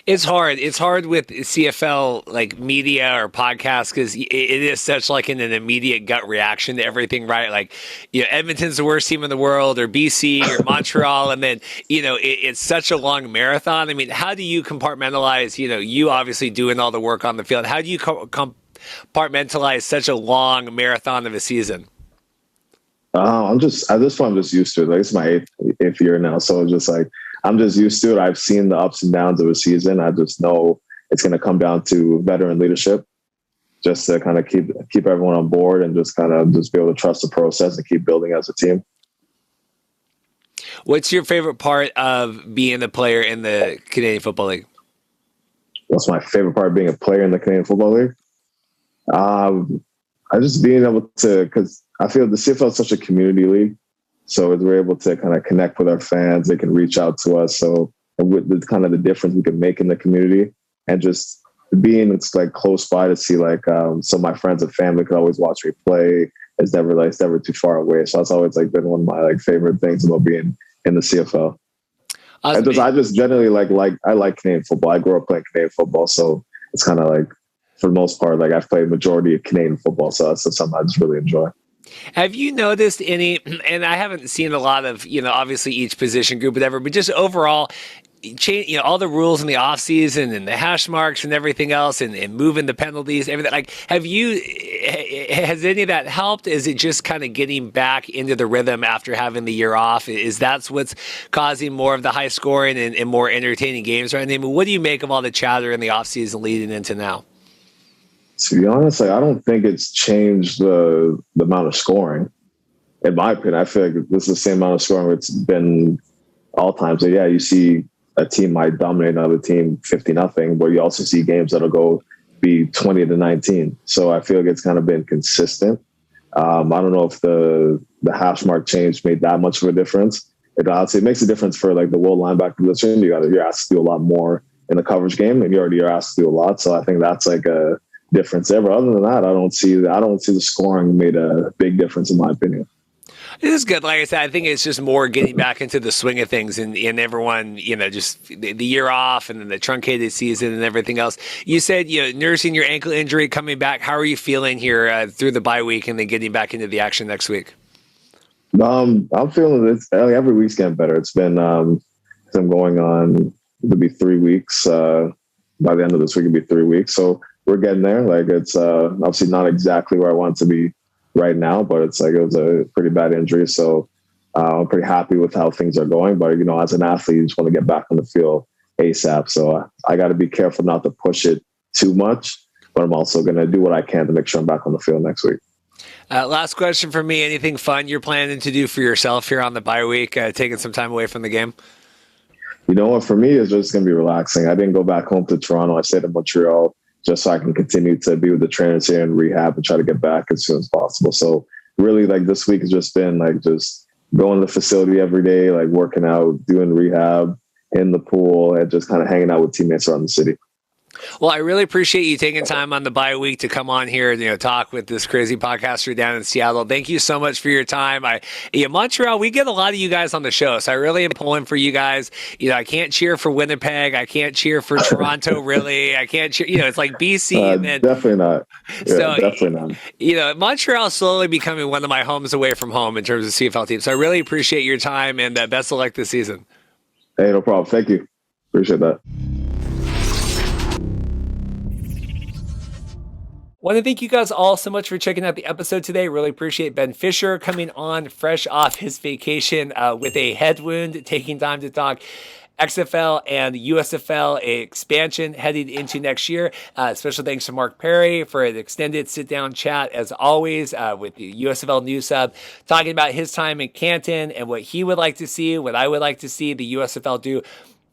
It's hard. It's hard with CFL media or podcasts because it is such an immediate gut reaction to everything, right? Edmonton's the worst team in the world, or BC, or Montreal, and then it's such a long marathon. I mean, how do you compartmentalize? You obviously doing all the work on the field. How do you compartmentalize such a long marathon of a season? At this point, I'm just used to it. It's my eighth year now, so it's just I'm just used to it. I've seen the ups and downs of a season. I just know it's going to come down to veteran leadership, just to kind of keep everyone on board and just be able to trust the process and keep building as a team. What's your favorite part of being a player in the Canadian Football League? What's my favorite part of being a player in the Canadian Football League? I just being able to, because I feel the CFL is such a community league. So we're able to kind of connect with our fans. They can reach out to us. So with the difference we can make in the community, and just being close by to see so my friends and family could always watch me play. It's never too far away. So that's always been one of my favorite things about being in the CFL. I just generally I like Canadian football. I grew up playing Canadian football, so it's kind of for the most part I've played majority of Canadian football. So that's something I just really enjoy. Have you noticed any, and I haven't seen a lot of, obviously each position group, whatever, but just overall, change, all the rules in the offseason and the hash marks and everything else and moving the penalties, everything. Has any of that helped? Is it just kind of getting back into the rhythm after having the year off? Is that what's causing more of the high scoring and more entertaining games right now? I mean, what do you make of all the chatter in the offseason leading into now? To be honest, I don't think it's changed the amount of scoring. In my opinion, I feel this is the same amount of scoring it's been all times. So yeah, you see a team might dominate another team 50-0, but you also see games that'll go be 20-19. So I feel like it's kind of been consistent. I don't know if the hash mark change made that much of a difference. It makes a difference for like the will linebacker position. You're asked to do a lot more in the coverage game, and you're asked to do a lot. So I think that's like a difference there. But other than that, I don't see the scoring made a big difference in my opinion. This is good. Like I said, I think it's just more getting back into the swing of things and everyone, just the year off and then the truncated season and everything else. You said, nursing your ankle injury, coming back. How are you feeling here through the bye week and then getting back into the action next week? I'm feeling this. Every week's getting better. It's been, I'm going on, it'll be 3 weeks. By the end of this week, it'll be 3 weeks. So we're getting there. Like it's obviously not exactly where I want to be right now, but it's like it was a pretty bad injury. So I'm pretty happy with how things are going. But, as an athlete, you just want to get back on the field ASAP. So I got to be careful not to push it too much, but I'm also going to do what I can to make sure I'm back on the field next week. Last question for me. Anything fun you're planning to do for yourself here on the bye week, taking some time away from the game? You know what? For me, it's just going to be relaxing. I didn't go back home to Toronto. I stayed in Montreal just so I can continue to be with the trainers here and rehab and try to get back as soon as possible. So really, like this week has just been like just going to the facility every day, like working out, doing rehab in the pool, and just kind of hanging out with teammates around the city. Well, I really appreciate you taking time on the bye week to come on here and talk with this crazy podcaster down in Seattle. Thank you so much for your time. Montreal, we get a lot of you guys on the show, so I really am pulling for you guys. I can't cheer for Winnipeg. I can't cheer for Toronto. Really, I can't cheer. It's like BC. And then, definitely not. Yeah, so definitely not. Montreal is slowly becoming one of my homes away from home in terms of CFL teams. So I really appreciate your time and best of luck this season. Hey, no problem. Thank you. Appreciate that. Want to thank you guys all so much for checking out the episode today. Really appreciate Ben Fischer coming on fresh off his vacation with a head wound, taking time to talk XFL and USFL expansion heading into next year. Special thanks to Mark Perry for an extended sit-down chat, as always, with the USFL News Sub, talking about his time in Canton and what he would like to see, what I would like to see the USFL do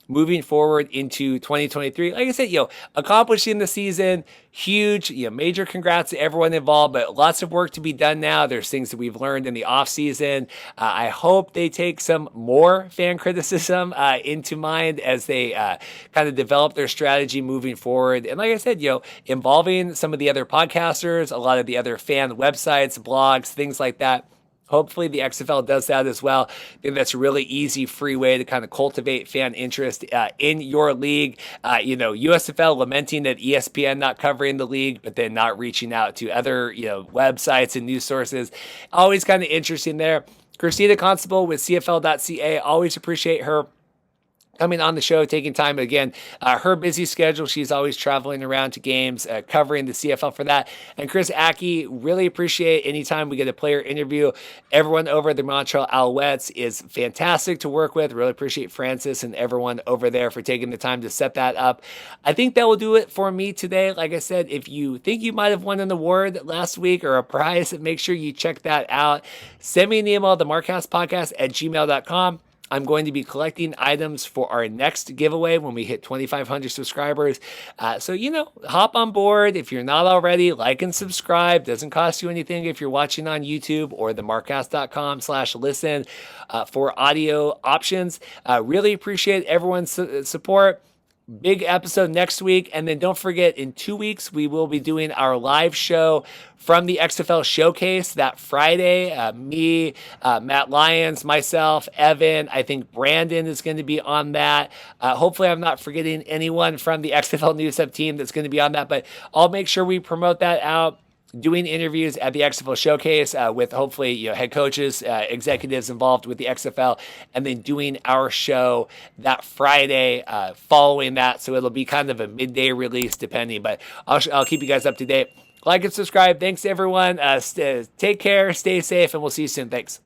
moving forward into 2023. Like I said, accomplishing the season, huge, major congrats to everyone involved, but lots of work to be done now. There's things that we've learned in the off season. I hope they take some more fan criticism into mind as they kind of develop their strategy moving forward. And like I said, involving some of the other podcasters, a lot of the other fan websites, blogs, things like that. Hopefully the XFL does that as well. I think that's a really easy, free way to kind of cultivate fan interest in your league. USFL lamenting at ESPN not covering the league, but then not reaching out to other, websites and news sources. Always kind of interesting there. Kristina Costabile with CFL.ca. Always appreciate her coming on the show, taking time. Again, her busy schedule, she's always traveling around to games, covering the CFL for that. And Chris Ackie, really appreciate anytime we get a player interview. Everyone over at the Montreal Alouettes is fantastic to work with. Really appreciate Francis and everyone over there for taking the time to set that up. I think that will do it for me today. Like I said, if you think you might have won an award last week or a prize, make sure you check that out. Send me an email, themarkcastpodcast@gmail.com. I'm going to be collecting items for our next giveaway when we hit 2,500 subscribers. So, hop on board. If you're not already, like and subscribe. Doesn't cost you anything if you're watching on YouTube or themarkcast.com/listen for audio options. Really appreciate everyone's support. Big episode next week. And then don't forget, in 2 weeks, we will be doing our live show from the XFL Showcase that Friday. Me, Matt Lyons, myself, Evan, I think Brandon is going to be on that. Hopefully I'm not forgetting anyone from the XFL News Sub team that's going to be on that, but I'll make sure we promote that out. Doing interviews at the XFL Showcase with hopefully head coaches, executives involved with the XFL, and then doing our show that Friday following that. So it'll be kind of a midday release depending, but I'll keep you guys up to date. Like and subscribe. Thanks everyone. Take care, stay safe, and we'll see you soon. Thanks.